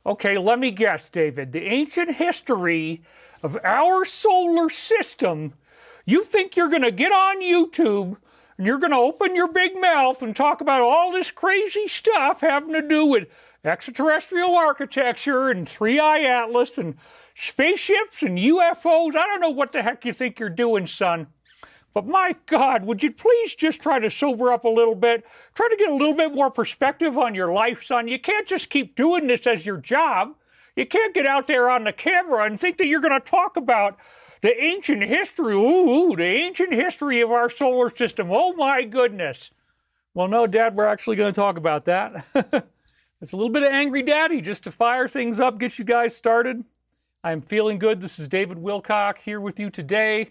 Okay, let me guess, David. The ancient history of our solar system. You think you're going to get on YouTube and you're going to open your big mouth and talk about all this crazy stuff having to do with extraterrestrial architecture and 3-eye atlas and spaceships and UFOs. I don't know what the heck you think you're doing, son. But my God, would you please just try to sober up a little bit? Try to get a little bit more perspective on your life, son. You can't just keep doing this as your job. You can't get out there on the camera and think that you're going to talk about the ancient history. The ancient history of our solar system. Oh my goodness. Well, no, Dad, we're actually going to talk about that. It's a little bit of Angry Daddy just to fire things up, get you guys started. I'm feeling good. This is David Wilcock here with you today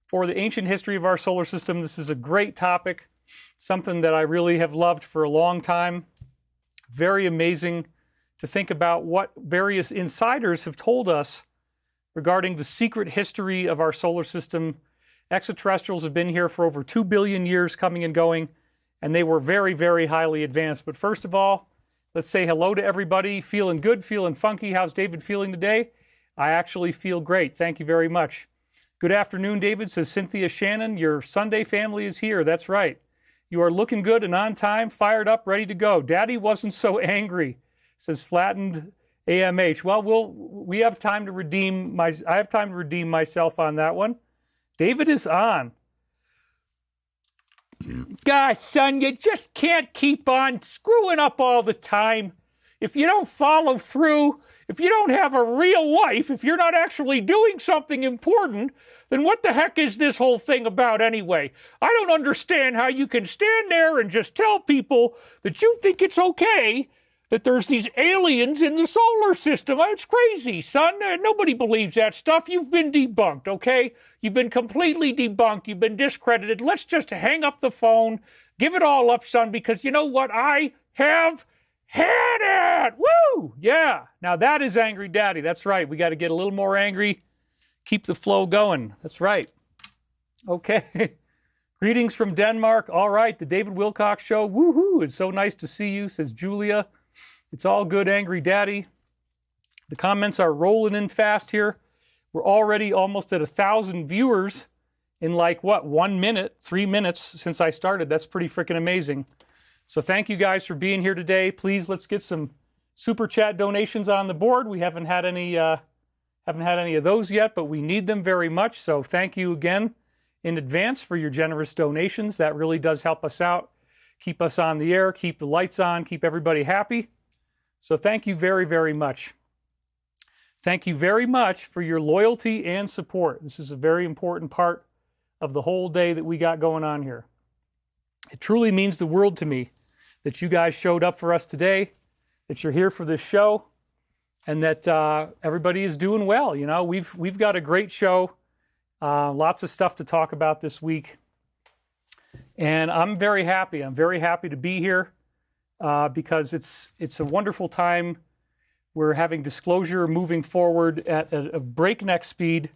for the ancient history of our solar system. This is a great topic, something that I really have loved for a long time. Very amazing to think about what various insiders have told us regarding the secret history of our solar system. Extraterrestrials have been here for over 2 billion years coming and going, and they were very, very highly advanced. But first of all, let's say hello to everybody. Feeling good, feeling funky. How's David feeling today? I actually feel great. Thank you very much. Good afternoon, David, says Cynthia Shannon. Your Sunday family is here. That's right. You are looking good and on time, fired up, ready to go. Daddy wasn't so angry, says Flattened AMH. Well, we have time to redeem I have time to redeem myself on that one. David is on. Gosh, son, you just can't keep on screwing up all the time. If you don't follow through, if you don't have a real life, if you're not actually doing something important, then what the heck is this whole thing about anyway? I don't understand how you can stand there and just tell people that you think it's okay that there's these aliens in the solar system. It's crazy, son. Nobody believes that stuff. You've been debunked, okay? You've been completely debunked. You've been discredited. Let's just hang up the phone, give it all up, son, because you know what? I have had it. Woo! Yeah. Now that is Angry Daddy. That's right. We got to get a little more angry. Keep the flow going. That's right. Okay. Greetings from Denmark. All right. The David Wilcock Show. Woohoo. It's so nice to see you, says Julia. It's all good, Angry Daddy. The comments are rolling in fast here. We're already almost at 1,000 viewers in 1 minute, 3 minutes since I started. That's pretty freaking amazing. So thank you guys for being here today. Please, let's get some super chat donations on the board. We haven't had any of those yet, but we need them very much. So thank you again in advance for your generous donations. That really does help us out, keep us on the air, keep the lights on, keep everybody happy. So thank you very, very much. Thank you very much for your loyalty and support. This is a very important part of the whole day that we got going on here. It truly means the world to me that you guys showed up for us today, that you're here for this show, and that everybody is doing well. You know, we've got a great show, lots of stuff to talk about this week, and I'm very happy. I'm very happy to be here because it's a wonderful time. We're having disclosure moving forward at a breakneck speed.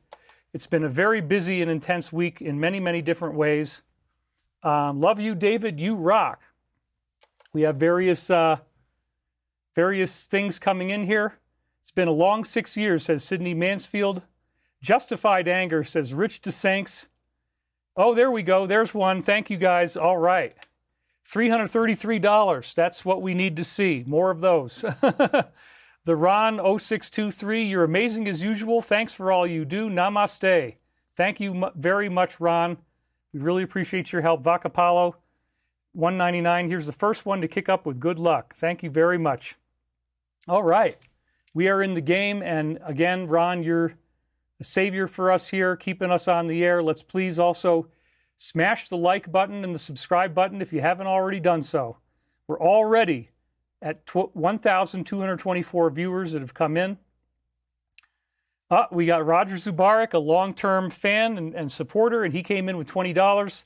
It's been a very busy and intense week in many, many different ways. Love you, David. You rock. We have various things coming in here. It's been a long 6 years, says Sydney Mansfield. Justified anger, says Rich DeSanks. Oh, there we go. There's one. Thank you, guys. All right. $333. That's what we need to see. More of those. The Ron 0623, you're amazing as usual. Thanks for all you do. Namaste. Thank you very much, Ron. We really appreciate your help. Vacapalo 199. Here's the first one to kick up with good luck. Thank you very much. All right. We are in the game. And again, Ron, you're a savior for us here, keeping us on the air. Let's please also smash the like button and the subscribe button if you haven't already done so. We're already at 1,224 viewers that have come in. We got Roger Zubarak, a long-term fan and supporter, and he came in with $20,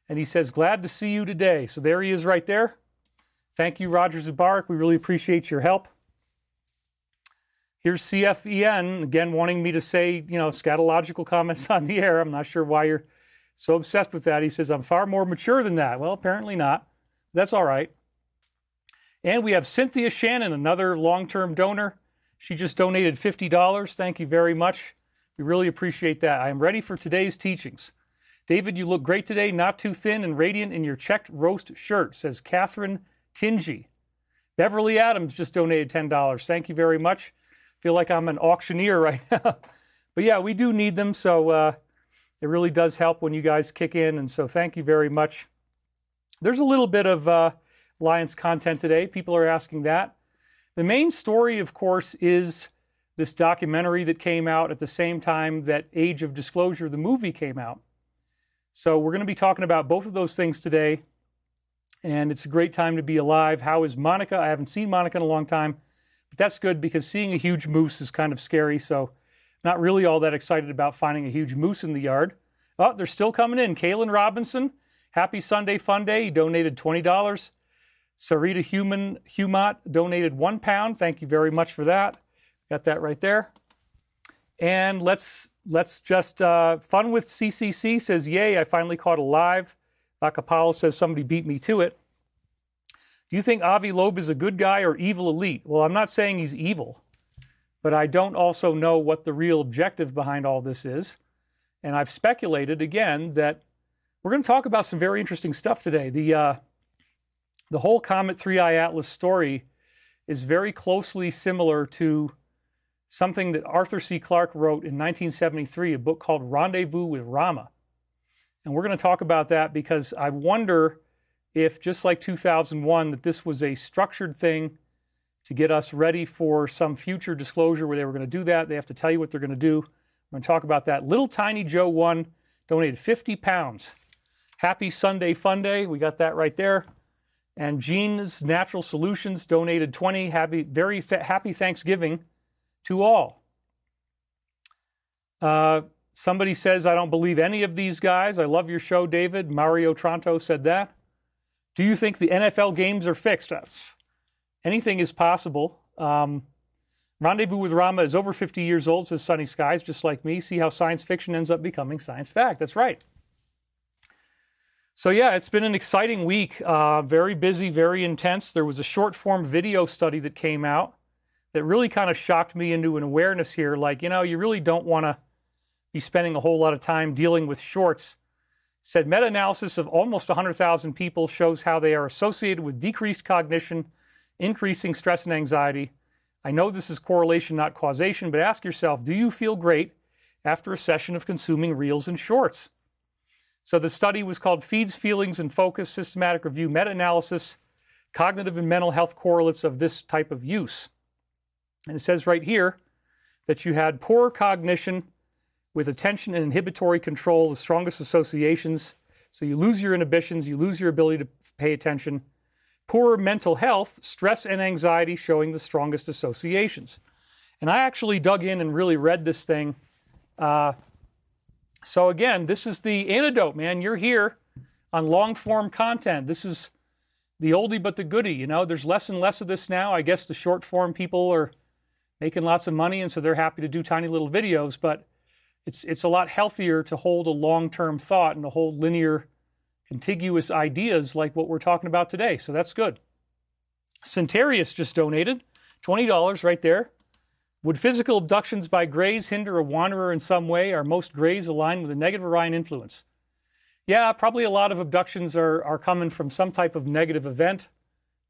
and he says, glad to see you today. So there he is right there. Thank you, Roger Zubarak. We really appreciate your help. Here's CFEN, again, wanting me to say, scatological comments on the air. I'm not sure why you're so obsessed with that. He says, I'm far more mature than that. Well, apparently not. That's all right. And we have Cynthia Shannon, another long-term donor. She just donated $50. Thank you very much. We really appreciate that. I am ready for today's teachings. David, you look great today, not too thin and radiant in your checked roast shirt, says Catherine Tingy. Beverly Adams just donated $10. Thank you very much. Feel like I'm an auctioneer right now. But yeah, we do need them, so it really does help when you guys kick in, and so thank you very much. There's a little bit of Alliance content today. People are asking that. The main story, of course, is this documentary that came out at the same time that Age of Disclosure, the movie, came out. So we're going to be talking about both of those things today, and it's a great time to be alive. How is Monica? I haven't seen Monica in a long time, but that's good because seeing a huge moose is kind of scary, so not really all that excited about finding a huge moose in the yard. Oh, they're still coming in. Kaylin Robinson, happy Sunday Fun Day. He donated $20. Sarita Humot donated £1. Thank you very much for that. Got that right there. And let's just, Fun with CCC says, yay, I finally caught a live. Acapulco says somebody beat me to it. Do you think Avi Loeb is a good guy or evil elite? Well, I'm not saying he's evil, but I don't also know what the real objective behind all this is. And I've speculated, again, that we're going to talk about some very interesting stuff today. The whole Comet 3i Atlas story is very closely similar to something that Arthur C. Clarke wrote in 1973, a book called Rendezvous with Rama. And we're going to talk about that because I wonder if, just like 2001, that this was a structured thing to get us ready for some future disclosure where they were going to do that. They have to tell you what they're going to do. I'm going to talk about that. Little Tiny Joe 1 donated £50. Happy Sunday Fun Day. We got that right there. And Gene's Natural Solutions donated $20. Very happy Thanksgiving to all. Somebody says, I don't believe any of these guys. I love your show, David. Mario Tronto said that. Do you think the NFL games are fixed? Anything is possible. Rendezvous with Rama is over 50 years old, says Sunny Skies, just like me. See how science fiction ends up becoming science fact. That's right. So yeah, it's been an exciting week. Very busy, very intense. There was a short-form video study that came out that really kind of shocked me into an awareness here. Like, you really don't want to be spending a whole lot of time dealing with shorts. It said meta-analysis of almost 100,000 people shows how they are associated with decreased cognition, increasing stress and anxiety. I know this is correlation, not causation, but ask yourself, do you feel great after a session of consuming reels and shorts? So the study was called Feeds, Feelings, and Focus, Systematic Review, Meta-Analysis, Cognitive and Mental Health Correlates of this type of use. And it says right here that you had poor cognition with attention and inhibitory control, the strongest associations. So you lose your inhibitions, you lose your ability to pay attention. Poor mental health, stress and anxiety showing the strongest associations. And I actually dug in and really read this thing. So again, this is the antidote, man. You're here on long-form content. This is the oldie but the goodie, There's less and less of this now. I guess the short-form people are making lots of money, and so they're happy to do tiny little videos, but it's a lot healthier to hold a long-term thought and to hold linear, contiguous ideas like what we're talking about today. So that's good. Centarius just donated $20 right there. Would physical abductions by Greys hinder a wanderer in some way? Are most Greys aligned with a negative Orion influence? Yeah, probably a lot of abductions are coming from some type of negative event.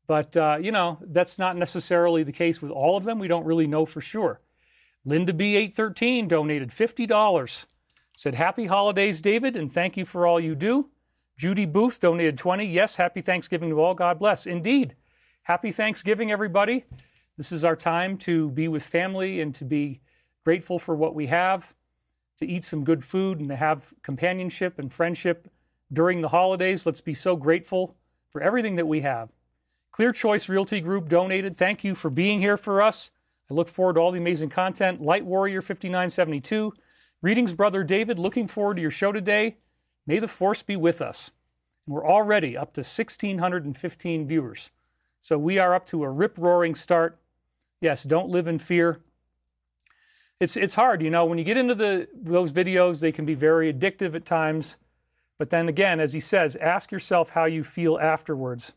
But, that's not necessarily the case with all of them. We don't really know for sure. Linda B813 donated $50. Said, happy holidays, David, and thank you for all you do. Judy Booth donated $20. Yes, happy Thanksgiving to all. God bless. Indeed. Happy Thanksgiving, everybody. This is our time to be with family and to be grateful for what we have, to eat some good food and to have companionship and friendship during the holidays. Let's be so grateful for everything that we have. Clear Choice Realty Group donated. Thank you for being here for us. I look forward to all the amazing content. Light Warrior 5972. Greetings, Brother David. Looking forward to your show today. May the force be with us. And we're already up to 1,615 viewers. So we are up to a rip-roaring start. Yes, don't live in fear. It's hard, when you get into those videos, they can be very addictive at times. But then again, as he says, ask yourself how you feel afterwards.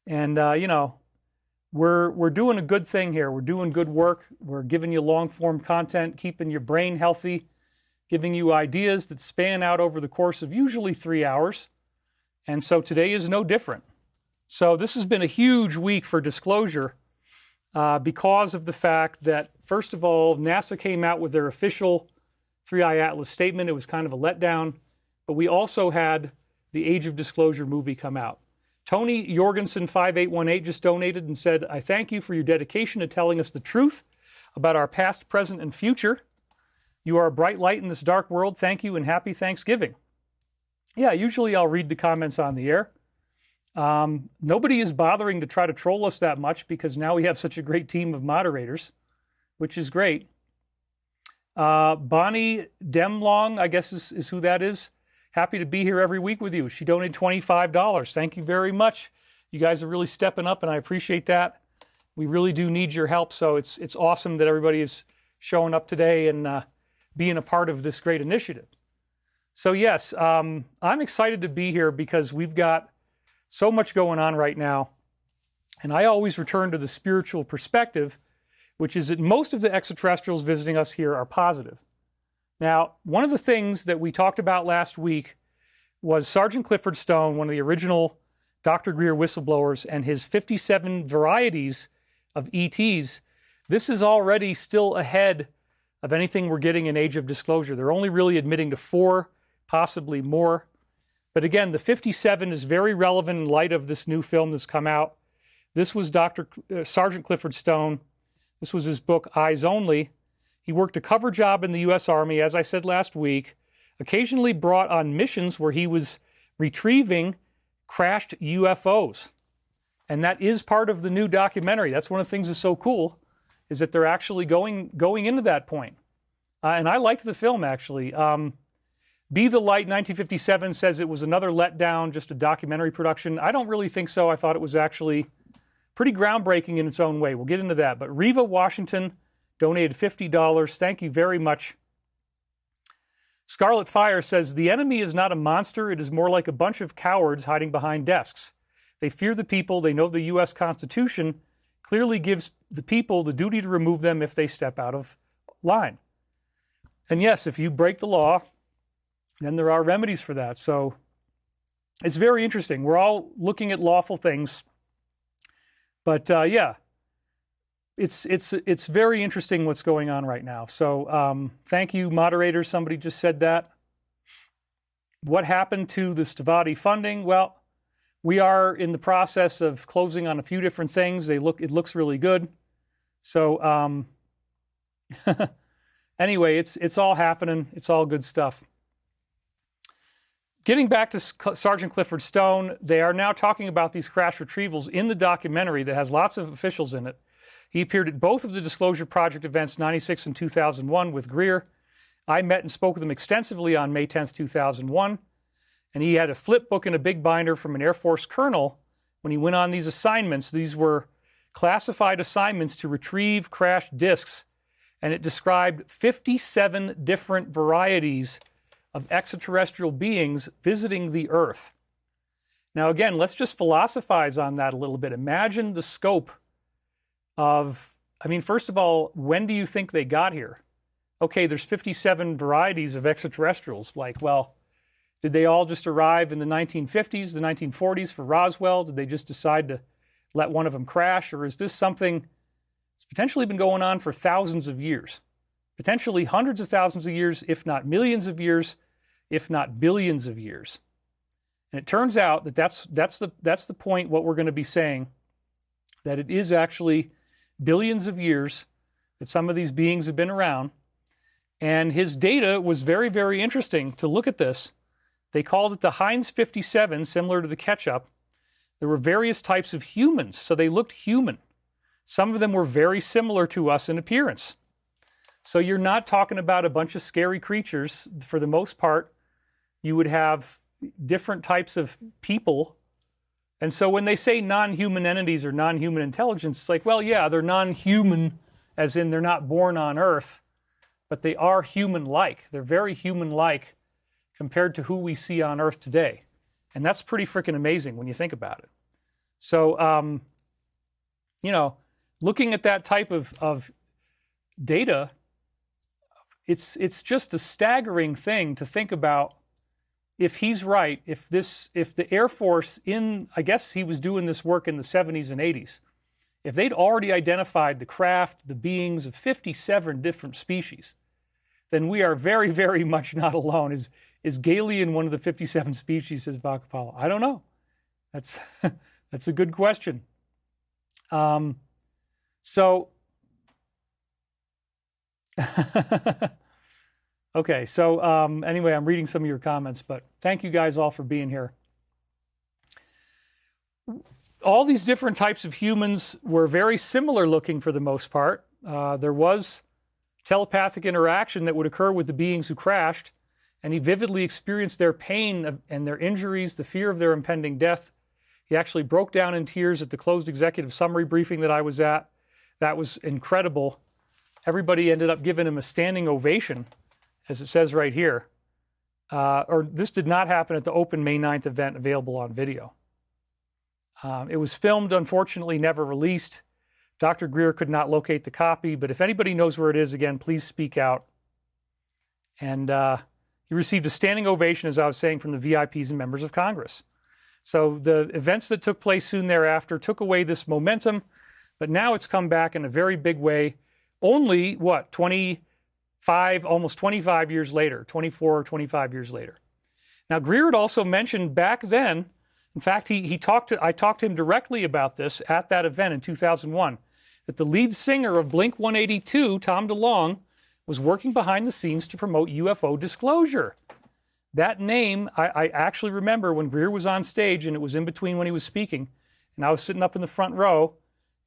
And, we're doing a good thing here. We're doing good work. We're giving you long-form content, keeping your brain healthy, giving you ideas that span out over the course of usually 3 hours. And so today is no different. So this has been a huge week for disclosure because of the fact that, first of all, NASA came out with their official 3I Atlas statement. It was kind of a letdown. But we also had the Age of Disclosure movie come out. Tony Jorgensen 5818 just donated and said, I thank you for your dedication to telling us the truth about our past, present, and future. You are a bright light in this dark world. Thank you and happy Thanksgiving. Yeah, usually I'll read the comments on the air. Nobody is bothering to try to troll us that much because now we have such a great team of moderators, which is great. Bonnie Demlong, I guess is who that is. Happy to be here every week with you. She donated $25. Thank you very much. You guys are really stepping up, and I appreciate that. We really do need your help, so it's awesome that everybody is showing up today and being a part of this great initiative. So yes, I'm excited to be here because we've got so much going on right now, and I always return to the spiritual perspective, which is that most of the extraterrestrials visiting us here are positive. Now, one of the things that we talked about last week was Sergeant Clifford Stone, one of the original Dr. Greer whistleblowers, and his 57 varieties of ETs. This is already still ahead of anything we're getting in Age of Disclosure. They're only really admitting to 4, possibly more. But again, the 57 is very relevant in light of this new film that's come out. This was Sergeant Clifford Stone. This was his book, Eyes Only. He worked a cover job in the U.S. Army, as I said last week, occasionally brought on missions where he was retrieving crashed UFOs. And that is part of the new documentary. That's one of the things that's so cool, is that they're actually going into that point. And I liked the film, actually. Be the Light 1957 says it was another letdown, just a documentary production. I don't really think so. I thought it was actually pretty groundbreaking in its own way. We'll get into that. But Reva Washington donated $50. Thank you very much. Scarlet Fire says, the enemy is not a monster. It is more like a bunch of cowards hiding behind desks. They fear the people. They know the U.S. Constitution clearly gives the people the duty to remove them if they step out of line. And yes, if you break the law, then there are remedies for that. So it's very interesting. We're all looking at lawful things. But yeah. It's very interesting what's going on right now. So thank you, moderators. Somebody just said that. What happened to the Stavati funding? Well, we are in the process of closing on a few different things. It looks really good. So anyway, it's all happening. It's all good stuff. Getting back to Sergeant Clifford Stone, they are now talking about these crash retrievals in the documentary that has lots of officials in it. He appeared at both of the Disclosure Project events, 96 and 2001, with Greer. I met and spoke with him extensively on May 10th, 2001. And he had a flip book and a big binder from an Air Force colonel when he went on these assignments. These were classified assignments to retrieve crashed disks. And it described 57 different varieties of extraterrestrial beings visiting the Earth. Now, again, let's just philosophize on that a little bit. Imagine the scope of, first of all, when do you think they got here? Okay, there's 57 varieties of extraterrestrials. Did they all just arrive in the 1950s, the 1940s for Roswell? Did they just decide to let one of them crash? Or is this something that's potentially been going on for thousands of years? Potentially hundreds of thousands of years, if not millions of years, if not billions of years. And it turns out that that's the point, what we're going to be saying, that it is actually billions of years that some of these beings have been around. And his data was very, very interesting to look at this. They called it the Heinz 57, similar to the ketchup. There were various types of humans, so they looked human. Some of them were very similar to us in appearance. So you're not talking about a bunch of scary creatures. For the most part, you would have different types of people. And so when they say non-human entities or non-human intelligence, it's like, well, yeah, they're non-human, as in they're not born on Earth, but they are human-like. They're very human-like compared to who we see on Earth today. And that's pretty freaking amazing when you think about it. So you know, looking at that type of data, it's just a staggering thing to think about. If he's right, if the Air Force I guess he was doing this work in the 70s and 80s, if they'd already identified the craft, the beings of 57 different species, then we are very, very much not alone. Is Galian one of the 57 species, says Bacapala? I don't know. That's a good question. Okay, so anyway, I'm reading some of your comments, but thank you guys all for being here. All these different types of humans were very similar looking for the most part. There was telepathic interaction that would occur with the beings who crashed, and he vividly experienced their pain and their injuries, the fear of their impending death. He actually broke down in tears at the closed executive summary briefing that I was at. That was incredible. Everybody ended up giving him a standing ovation, as it says right here. Or this did not happen at the open May 9th event available on video. It was filmed, unfortunately, never released. Dr. Greer could not locate the copy, but if anybody knows where it is, again, please speak out. And he received a standing ovation, as I was saying, from the VIPs and members of Congress. So the events that took place soon thereafter took away this momentum, but now it's come back in a very big way. Only, what, 25, almost 25 years later, 24 or 25 years later. Now, Greer had also mentioned back then, in fact, I talked to him directly about this at that event in 2001, that the lead singer of Blink-182, Tom DeLonge, was working behind the scenes to promote UFO disclosure. That name, I actually remember when Greer was on stage, and it was in between when he was speaking, and I was sitting up in the front row,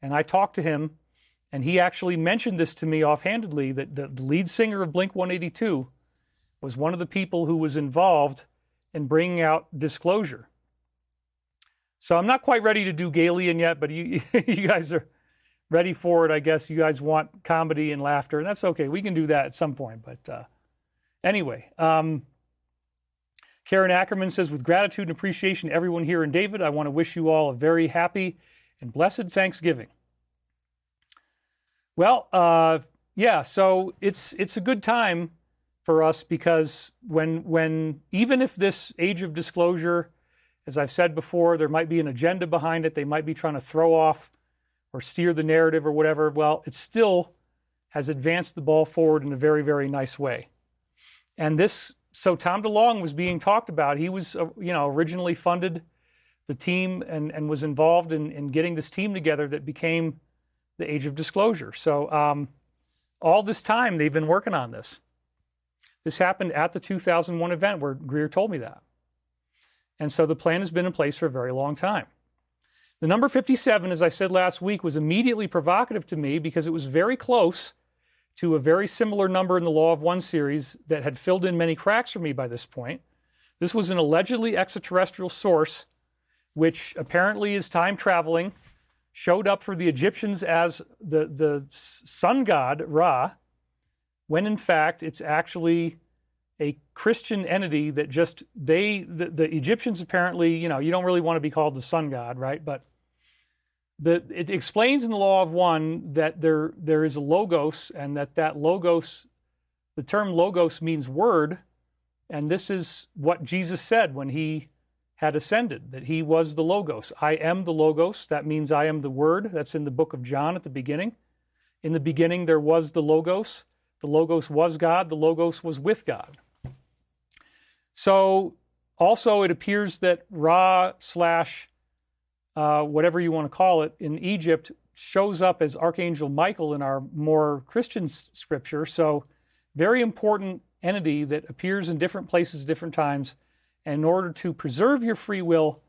and I talked to him, and he actually mentioned this to me offhandedly, that the lead singer of Blink-182 was one of the people who was involved in bringing out disclosure. So I'm not quite ready to do Galian yet, but you guys are ready for it, I guess. You guys want comedy and laughter, and that's okay. We can do that at some point. But anyway, Karen Ackerman says, with gratitude and appreciation to everyone here in David, I want to wish you all a very happy and blessed Thanksgiving. Well, yeah, so it's a good time for us because when even if this age of disclosure, as I've said before, there might be an agenda behind it, they might be trying to throw off or steer the narrative or whatever, well, it still has advanced the ball forward in a very, very nice way. And so Tom DeLonge was being talked about. He was, originally funded the team and was involved in getting this team together that became the Age of Disclosure. So all this time, they've been working on this. This happened at the 2001 event where Greer told me that. And so the plan has been in place for a very long time. The number 57, as I said last week, was immediately provocative to me because it was very close to a very similar number in the Law of One series that had filled in many cracks for me by this point. This was an allegedly extraterrestrial source, which apparently is time traveling, showed up for the Egyptians as the sun god Ra, when in fact it's actually a Christian entity that just the Egyptians apparently, you don't really want to be called the sun god, right? But it explains in the Law of One that there is a logos, and that logos, the term logos means word, and this is what Jesus said when he had ascended, that he was the logos. I am the logos. That means I am the word. That's in the book of John at the beginning. In the beginning there was the logos. The logos was God. The logos was with God. So also it appears that Ra / whatever you want to call it, in Egypt shows up as Archangel Michael in our more Christian scripture. So very important entity that appears in different places, different times. And in order to preserve your free will,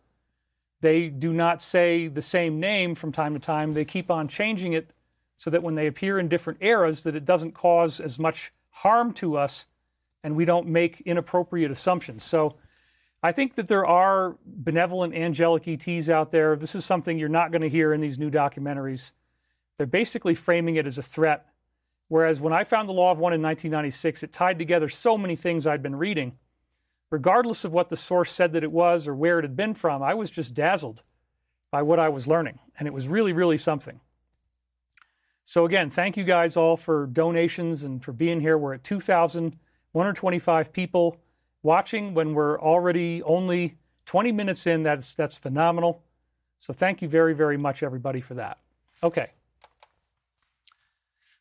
they do not say the same name from time to time. They keep on changing it so that when they appear in different eras, that it doesn't cause as much harm to us and we don't make inappropriate assumptions. So I think that there are benevolent angelic ETs out there. This is something you're not going to hear in these new documentaries. They're basically framing it as a threat. Whereas when I found the Law of One in 1996, it tied together so many things I'd been reading. Regardless of what the source said that it was or where it had been from, I was just dazzled by what I was learning. And it was really, really something. So again, thank you guys all for donations and for being here. We're at 2,125 people watching when we're already only 20 minutes in. That's phenomenal. So thank you very, very much, everybody, for that. Okay.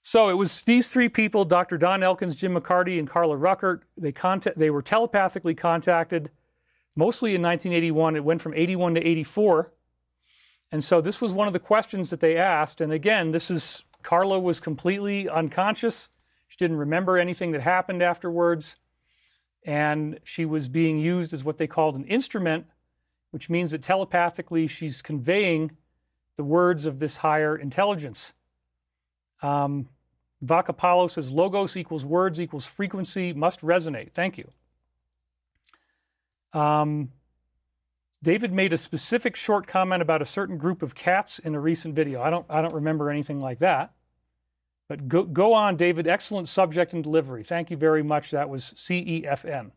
So it was these three people, Dr. Don Elkins, Jim McCarty, and Carla Ruckert. They were telepathically contacted, mostly in 1981. It went from 81 to 84. And so this was one of the questions that they asked. And again, Carla was completely unconscious. She didn't remember anything that happened afterwards. And she was being used as what they called an instrument, which means that telepathically she's conveying the words of this higher intelligence. Vakapalo says, logos equals words equals frequency, must resonate. Thank you. David made a specific short comment about a certain group of cats in a recent video. I don't remember anything like that. But go on, David. Excellent subject and delivery. Thank you very much. That was CEFN.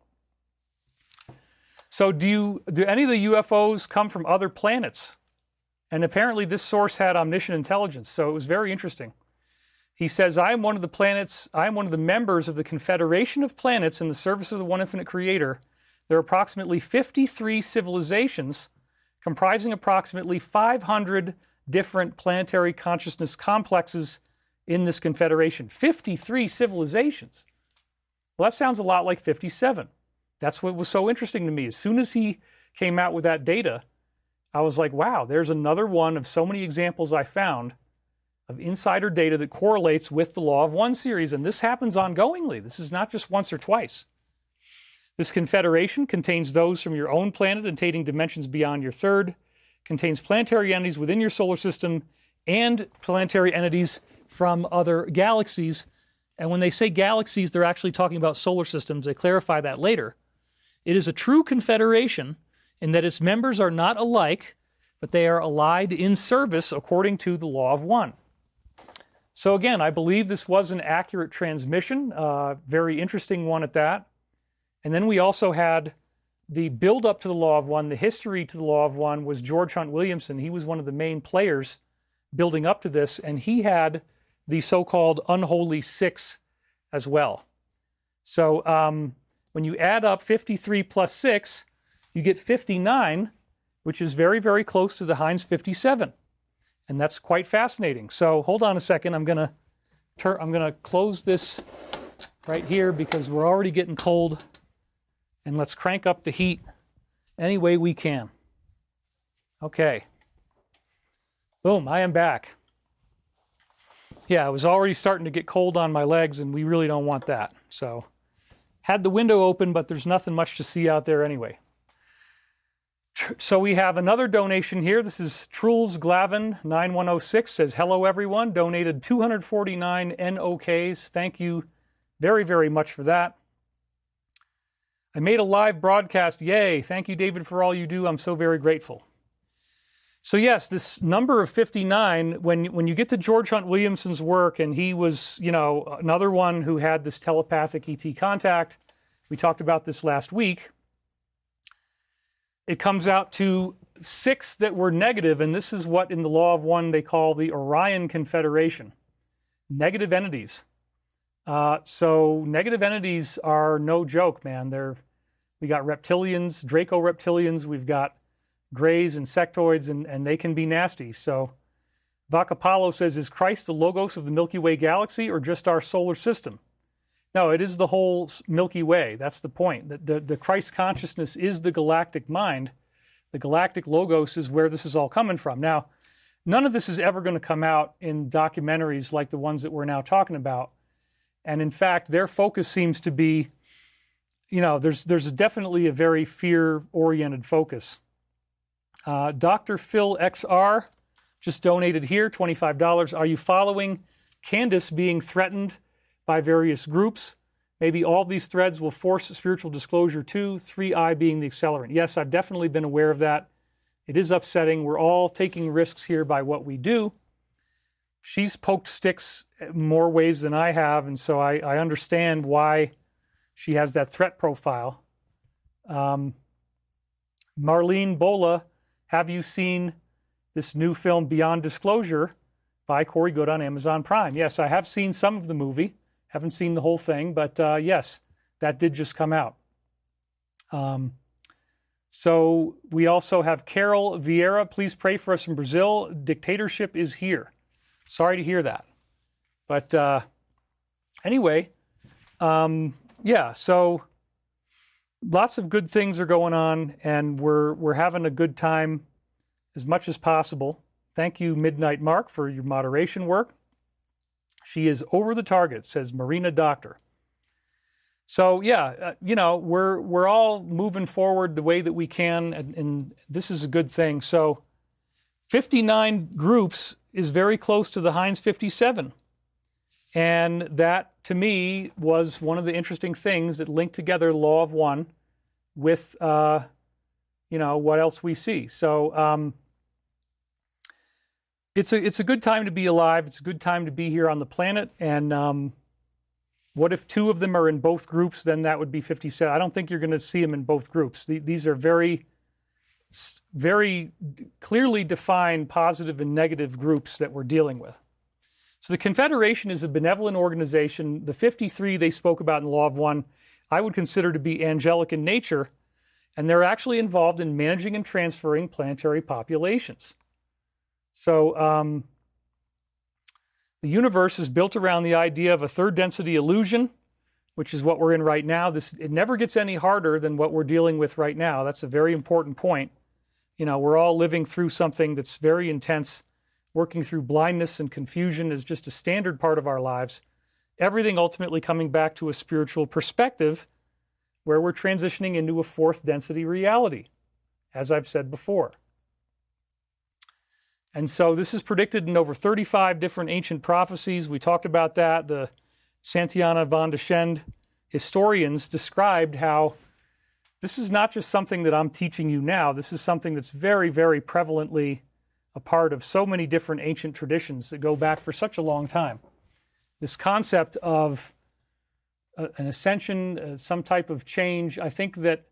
So do any of the UFOs come from other planets? And apparently this source had omniscient intelligence, so it was very interesting. He says, I am one of the members of the Confederation of Planets in the service of the One Infinite Creator. There are approximately 53 civilizations comprising approximately 500 different planetary consciousness complexes in this confederation. 53 civilizations. Well, that sounds a lot like 57. That's what was so interesting to me. As soon as he came out with that data, I was like, wow, there's another one of so many examples I found of insider data that correlates with the Law of One series. And this happens ongoingly. This is not just once or twice. This confederation contains those from your own planet containing dimensions beyond your third, contains planetary entities within your solar system, and planetary entities from other galaxies. And when they say galaxies, they're actually talking about solar systems. They clarify that later. It is a true confederation in that its members are not alike, but they are allied in service according to the Law of One. So again, I believe this was an accurate transmission, very interesting one at that. And then we also had the build-up to the Law of One, the history to the Law of One was George Hunt Williamson. He was one of the main players building up to this, and he had the so-called unholy six as well. So when you add up 53 plus 6, you get 59, which is very, very close to the Heinz 57. And that's quite fascinating. So hold on a second. I'm gonna close this right here because we're already getting cold. And let's crank up the heat any way we can. Okay. Boom, I am back. Yeah, it was already starting to get cold on my legs, and we really don't want that. So had the window open, but there's nothing much to see out there anyway. So we have another donation here. This is Truls Glavin 9106 says, hello everyone, donated 249 NOKs. Thank you very, very much for that. I made a live broadcast. Yay. Thank you, David, for all you do. I'm so very grateful. So yes, this number of 59, when you get to George Hunt Williamson's work, and he was, another one who had this telepathic ET contact. We talked about this last week. It comes out to 6 that were negative, and this is what in the Law of One they call the Orion Confederation. Negative entities. So negative entities are no joke, man. We got reptilians, Draco reptilians, we've got grays and sectoids, and they can be nasty. So Vakapalo says, is Christ the logos of the Milky Way galaxy or just our solar system? No, it is the whole Milky Way. That's the point. The Christ consciousness is the galactic mind. The galactic logos is where this is all coming from. Now, none of this is ever going to come out in documentaries like the ones that we're now talking about. And in fact, their focus seems to be, there's definitely a very fear-oriented focus. Dr. Phil XR just donated here, $25. Are you following Candace being threatened by various groups? Maybe all these threads will force spiritual disclosure too, 3I being the accelerant. Yes, I've definitely been aware of that. It is upsetting. We're all taking risks here by what we do. She's poked sticks more ways than I have, and so I understand why she has that threat profile. Marlene Bola, have you seen this new film Beyond Disclosure? by Corey Good on Amazon Prime. Yes, I have seen some of the movie. Haven't seen the whole thing, but yes, that did just come out. So we also have Carol Vieira. Please pray for us in Brazil. Dictatorship is here. Sorry to hear that. But anyway, yeah, so lots of good things are going on, and we're having a good time as much as possible. Thank you, Midnight Mark, for your moderation work. She is over the target, says Marina Doctor. So yeah, we're all moving forward the way that we can, and this is a good thing. So 59 groups is very close to the Heinz 57. And that, to me, was one of the interesting things that linked together Law of One with, what else we see. So it's a good time to be alive. It's a good time to be here on the planet. And what if 2 of them are in both groups? Then that would be 57. I don't think you're going to see them in both groups. These are very, very clearly defined positive and negative groups that we're dealing with. So the Confederation is a benevolent organization. The 53 they spoke about in the Law of One, I would consider to be angelic in nature, and they're actually involved in managing and transferring planetary populations. So the universe is built around the idea of a third density illusion, which is what we're in right now. It never gets any harder than what we're dealing with right now. That's a very important point. We're all living through something that's very intense. Working through blindness and confusion is just a standard part of our lives. Everything ultimately coming back to a spiritual perspective where we're transitioning into a fourth density reality, as I've said before. And so this is predicted in over 35 different ancient prophecies. We talked about that. The Santiana von de Schend historians described how this is not just something that I'm teaching you now. This is something that's very, very prevalently a part of so many different ancient traditions that go back for such a long time. This concept of an ascension, some type of change, I think that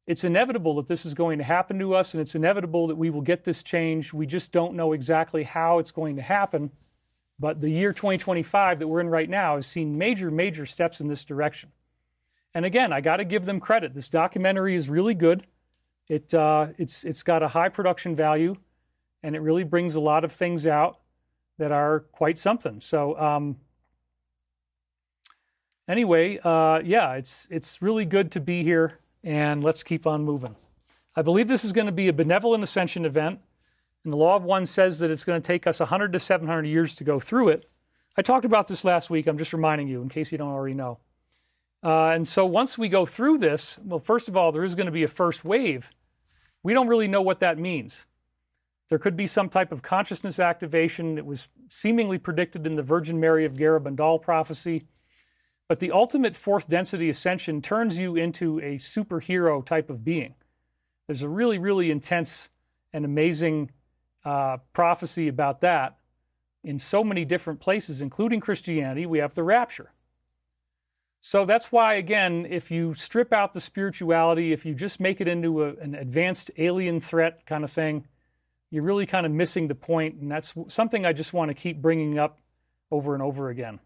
it's inevitable that this is going to happen to us, and it's inevitable that we will get this change. We just don't know exactly how it's going to happen. But the year 2025 that we're in right now has seen major, major steps in this direction. And again, I got to give them credit. This documentary is really good. It's got a high production value, and it really brings a lot of things out that are quite something. So anyway, yeah, it's really good to be here, and let's keep on moving. I believe this is going to be a benevolent ascension event, and the Law of One says that it's going to take us 100 to 700 years to go through it. I talked about this last week. I'm just reminding you in case you don't already know. And so once we go through this, well, first of all, there is going to be a first wave. We don't really know what that means. There could be some type of consciousness activation. It was seemingly predicted in the Virgin Mary of Garabandal prophecy. But the ultimate fourth density ascension turns you into a superhero type of being. There's a really, really intense and amazing prophecy about that in so many different places, including Christianity. We have the rapture. So that's why, again, if you strip out the spirituality, if you just make it into an advanced alien threat kind of thing, you're really kind of missing the point, and that's something I just want to keep bringing up over and over again.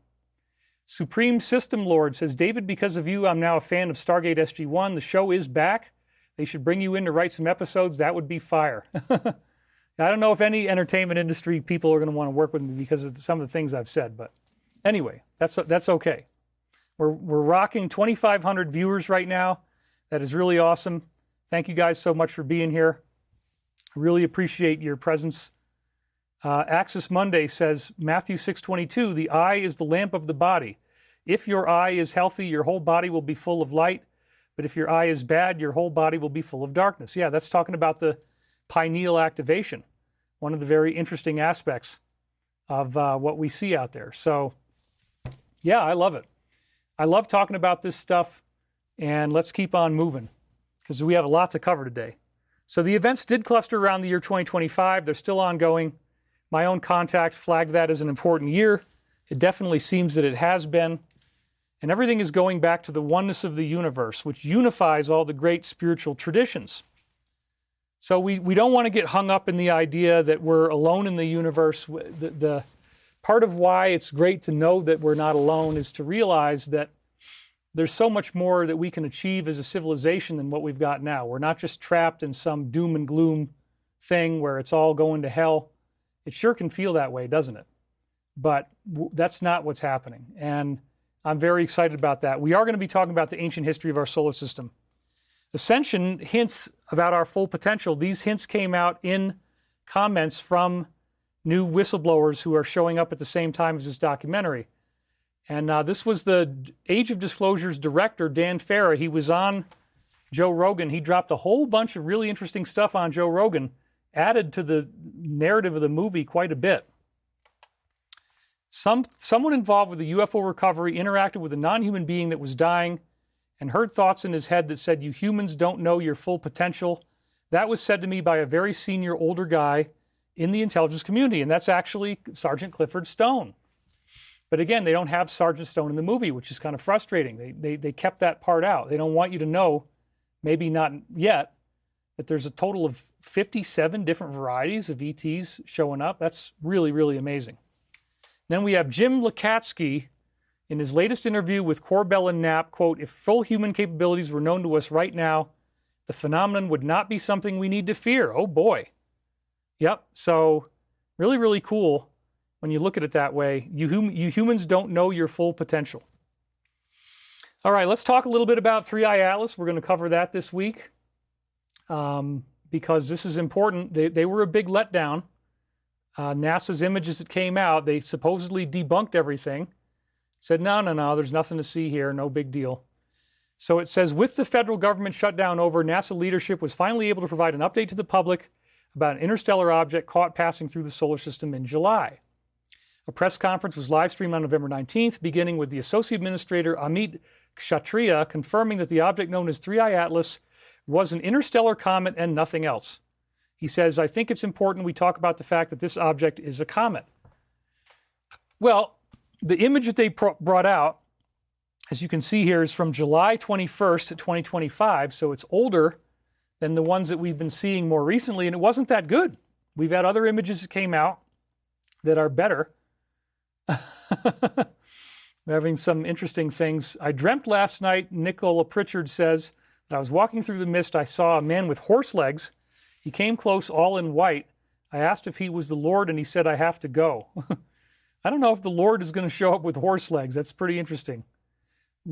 Supreme System Lord says, David, because of you, I'm now a fan of Stargate SG-1. The show is back. They should bring you in to write some episodes. That would be fire. I don't know if any entertainment industry people are going to want to work with me because of some of the things I've said, but anyway, that's okay. We're rocking 2,500 viewers right now. That is really awesome. Thank you guys so much for being here. I really appreciate your presence. Axis Monday says, Matthew 6:22, the eye is the lamp of the body. If your eye is healthy, your whole body will be full of light. But if your eye is bad, your whole body will be full of darkness. Yeah, that's talking about the pineal activation, one of the very interesting aspects of what we see out there. So, yeah, I love it. I love talking about this stuff, and let's keep on moving because we have a lot to cover today. So the events did cluster around the year 2025. They're still ongoing. My own contact flagged that as an important year. It definitely seems that it has been. And everything is going back to the oneness of the universe, which unifies all the great spiritual traditions. So we don't want to get hung up in the idea that we're alone in the universe. The part of why it's great to know that we're not alone is to realize that there's so much more that we can achieve as a civilization than what we've got now. We're not just trapped in some doom and gloom thing where it's all going to hell. It sure can feel that way, doesn't it? But that's not what's happening. And I'm very excited about that. We are going to be talking about the ancient history of our solar system. Ascension hints about our full potential. These hints came out in comments from new whistleblowers who are showing up at the same time as this documentary. And this was the Age of Disclosure's director, Dan Farah. He was on Joe Rogan. He dropped a whole bunch of really interesting stuff on Joe Rogan, added to the narrative of the movie quite a bit. Someone involved with the UFO recovery interacted with a non-human being that was dying and heard thoughts in his head that said, "You humans don't know your full potential." That was said to me by a very senior older guy in the intelligence community, and that's actually Sergeant Clifford Stone. But again, they don't have Sergeant Stone in the movie, which is kind of frustrating. They kept that part out. They don't want you to know, maybe not yet, that there's a total of 57 different varieties of ETs showing up. That's really, really amazing. Then we have Jim Lukatsky in his latest interview with Corbell and Knapp, quote, "If full human capabilities were known to us right now, the phenomenon would not be something we need to fear." Oh boy. Yep. So really, really cool when you look at it that way. You humans don't know your full potential. All right, let's talk a little bit about 3i Atlas. We're going to cover that this week because this is important. They were a big letdown. NASA's images that came out, they supposedly debunked everything. Said, no, there's nothing to see here, no big deal. So it says, with the federal government shutdown over, NASA leadership was finally able to provide an update to the public about an interstellar object caught passing through the solar system in July. A press conference was live streamed on November 19th, beginning with the Associate Administrator Amit Kshatriya confirming that the object known as 3i Atlas was an interstellar comet and nothing else. He says, "I think it's important we talk about the fact that this object is a comet." Well, the image that they brought out, as you can see here, is from July 21st, 2025, so it's older than the ones that we've been seeing more recently, and it wasn't that good. We've had other images that came out that are better. We're having some interesting things. I dreamt last night, Nicola Pritchard says, that I was walking through the mist. I saw a man with horse legs. He came close, all in white. I asked if he was the Lord, and he said, "I have to go." I don't know if the Lord is going to show up with horse legs. That's pretty interesting.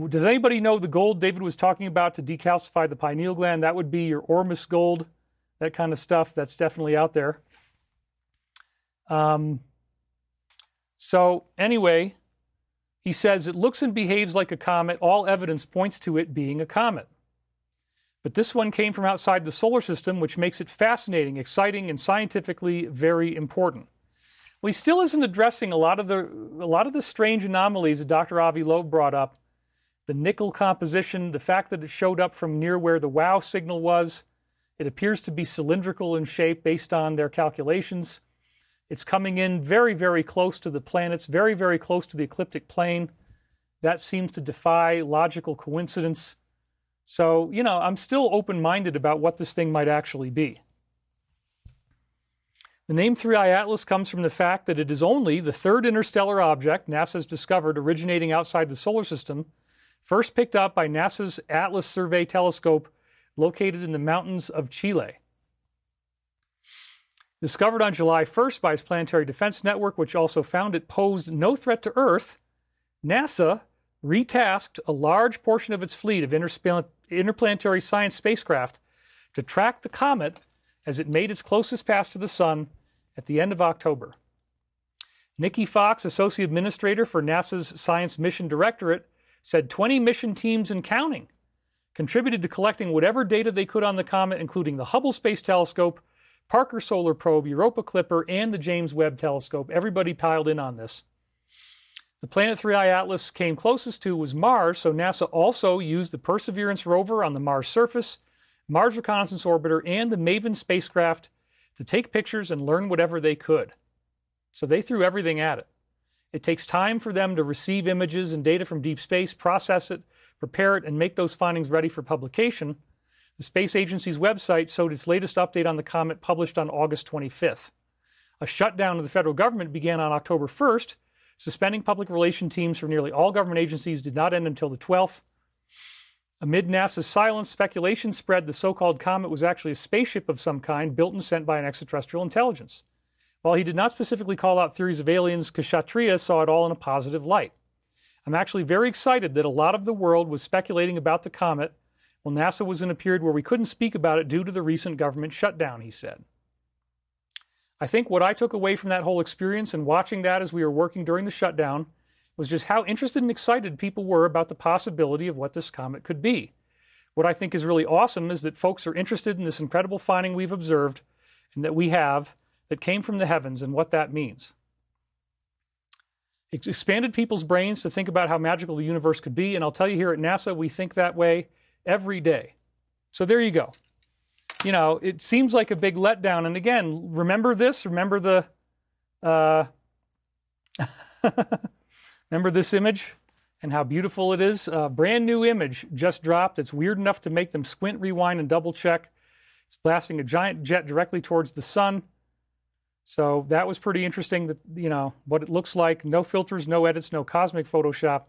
Does anybody know the gold David was talking about to decalcify the pineal gland? That would be your Ormus gold, that kind of stuff. That's definitely out there. So anyway, he says, it looks and behaves like a comet. All evidence points to it being a comet. But this one came from outside the solar system, which makes it fascinating, exciting, and scientifically very important. Well, he still isn't addressing a lot of the strange anomalies that Dr. Avi Loeb brought up. The nickel composition, the fact that it showed up from near where the WOW signal was. It appears to be cylindrical in shape based on their calculations. It's coming in very, very close to the planets, very, very close to the ecliptic plane. That seems to defy logical coincidence. So, I'm still open-minded about what this thing might actually be. The name 3i Atlas comes from the fact that it is only the third interstellar object NASA's discovered originating outside the solar system, first picked up by NASA's Atlas Survey telescope located in the mountains of Chile. Discovered on July 1st by its Planetary Defense Network, which also found it posed no threat to Earth, NASA retasked a large portion of its fleet of interplanetary science spacecraft to track the comet as it made its closest pass to the sun at the end of October. Nikki Fox, Associate Administrator for NASA's Science Mission Directorate, said 20 mission teams and counting contributed to collecting whatever data they could on the comet, including the Hubble Space Telescope, Parker Solar Probe, Europa Clipper, and the James Webb Telescope. Everybody piled in on this. The planet 3i Atlas came closest to was Mars, so NASA also used the Perseverance rover on the Mars surface, Mars Reconnaissance Orbiter, and the MAVEN spacecraft to take pictures and learn whatever they could. So they threw everything at it. It takes time for them to receive images and data from deep space, process it, prepare it, and make those findings ready for publication. The space agency's website showed its latest update on the comet published on August 25th. A shutdown of the federal government began on October 1st. Suspending public relation teams for nearly all government agencies did not end until the 12th. Amid NASA's silence, speculation spread the so-called comet was actually a spaceship of some kind built and sent by an extraterrestrial intelligence. While he did not specifically call out theories of aliens, Kshatriya saw it all in a positive light. I'm actually very excited that a lot of the world was speculating about the comet while NASA was in a period where we couldn't speak about it due to the recent government shutdown, he said. I think what I took away from that whole experience and watching that as we were working during the shutdown was just how interested and excited people were about the possibility of what this comet could be. What I think is really awesome is that folks are interested in this incredible finding we've observed and that we have that came from the heavens and what that means. It's expanded people's brains to think about how magical the universe could be, and I'll tell you here at NASA, we think that way every day. So there you go. You know, it seems like a big letdown. And again, remember this? Remember the, remember this image and how beautiful it is? Brand new image just dropped. It's weird enough to make them squint, rewind, and double check. It's blasting a giant jet directly towards the sun. So that was pretty interesting, that, you know, what it looks like. No filters, no edits, no cosmic Photoshop.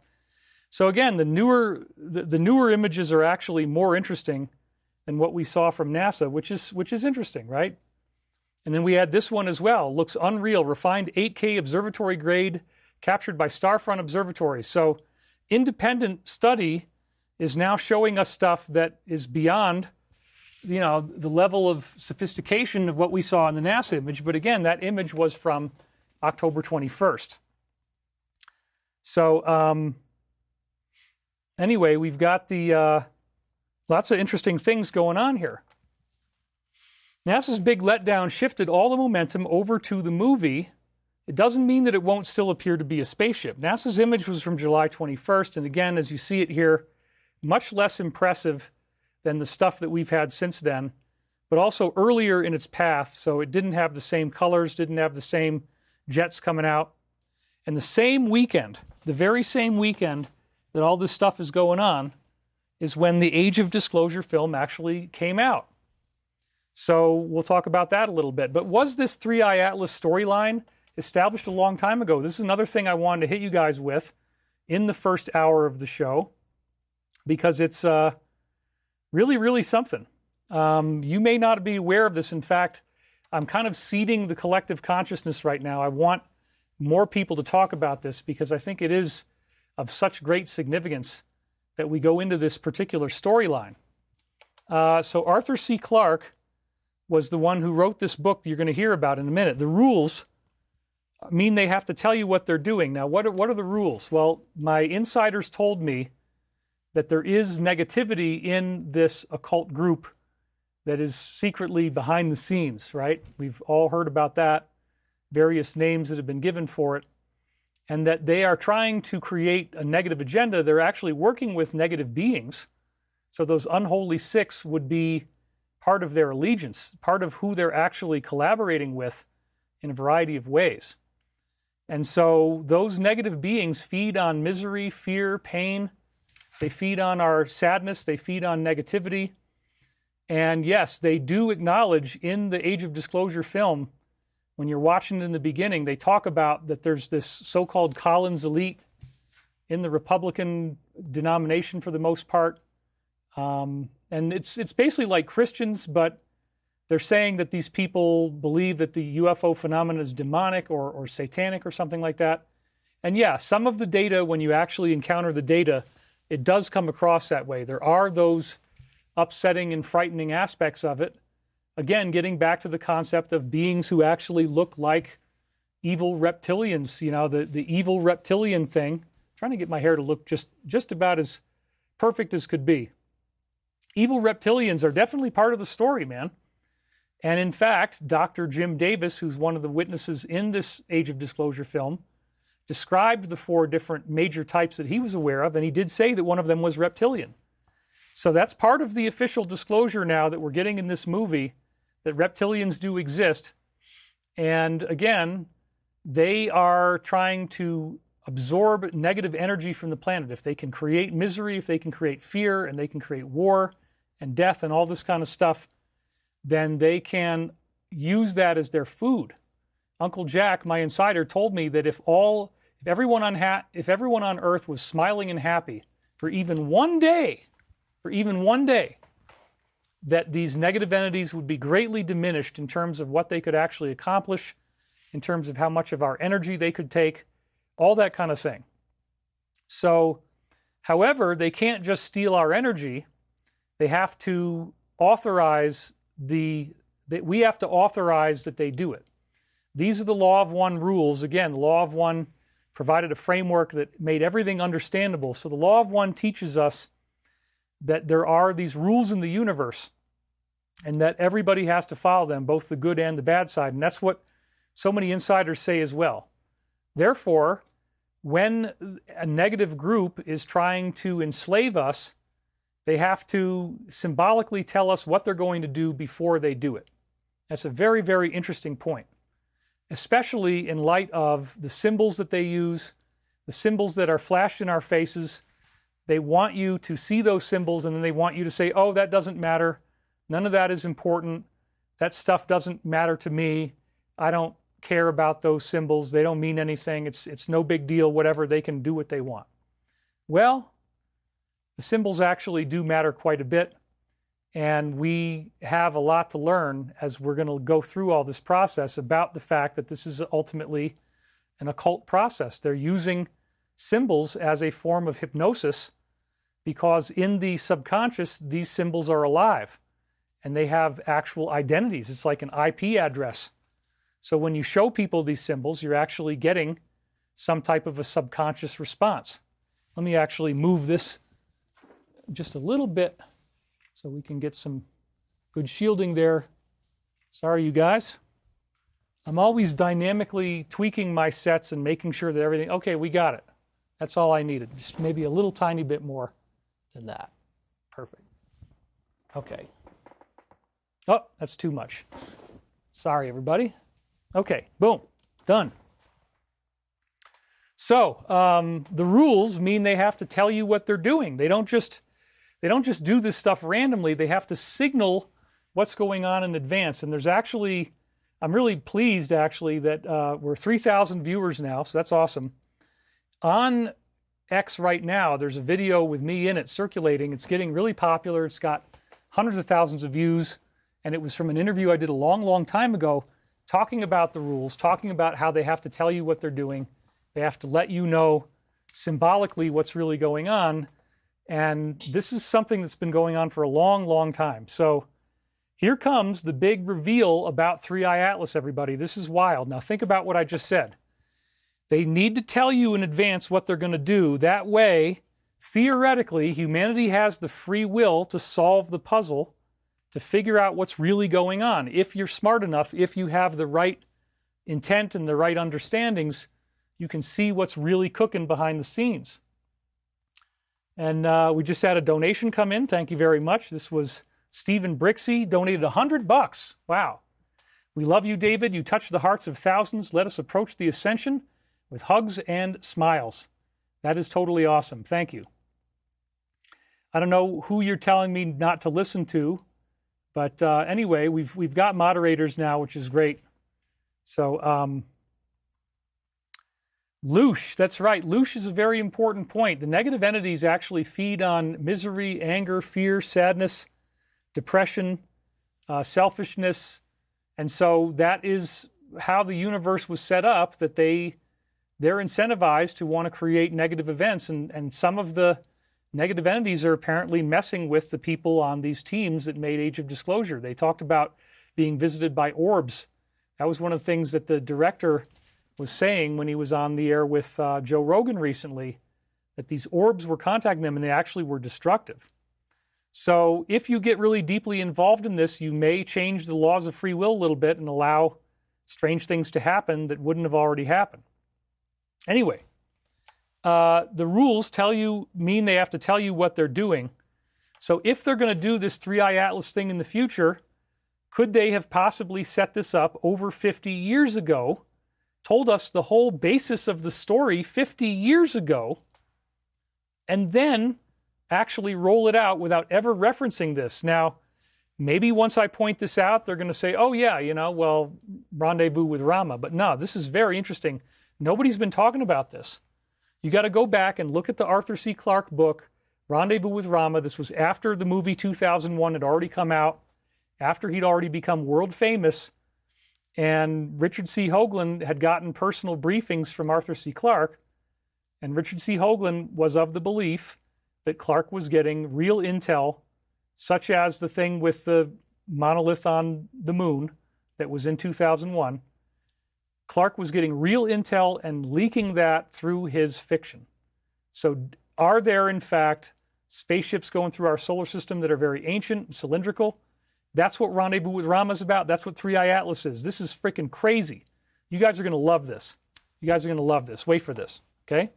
So again, the newer images are actually more interesting than what we saw from NASA, which is interesting, right? And then we had this one as well. Looks unreal, refined 8K observatory grade captured by Starfront Observatory. So independent study is now showing us stuff that is beyond, you know, the level of sophistication of what we saw in the NASA image. But again, that image was from October 21st. So anyway, we've got the lots of interesting things going on here. NASA's big letdown shifted all the momentum over to the movie. It doesn't mean that it won't still appear to be a spaceship. NASA's image was from July 21st, and again, as you see it here, much less impressive than the stuff that we've had since then, but also earlier in its path, so it didn't have the same colors, didn't have the same jets coming out. And the same weekend, the very same weekend that all this stuff is going on, is when the Age of Disclosure film actually came out. So we'll talk about that a little bit. But was this Three-Eye Atlas storyline established a long time ago? This is another thing I wanted to hit you guys with in the first hour of the show, because it's really, really something. You may not be aware of this. In fact, I'm kind of seeding the collective consciousness right now. I want more people to talk about this because I think it is of such great significance that we go into this particular storyline. So Arthur C. Clarke was the one who wrote this book that you're going to hear about in a minute. The rules mean they have to tell you what they're doing. Now, what are the rules? Well, my insiders told me that there is negativity in this occult group that is secretly behind the scenes, right? We've all heard about that, various names that have been given for it, and that they are trying to create a negative agenda. They're actually working with negative beings. So those unholy six would be part of their allegiance, part of who they're actually collaborating with in a variety of ways. And so those negative beings feed on misery, fear, pain. They feed on our sadness. They feed on negativity. And yes, they do acknowledge in the Age of Disclosure film, when you're watching it in the beginning, they talk about that there's this so-called Collins elite in the Republican denomination for the most part. And it's basically like Christians, but they're saying that these people believe that the UFO phenomenon is demonic or satanic or something like that. And yeah, some of the data, when you actually encounter the data, it does come across that way. There are those upsetting and frightening aspects of it. Again, getting back to the concept of beings who actually look like evil reptilians, you know, the evil reptilian thing. I'm trying to get my hair to look just about as perfect as could be. Evil reptilians are definitely part of the story, man. And in fact, Dr. Jim Davis, who's one of the witnesses in this Age of Disclosure film, described the 4 different major types that he was aware of, and he did say that one of them was reptilian. So that's part of the official disclosure now that we're getting in this movie, that reptilians do exist. And again, they are trying to absorb negative energy from the planet. If they can create misery, if they can create fear, and they can create war and death and all this kind of stuff, then they can use that as their food. Uncle Jack, my insider, told me that if everyone on Earth was smiling and happy for even one day, that these negative entities would be greatly diminished in terms of what they could actually accomplish, in terms of how much of our energy they could take, all that kind of thing. So, however, they can't just steal our energy. They have to authorize we have to authorize that they do it. These are the Law of One rules. Again, the Law of One provided a framework that made everything understandable. So the Law of One teaches us that there are these rules in the universe and that everybody has to follow them, both the good and the bad side. And that's what so many insiders say as well. Therefore, when a negative group is trying to enslave us, they have to symbolically tell us what they're going to do before they do it. That's a very, very interesting point, especially in light of the symbols that they use, the symbols that are flashed in our faces. They want you to see those symbols, and then they want you to say, oh, that doesn't matter. None of that is important. That stuff doesn't matter to me. I don't care about those symbols. They don't mean anything. It's no big deal, whatever. They can do what they want. Well, the symbols actually do matter quite a bit, and we have a lot to learn as we're going to go through all this process about the fact that this is ultimately an occult process. They're using symbols as a form of hypnosis because in the subconscious, these symbols are alive and they have actual identities. It's like an IP address. So when you show people these symbols, you're actually getting some type of a subconscious response. Let me actually move this just a little bit so we can get some good shielding there. Sorry, you guys. I'm always dynamically tweaking my sets and making sure that everything, okay, we got it. That's all I needed. Just maybe a little tiny bit more than that. Perfect. Okay. Oh, that's too much. Sorry, everybody. Okay, boom, done. So the rules mean they have to tell you what they're doing. They don't just do this stuff randomly. They have to signal what's going on in advance. And there's actually, I'm really pleased actually that we're 3,000 viewers now, so that's awesome. On X right now, there's a video with me in it circulating. It's getting really popular. It's got hundreds of thousands of views. And it was from an interview I did a long, long time ago, talking about the rules, talking about how they have to tell you what they're doing. They have to let you know symbolically what's really going on. And this is something that's been going on for a long, long time. So here comes the big reveal about 3i Atlas, everybody. This is wild. Now think about what I just said. They need to tell you in advance what they're going to do. That way, theoretically, humanity has the free will to solve the puzzle, to figure out what's really going on. If you're smart enough, if you have the right intent and the right understandings, you can see what's really cooking behind the scenes. And we just had a donation come in. Thank you very much. This was Stephen Brixey, donated $100. Wow. We love you, David. You touch the hearts of thousands. Let us approach the ascension with hugs and smiles. That is totally awesome. Thank you. I don't know who you're telling me not to listen to, but anyway, we've got moderators now, which is great. So, Loosh, that's right. Loosh is a very important point. The negative entities actually feed on misery, anger, fear, sadness, depression, selfishness. And so that is how the universe was set up, that they're incentivized to want to create negative events. And some of the negative entities are apparently messing with the people on these teams that made Age of Disclosure. They talked about being visited by orbs. That was one of the things that the director was saying when he was on the air with Joe Rogan recently, that these orbs were contacting them and they actually were destructive. So if you get really deeply involved in this, you may change the laws of free will a little bit and allow strange things to happen that wouldn't have already happened. Anyway, the rules mean they have to tell you what they're doing. So if they're going to do this 3i Atlas thing in the future, could they have possibly set this up over 50 years ago, told us the whole basis of the story 50 years ago, and then actually roll it out without ever referencing this. Now, maybe once I point this out, they're going to say, oh yeah, well, Rendezvous with Rama. But no, this is very interesting. Nobody's been talking about this. You got to go back and look at the Arthur C. Clarke book, Rendezvous with Rama. This was after the movie 2001 had already come out, after he'd already become world famous, and Richard C. Hoagland had gotten personal briefings from Arthur C. Clarke, and Richard C. Hoagland was of the belief that Clarke was getting real intel, such as the thing with the monolith on the moon that was in 2001. Clarke was getting real intel and leaking that through his fiction. So are there, in fact, spaceships going through our solar system that are very ancient, cylindrical? That's what Rendezvous with Rama is about. That's what 3i Atlas is. This is freaking crazy. You guys are going to love this. You guys are going to love this. Wait for this, okay?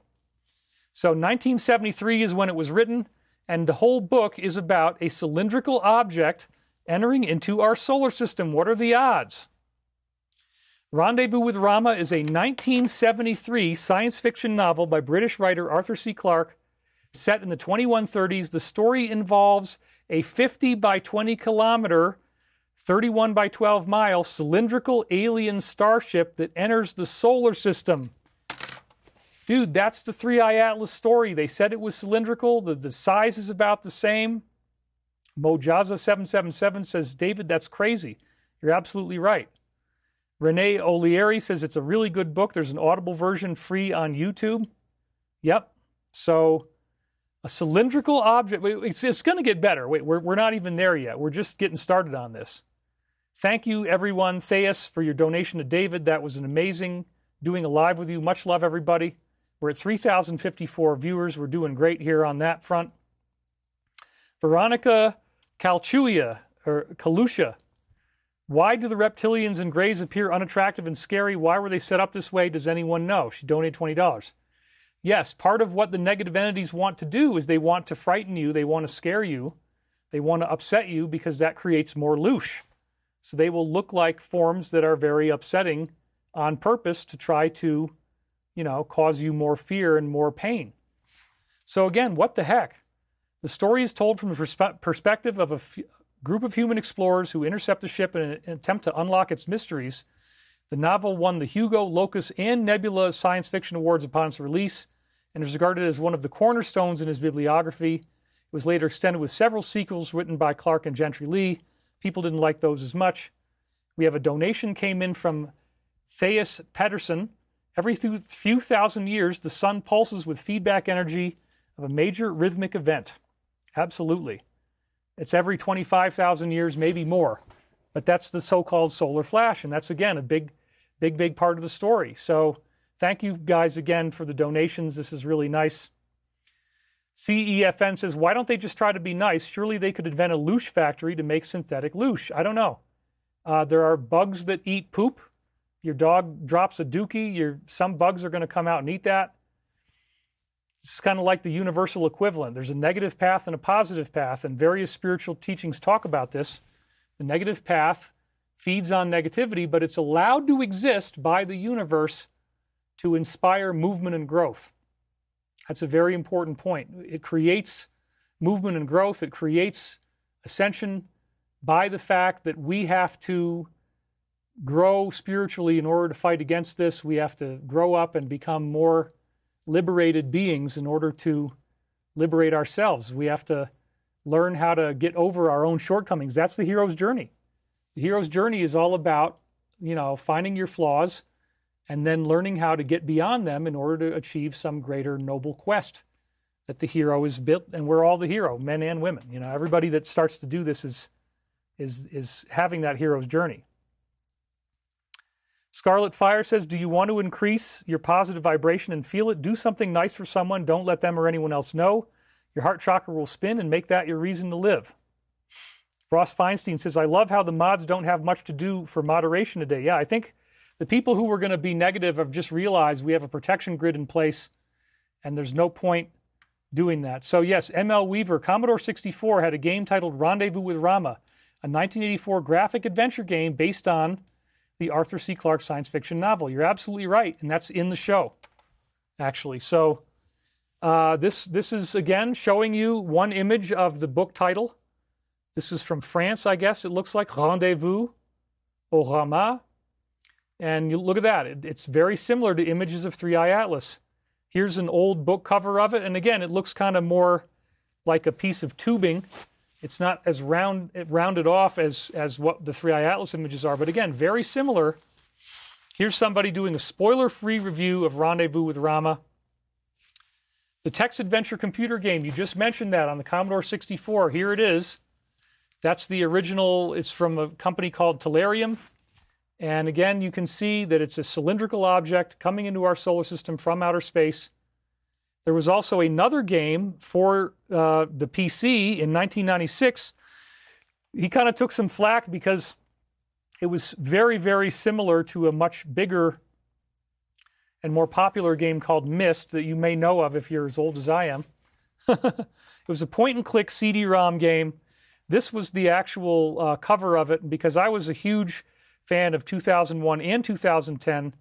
So 1973 is when it was written, and the whole book is about a cylindrical object entering into our solar system. What are the odds? Rendezvous with Rama is a 1973 science fiction novel by British writer Arthur C. Clarke, set in the 2130s. The story involves a 50 by 20 kilometer, 31 by 12 mile cylindrical alien starship that enters the solar system. Dude, that's the 3i Atlas story. They said it was cylindrical. The size is about the same. Mojaza777 says, David, that's crazy. You're absolutely right. Renee Olieri says it's a really good book. There's an Audible version free on YouTube. Yep. So a cylindrical object, it's going to get better. Wait, we're not even there yet. We're just getting started on this. Thank you, everyone. Theus, for your donation to David. That was an amazing doing a live with you. Much love, everybody. We're at 3,054 viewers. We're doing great here on that front. Veronica Kalusha. Why do the reptilians and Greys appear unattractive and scary? Why were they set up this way? Does anyone know? She donated $20. Yes, part of what the negative entities want to do is they want to frighten you. They want to scare you. They want to upset you because that creates more loosh. So they will look like forms that are very upsetting on purpose to try to, cause you more fear and more pain. So again, what the heck? The story is told from the perspective of a group of human explorers who intercept the ship in an attempt to unlock its mysteries. The novel won the Hugo, Locus, and Nebula Science Fiction Awards upon its release, and is regarded as one of the cornerstones in his bibliography. It was later extended with several sequels written by Clarke and Gentry Lee. People didn't like those as much. We have a donation came in from Theus Pedersen. Every few thousand years, the sun pulses with feedback energy of a major rhythmic event. Absolutely. It's every 25,000 years, maybe more. But that's the so-called solar flash, and that's, again, a big part of the story. So thank you guys again for the donations. This is really nice. CEFN says, why don't they just try to be nice? Surely they could invent a loosh factory to make synthetic loosh. I don't know. There are bugs that eat poop. Your dog drops a dookie, some bugs are going to come out and eat that. It's kind of like the universal equivalent. There's a negative path and a positive path, and various spiritual teachings talk about this. The negative path feeds on negativity, but it's allowed to exist by the universe to inspire movement and growth. That's a very important point. It creates movement and growth. It creates ascension by the fact that we have to grow spiritually in order to fight against this. We have to grow up and become more liberated beings in order to liberate ourselves. We have to learn how to get over our own shortcomings. That's the hero's journey. The hero's journey is all about, finding your flaws and then learning how to get beyond them in order to achieve some greater noble quest that the hero is built. And we're all the hero, men and women. Everybody that starts to do this is having that hero's journey. Scarlet Fire says, do you want to increase your positive vibration and feel it? Do something nice for someone. Don't let them or anyone else know. Your heart chakra will spin and make that your reason to live. Ross Feinstein says, I love how the mods don't have much to do for moderation today. Yeah, I think the people who were going to be negative have just realized we have a protection grid in place and there's no point doing that. So yes, ML Weaver, Commodore 64 had a game titled Rendezvous with Rama, a 1984 graphic adventure game based on the Arthur C. Clarke science fiction novel. You're absolutely right, and that's in the show, actually. So This is, again, showing you one image of the book title. This is from France, I guess. It looks like Rendezvous au Rama. And you look at that. It's very similar to images of Three Eye Atlas. Here's an old book cover of it. And again, it looks kind of more like a piece of tubing. It's not as rounded off as what the Three Eye Atlas images are. But again, very similar. Here's somebody doing a spoiler-free review of Rendezvous with Rama. The text adventure computer game, you just mentioned that on the Commodore 64. Here it is. That's the original. It's from a company called Tellurium. And again, you can see that it's a cylindrical object coming into our solar system from outer space. There was also another game for the PC in 1996. He kind of took some flack because it was very, very similar to a much bigger and more popular game called Myst that you may know of if you're as old as I am. It was a point-and-click CD-ROM game. This was the actual cover of it. Because I was a huge fan of 2001 and 2010,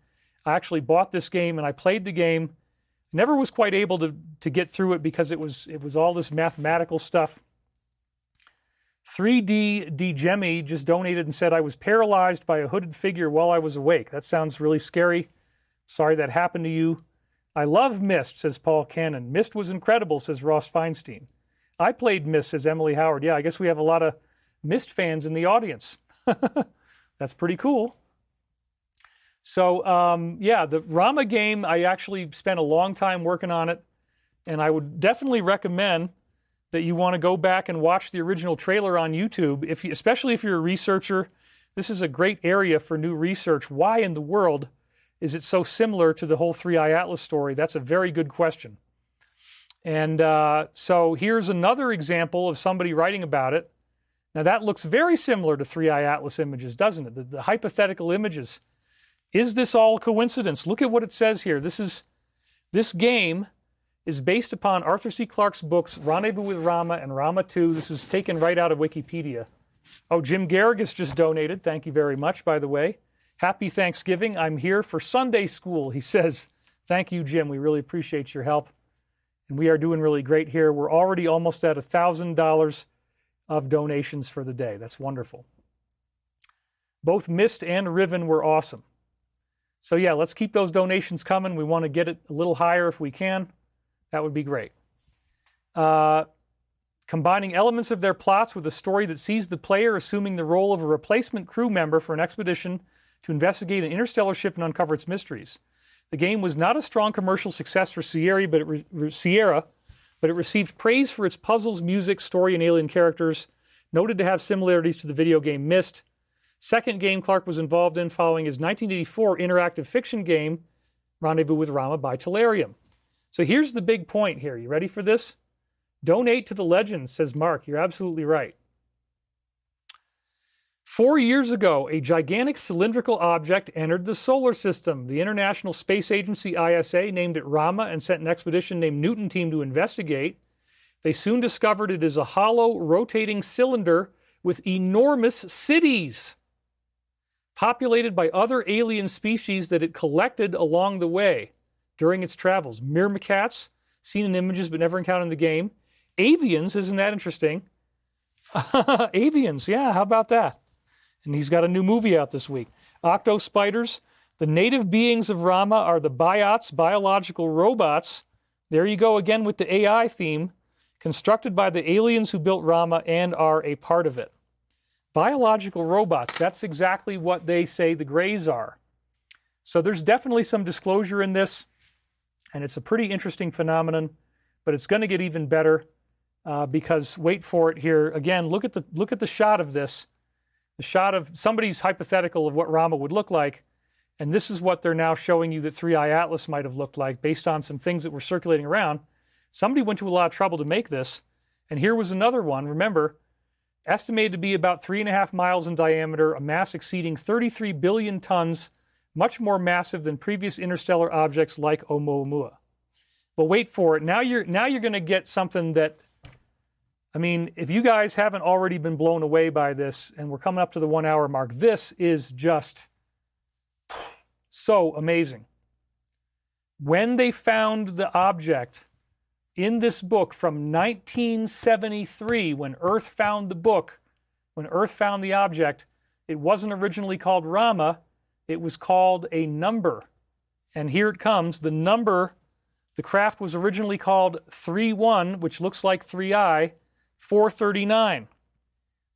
I actually bought this game and I played the game. Never was quite able to get through it because it was all this mathematical stuff. 3D DGemi just donated and said, I was paralyzed by a hooded figure while I was awake. That sounds really scary. Sorry that happened to you. I love Myst, says Paul Cannon. Myst was incredible, says Ross Feinstein. I played Myst, says Emily Howard. Yeah, I guess we have a lot of Myst fans in the audience. That's pretty cool. So, yeah, the Rama game, I actually spent a long time working on it. And I would definitely recommend that you want to go back and watch the original trailer on YouTube, especially if you're a researcher. This is a great area for new research. Why in the world is it so similar to the whole Three Eye Atlas story? That's a very good question. And so here's another example of somebody writing about it. Now that looks very similar to Three Eye Atlas images, doesn't it? The hypothetical images. Is this all coincidence? Look at what it says here. This game is based upon Arthur C. Clarke's books Rendezvous with Rama and Rama 2. This is taken right out of Wikipedia. Oh, Jim Garrigus just donated. Thank you very much, by the way. Happy Thanksgiving. I'm here for Sunday school, he says. Thank you, Jim. We really appreciate your help. And we are doing really great here. We're already almost at $1,000 of donations for the day. That's wonderful. Both Myst and Riven were awesome. So yeah, let's keep those donations coming. We want to get it a little higher if we can. That would be great. Combining elements of their plots with a story that sees the player assuming the role of a replacement crew member for an expedition to investigate an interstellar ship and uncover its mysteries. The game was not a strong commercial success for Sierra, but it received praise for its puzzles, music, story, and alien characters, noted to have similarities to the video game Myst. Second game Clarke was involved in following his 1984 interactive fiction game, Rendezvous with Rama by Tellurium. So here's the big point here. You ready for this? Donate to the legend, says Mark. You're absolutely right. 4 years ago, a gigantic cylindrical object entered the solar system. The International Space Agency, ISA, named it Rama and sent an expedition named Newton Team to investigate. They soon discovered it is a hollow, rotating cylinder with enormous cities, populated by other alien species that it collected along the way during its travels. Myrmecats, seen in images but never encountered in the game. Avians, isn't that interesting? Avians, yeah, how about that? And he's got a new movie out this week. Octospiders. The native beings of Rama are the biots, biological robots. There you go again with the AI theme, constructed by the aliens who built Rama and are a part of it. Biological robots, that's exactly what they say the Greys are. So there's definitely some disclosure in this, and it's a pretty interesting phenomenon, but it's going to get even better because, wait for it here, again, look at the shot of this. The shot of somebody's hypothetical of what Rama would look like, and this is what they're now showing you that Three Eye Atlas might have looked like based on some things that were circulating around. Somebody went to a lot of trouble to make this, and here was another one. Remember, estimated to be about 3.5 miles in diameter, a mass exceeding 33 billion tons, much more massive than previous interstellar objects like Oumuamua. But wait for it. Now you're going to get something that, I mean, if you guys haven't already been blown away by this, and we're coming up to the 1 hour mark, this is just so amazing. When they found the object in this book from 1973, when Earth found the book, when Earth found the object, it wasn't originally called Rama, it was called a number. And here it comes, the number, the craft was originally called 31, which looks like 3I, 439.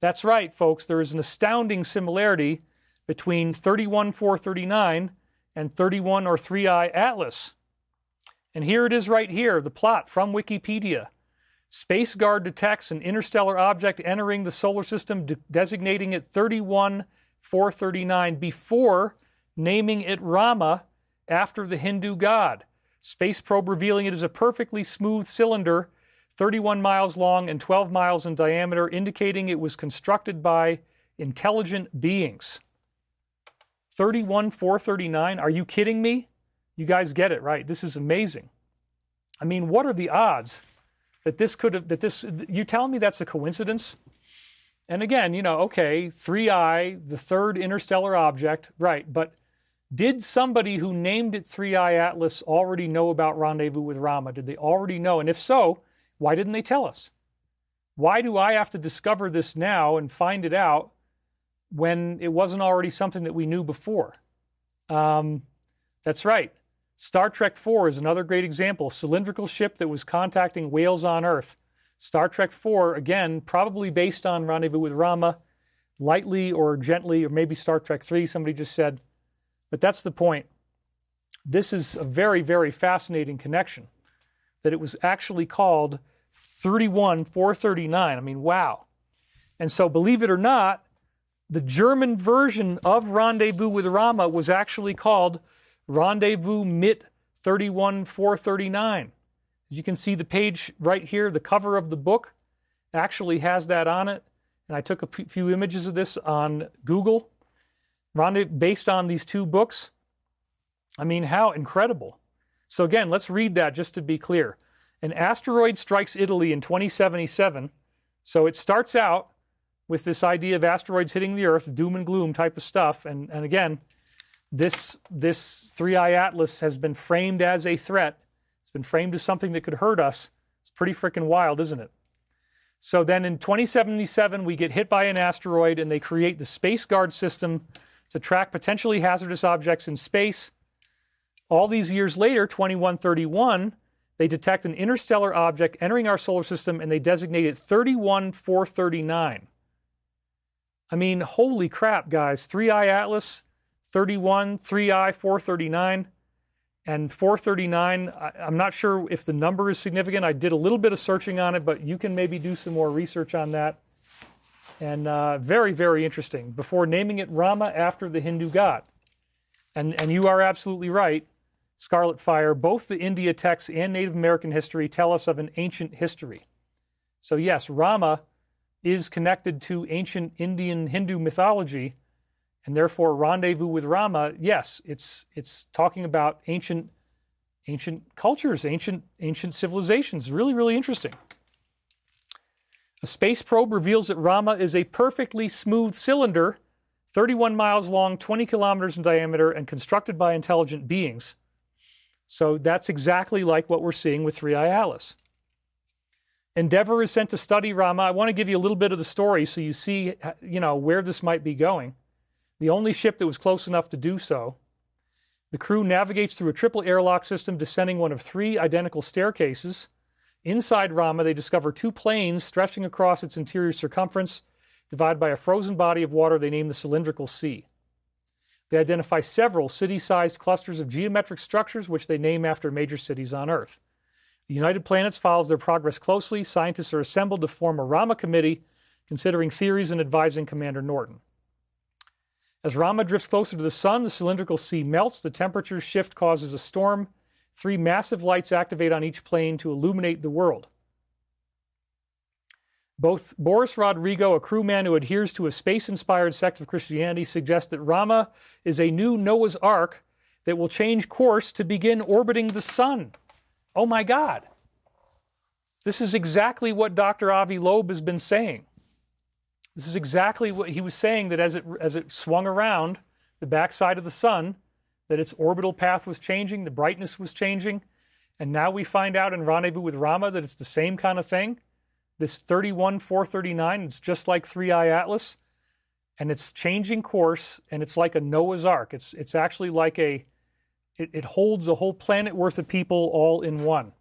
That's right, folks, there is an astounding similarity between 31439 and 31 or 3I Atlas. And here it is right here, the plot from Wikipedia. Space Guard detects an interstellar object entering the solar system, designating it 31439 before naming it Rama after the Hindu god. Space probe revealing it as a perfectly smooth cylinder, 31 miles long and 12 miles in diameter, indicating it was constructed by intelligent beings. 31439? Are you kidding me? You guys get it, right? This is amazing. I mean, what are the odds that this could have, you telling me that's a coincidence? And again, you know, okay, 3I, the third interstellar object, right, but did somebody who named it 3I Atlas already know about Rendezvous with Rama? Did they already know? And if so, why didn't they tell us? Why do I have to discover this now and find it out when it wasn't already something that we knew before? That's right. Star Trek IV is another great example. Cylindrical ship that was contacting whales on Earth. Star Trek IV, again, probably based on Rendezvous with Rama, lightly or gently, or maybe Star Trek III, somebody just said. But that's the point. This is a very, very fascinating connection, that it was actually called 31439. I mean, wow. And so, believe it or not, the German version of Rendezvous with Rama was actually called Rendezvous mit 31439. As you can see, the page right here, the cover of the book, actually has that on it. And I took a few images of this on Google, based on these two books. I mean, how incredible. So again, let's read that just to be clear. An asteroid strikes Italy in 2077. So it starts out with this idea of asteroids hitting the Earth, doom and gloom type of stuff. And again, this 3I Atlas has been framed as a threat. It's been framed as something that could hurt us. It's pretty freaking wild, isn't it? So then in 2077, we get hit by an asteroid and they create the Space Guard system to track potentially hazardous objects in space. All these years later, 2131, they detect an interstellar object entering our solar system and they designate it 31439. I mean, holy crap, guys. 3I Atlas, 31, 3I, 439, and 439. I'm not sure if the number is significant. I did a little bit of searching on it, but you can maybe do some more research on that. And very, very interesting. Before naming it Rama after the Hindu god. And you are absolutely right, Scarlet Fire. Both the India texts and Native American history tell us of an ancient history. So yes, Rama is connected to ancient Indian Hindu mythology, and therefore Rendezvous with Rama, yes, it's talking about ancient cultures, ancient civilizations. Really, really interesting. A space probe reveals that Rama is a perfectly smooth cylinder, 31 miles long, 20 kilometers in diameter, and constructed by intelligent beings. So that's exactly like what we're seeing with 3I Atlas. Endeavour is sent to study Rama. I want to give you a little bit of the story so you see, where this might be going. The only ship that was close enough to do so. The crew navigates through a triple airlock system, descending one of 3 identical staircases. Inside Rama, they discover 2 plains stretching across its interior circumference, divided by a frozen body of water they name the Cylindrical Sea. They identify several city-sized clusters of geometric structures, which they name after major cities on Earth. The United Planets follows their progress closely. Scientists are assembled to form a Rama committee, considering theories and advising Commander Norton. As Rama drifts closer to the sun, the Cylindrical Sea melts, the temperature shift causes a storm. 3 massive lights activate on each plane to illuminate the world. Both Boris Rodrigo, a crewman who adheres to a space-inspired sect of Christianity, suggest that Rama is a new Noah's Ark that will change course to begin orbiting the sun. Oh my God. This is exactly what Dr. Avi Loeb has been saying. This is exactly what he was saying, that as it swung around the backside of the sun, that its orbital path was changing, the brightness was changing, And now we find out in Rendezvous with Rama that it's the same kind of thing. This 31439, it's just like 3I Atlas, and it's changing course, and it's like a Noah's Ark. It's actually like it holds a whole planet worth of people all in one.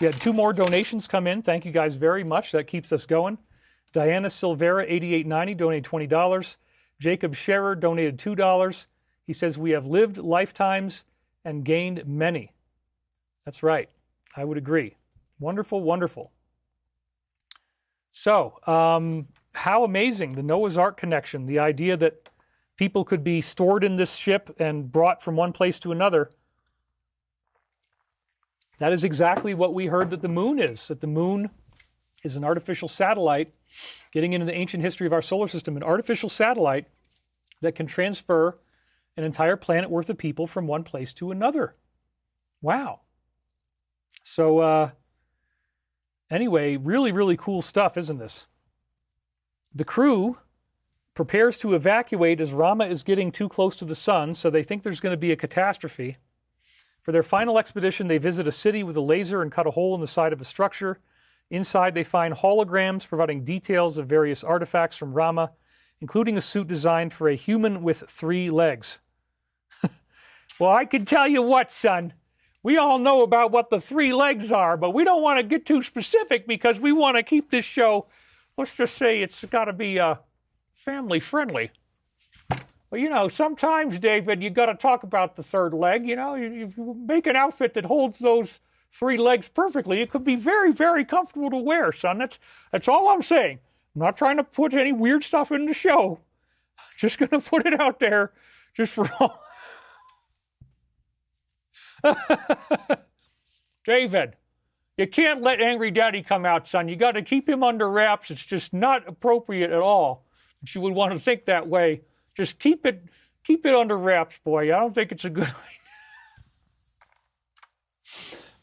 We had 2 more donations come in. Thank you guys very much. That keeps us going. Diana Silvera, 8890, donated $20. Jacob Scherer donated $2. He says, we have lived lifetimes and gained many. That's right. I would agree. Wonderful, wonderful. So, how amazing, the Noah's Ark connection, the idea that people could be stored in this ship and brought from one place to another. That is exactly what we heard that the moon is, that the moon is an artificial satellite, getting into the ancient history of our solar system, an artificial satellite that can transfer an entire planet worth of people from one place to another. Wow. So, anyway, really, really cool stuff, isn't this? The crew prepares to evacuate as Rama is getting too close to the sun, so they think there's going to be a catastrophe. For their final expedition, they visit a city with a laser and cut a hole in the side of a structure. Inside, they find holograms providing details of various artifacts from Rama, including a suit designed for a human with 3 legs. Well, I can tell you what, son. We all know about what the 3 legs are, but we don't want to get too specific because we want to keep this show, let's just say it's got to be family friendly. Well, you know, sometimes, David, you got to talk about the 3rd leg. You know, you make an outfit that holds those 3 legs perfectly. It could be very, very comfortable to wear, son. That's all I'm saying. I'm not trying to put any weird stuff in the show. I'm just going to put it out there just for all. David, you can't let Angry Daddy come out, son. You got to keep him under wraps. It's just not appropriate at all. But you would want to think that way. Just keep it under wraps, boy. I don't think it's a good idea.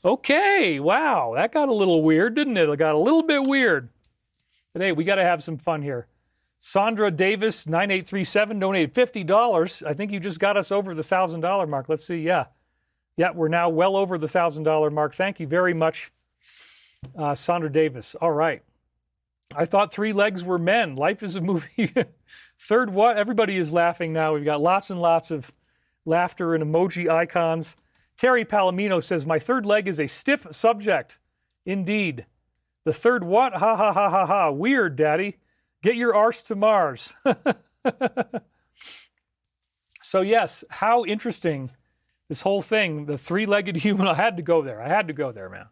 Okay, wow, that got a little weird, didn't it? It got a little bit weird. But hey, we got to have some fun here. Sandra Davis, 9837, donated $50. I think you just got us over the $1,000 mark. Let's see, yeah. Yeah, we're now well over the $1,000 mark. Thank you very much, Sandra Davis. All right. I thought 3 legs were men. Life is a movie. 3rd what? Everybody is laughing now. We've got lots and lots of laughter and emoji icons. Terry Palomino says, my 3rd leg is a stiff subject. Indeed. The 3rd what? Ha, ha, ha, ha, ha. Weird, Daddy. Get your arse to Mars. So, yes, how interesting. This whole thing, the 3-legged human, I had to go there. I had to go there, man.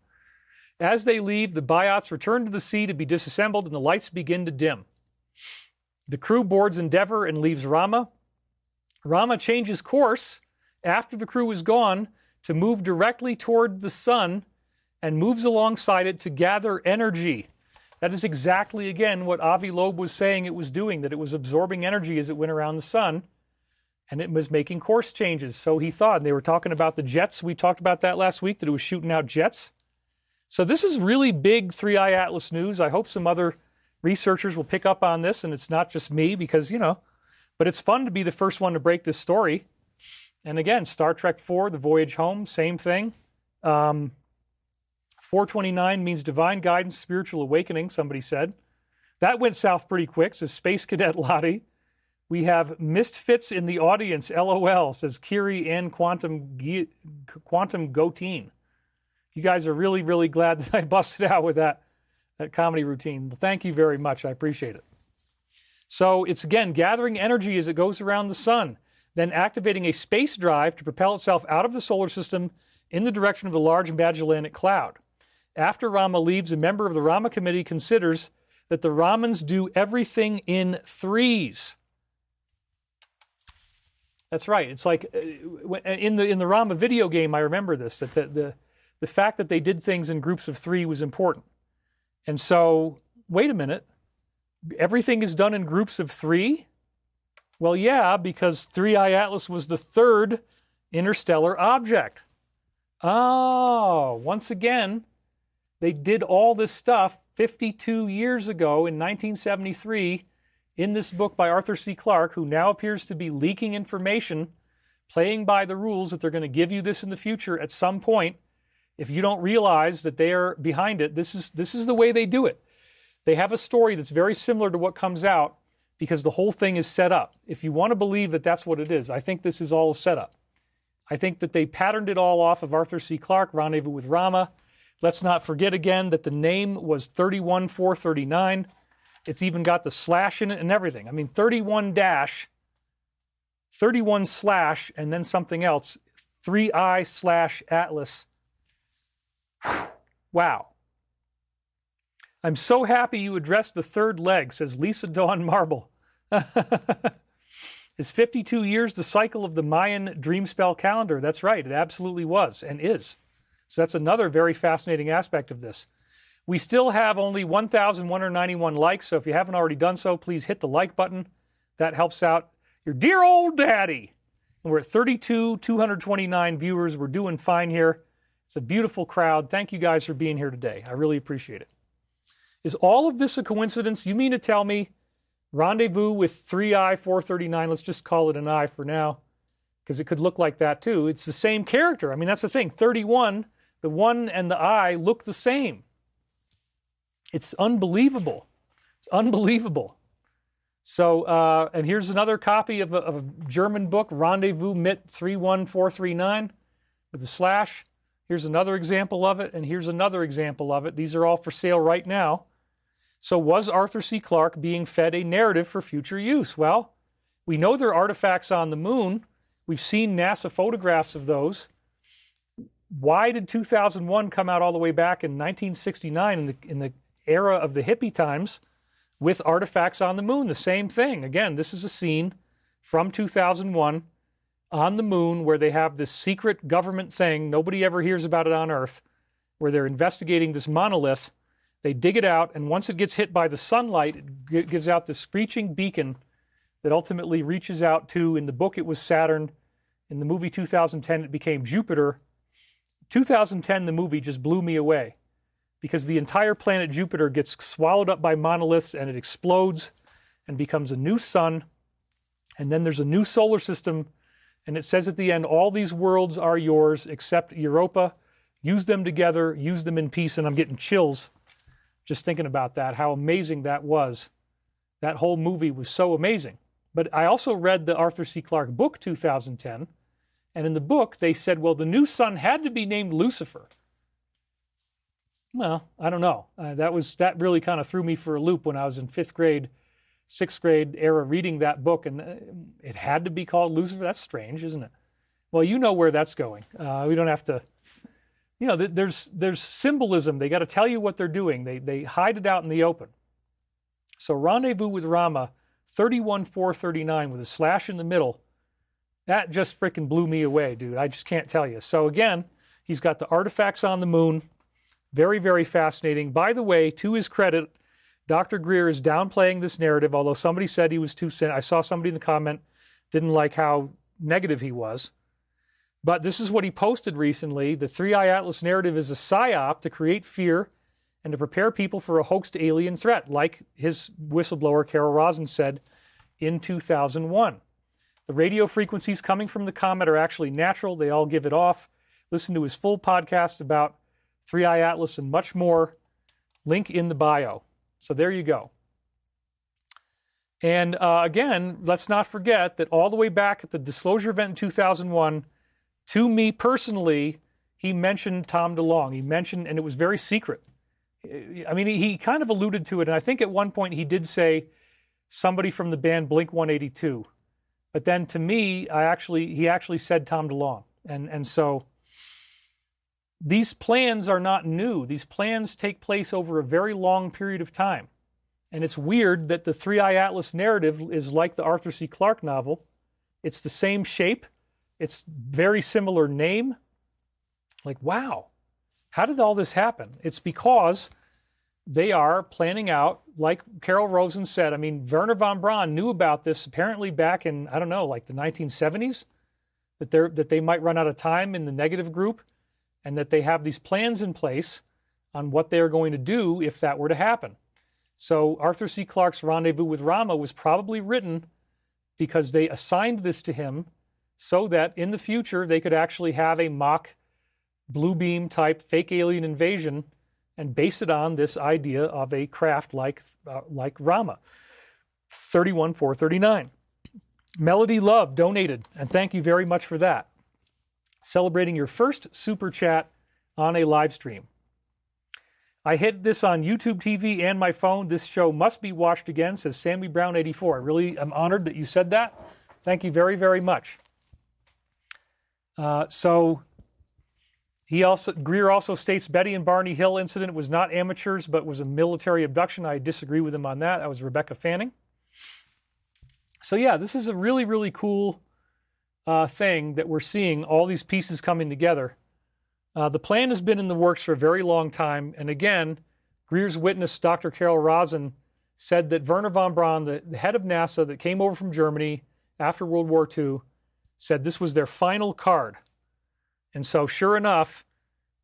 As they leave, the biots return to the sea to be disassembled and the lights begin to dim. The crew boards Endeavour and leaves Rama. Rama changes course after the crew is gone to move directly toward the sun and moves alongside it to gather energy. That is exactly, again, what Avi Loeb was saying it was doing, that it was absorbing energy as it went around the sun. And it was making course changes. So he thought, and they were talking about the jets. We talked about that last week, that it was shooting out jets. So this is really big 3I Atlas news. I hope some other researchers will pick up on this, and it's not just me because, you know, but it's fun to be the first one to break this story. And again, Star Trek IV, The Voyage Home, same thing. 429 means divine guidance, spiritual awakening, somebody said. That went south pretty quick, says Space Cadet Lottie. We have misfits in the audience, LOL, says Kiri and Quantum Goteen. You guys are really, really glad that I busted out with that comedy routine. Well, thank you very much. I appreciate it. So it's, again, gathering energy as it goes around the sun, then activating a space drive to propel itself out of the solar system in the direction of the Large Magellanic Cloud. After Rama leaves, a member of the Rama Committee considers that the Ramans do everything in 3s. That's right. It's like in the Rama video game, I remember this, that the fact that they did things in groups of 3 was important. And so, wait a minute, everything is done in groups of 3? Well, yeah, because 3I Atlas was the 3rd interstellar object. Oh, once again, they did all this stuff 52 years ago in 1973 in this book by Arthur C. Clarke, who now appears to be leaking information, playing by the rules that they're going to give you this in the future at some point. If you don't realize that they are behind it, this is the way they do it. They have a story that's very similar to what comes out because the whole thing is set up. If you want to believe that that's what it is, I think this is all a setup. I think that they patterned it all off of Arthur C. Clarke, Rendezvous with Rama. Let's not forget again that the name was 31439. It's even got the slash in it and everything. I mean, 31 slash, and then something else, 3I/Atlas. Wow. I'm so happy you addressed the third leg, says Lisa Dawn Marble. Is 52 years the cycle of the Mayan dream spell calendar? That's right. It absolutely was and is. So that's another very fascinating aspect of this. We still have only 1,191 likes, so if you haven't already done so, please hit the like button. That helps out your dear old daddy. And we're at 229 viewers. We're doing fine here. It's a beautiful crowd. Thank you guys for being here today. I really appreciate it. Is all of this a coincidence? You mean to tell me Rendezvous with 3I439, let's just call it an I for now, because it could look like that too. It's the same character. I mean, that's the thing. 31, the 1 and the I look the same. It's unbelievable. It's unbelievable. So, and here's another copy of a German book, Rendezvous mit 31439 with the slash. Here's another example of it, and here's another example of it. These are all for sale right now. So was Arthur C. Clarke being fed a narrative for future use? Well, we know there are artifacts on the moon. We've seen NASA photographs of those. Why did 2001 come out all the way back in 1969 in the era of the hippie times with artifacts on the moon? The same thing. Again, this is a scene from 2001 on the moon where they have this secret government thing. Nobody ever hears about it on Earth, where they're investigating this monolith. They dig it out, and once it gets hit by the sunlight, it gives out this screeching beacon that ultimately reaches out to, in the book it was Saturn, in the movie 2010 it became Jupiter. 2010, the movie, just blew me away because the entire planet Jupiter gets swallowed up by monoliths and it explodes and becomes a new sun, and then there's a new solar system, and it says at the end, all these worlds are yours except Europa. Use them together, use them in peace, and I'm getting chills just thinking about that, how amazing that was. That whole movie was so amazing. But I also read the Arthur C. Clarke book, 2010, and in the book they said, well, the new sun had to be named Lucifer. Well, I don't know. That really kind of threw me for a loop when I was in 5th grade, 6th grade era reading that book, and it had to be called Lucifer. That's strange, isn't it? Well, you know where that's going. We don't have to... You know, there's symbolism. They got to tell you what they're doing. They hide it out in the open. So Rendezvous with Rama, 31439 with a slash in the middle, that just freaking blew me away, dude. I just can't tell you. So again, he's got the artifacts on the moon. Very, very fascinating. By the way, to his credit, Dr. Greer is downplaying this narrative, although somebody said he was too... I saw somebody in the comment didn't like how negative he was. But this is what he posted recently. The 3I Atlas narrative is a psyop to create fear and to prepare people for a hoaxed alien threat, like his whistleblower Carol Rosin said in 2001. The radio frequencies coming from the comet are actually natural. They all give it off. Listen to his full podcast about 3I Atlas and much more. Link in the bio. So there you go. And again, let's not forget that all the way back at the disclosure event in 2001, to me personally, he mentioned Tom DeLonge. He mentioned, and it was very secret. I mean, he kind of alluded to it, and I think at one point he did say somebody from the band Blink-182. But then to me, he actually said Tom DeLonge. And so these plans are not new. These plans take place over a very long period of time. And it's weird that the 3I Atlas narrative is like the Arthur C. Clarke novel. It's the same shape. It's very similar name. Like, wow, how did all this happen? It's because they are planning out, like Carol Rosin said. I mean, Wernher von Braun knew about this apparently back in, I don't know, like the 1970s, that they might run out of time in the negative group, and that they have these plans in place on what they are going to do if that were to happen. So Arthur C. Clarke's Rendezvous with Rama was probably written because they assigned this to him so that in the future they could actually have a mock blue beam type fake alien invasion and base it on this idea of a craft like Rama. 31439. Melody Love donated, and thank you very much for that. Celebrating your first super chat on a live stream. I hit this on YouTube TV and my phone. This show must be watched again, says Sammy Brown 84. I really am honored that you said that. Thank you very, very much. Greer also states Betty and Barney Hill incident was not amateurs, but was a military abduction. I disagree with him on that. That was Rebecca Fanning. So yeah, this is a really, really cool thing that we're seeing, all these pieces coming together. The plan has been in the works for a very long time. And again, Greer's witness, Dr. Carol Rosen, said that Werner von Braun, the head of NASA that came over from Germany after World War II, said this was their final card. And so sure enough,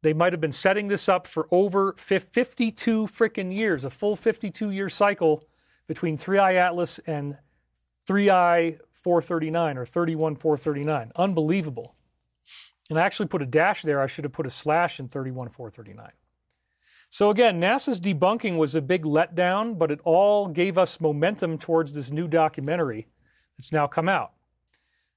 they might have been setting this up for over 52 frickin' years, a full 52-year cycle between 3I Atlas and 3I 439 or 31439. Unbelievable. And I actually put a dash there. I should have put a slash in 31439. So again, NASA's debunking was a big letdown, but it all gave us momentum towards this new documentary that's now come out,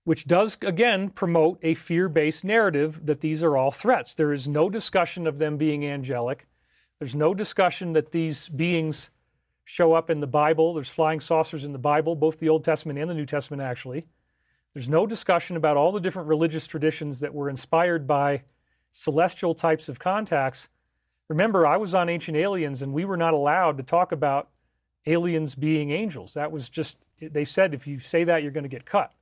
which does, again, promote a fear-based narrative that these are all threats. There is no discussion of them being angelic. There's no discussion that these beings show up in the Bible. There's flying saucers in the Bible, both the Old Testament and the New Testament, actually. There's no discussion about all the different religious traditions that were inspired by celestial types of contacts. Remember, I was on Ancient Aliens, and we were not allowed to talk about aliens being angels. That was just, they said, if you say that, you're going to get cut.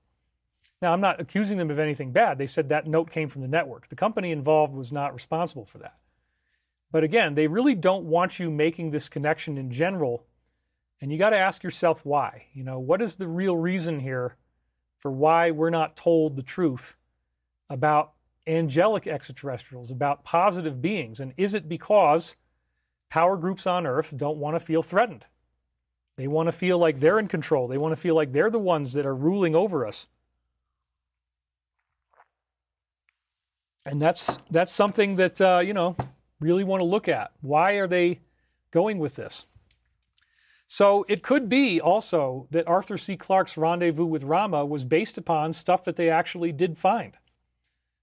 Now, I'm not accusing them of anything bad. They said that note came from the network. The company involved was not responsible for that. But again, they really don't want you making this connection in general. And you got to ask yourself why. You know, what is the real reason here for why we're not told the truth about angelic extraterrestrials, about positive beings? And is it because power groups on Earth don't want to feel threatened? They want to feel like they're in control. They want to feel like they're the ones that are ruling over us. And that's something that, really want to look at. Why are they going with this? So it could be also that Arthur C. Clarke's rendezvous with Rama was based upon stuff that they actually did find.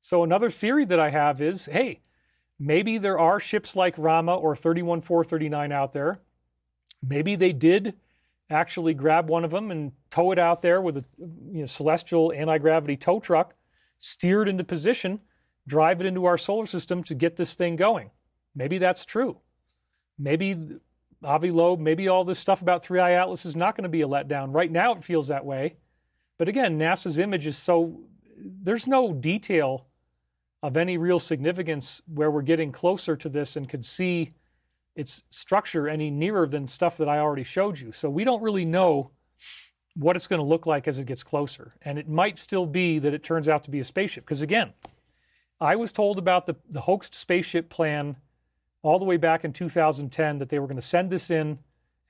So another theory that I have is, hey, maybe there are ships like Rama or 31439 out there. Maybe they did actually grab one of them and tow it out there with a celestial anti-gravity tow truck, steer it into position, drive it into our solar system to get this thing going. Maybe that's true. Maybe Avi Loeb, maybe all this stuff about 3I Atlas is not going to be a letdown. Right now it feels that way. But again, NASA's image is so, there's no detail of any real significance where we're getting closer to this and could see its structure any nearer than stuff that I already showed you. So we don't really know what it's going to look like as it gets closer. And it might still be that it turns out to be a spaceship. Because again, I was told about the hoaxed spaceship plan all the way back in 2010 that they were going to send this in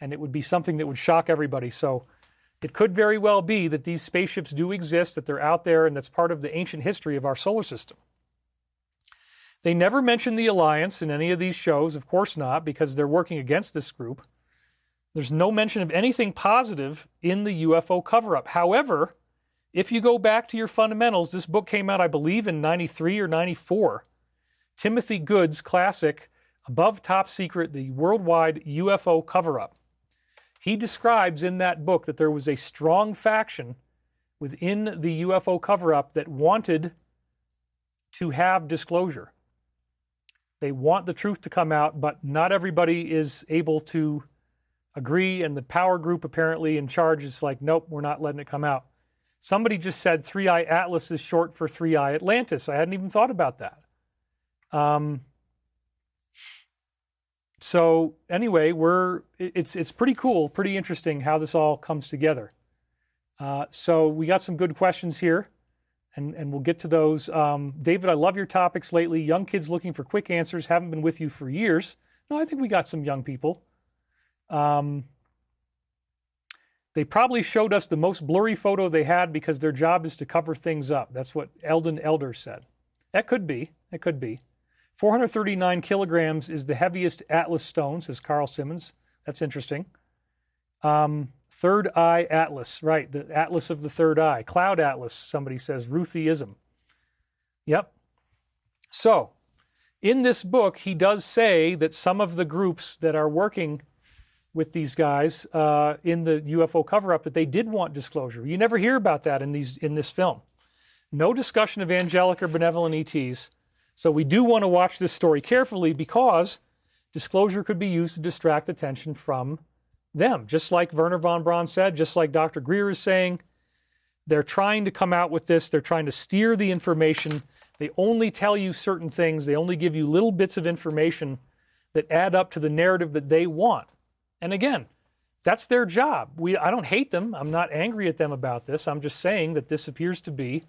and it would be something that would shock everybody. So it could very well be that these spaceships do exist, that they're out there, and that's part of the ancient history of our solar system. They never mention the Alliance in any of these shows, of course not, because they're working against this group. There's no mention of anything positive in the UFO cover-up. However, if you go back to your fundamentals, this book came out, I believe, in 93 or 94. Timothy Good's classic, Above Top Secret, the Worldwide UFO Cover-Up. He describes in that book that there was a strong faction within the UFO cover-up that wanted to have disclosure. They want the truth to come out, but not everybody is able to agree, and the power group apparently in charge is like, nope, we're not letting it come out. Somebody just said 3I Atlas is short for 3I Atlantis. I hadn't even thought about that. So anyway, it's pretty cool, pretty interesting how this all comes together. So we got some good questions here, and we'll get to those. David, I love your topics lately. Young kids looking for quick answers, haven't been with you for years. No, I think we got some young people. They probably showed us the most blurry photo they had because their job is to cover things up. That's what Eldon Elder said. That could be. It could be. 439 kilograms is the heaviest Atlas stone, says Carl Simmons. That's interesting. Third eye atlas, right, the atlas of the third eye. Cloud atlas, somebody says, Ruthieism. Yep. So, in this book, he does say that some of the groups that are working with these guys in the UFO cover-up, that they did want disclosure. You never hear about that in this film. No discussion of angelic or benevolent ETs. So we do want to watch this story carefully because disclosure could be used to distract attention from them. Just like Werner von Braun said, just like Dr. Greer is saying, they're trying to come out with this. They're trying to steer the information. They only tell you certain things. They only give you little bits of information that add up to the narrative that they want. And again, that's their job. I don't hate them. I'm not angry at them about this. I'm just saying that this appears to be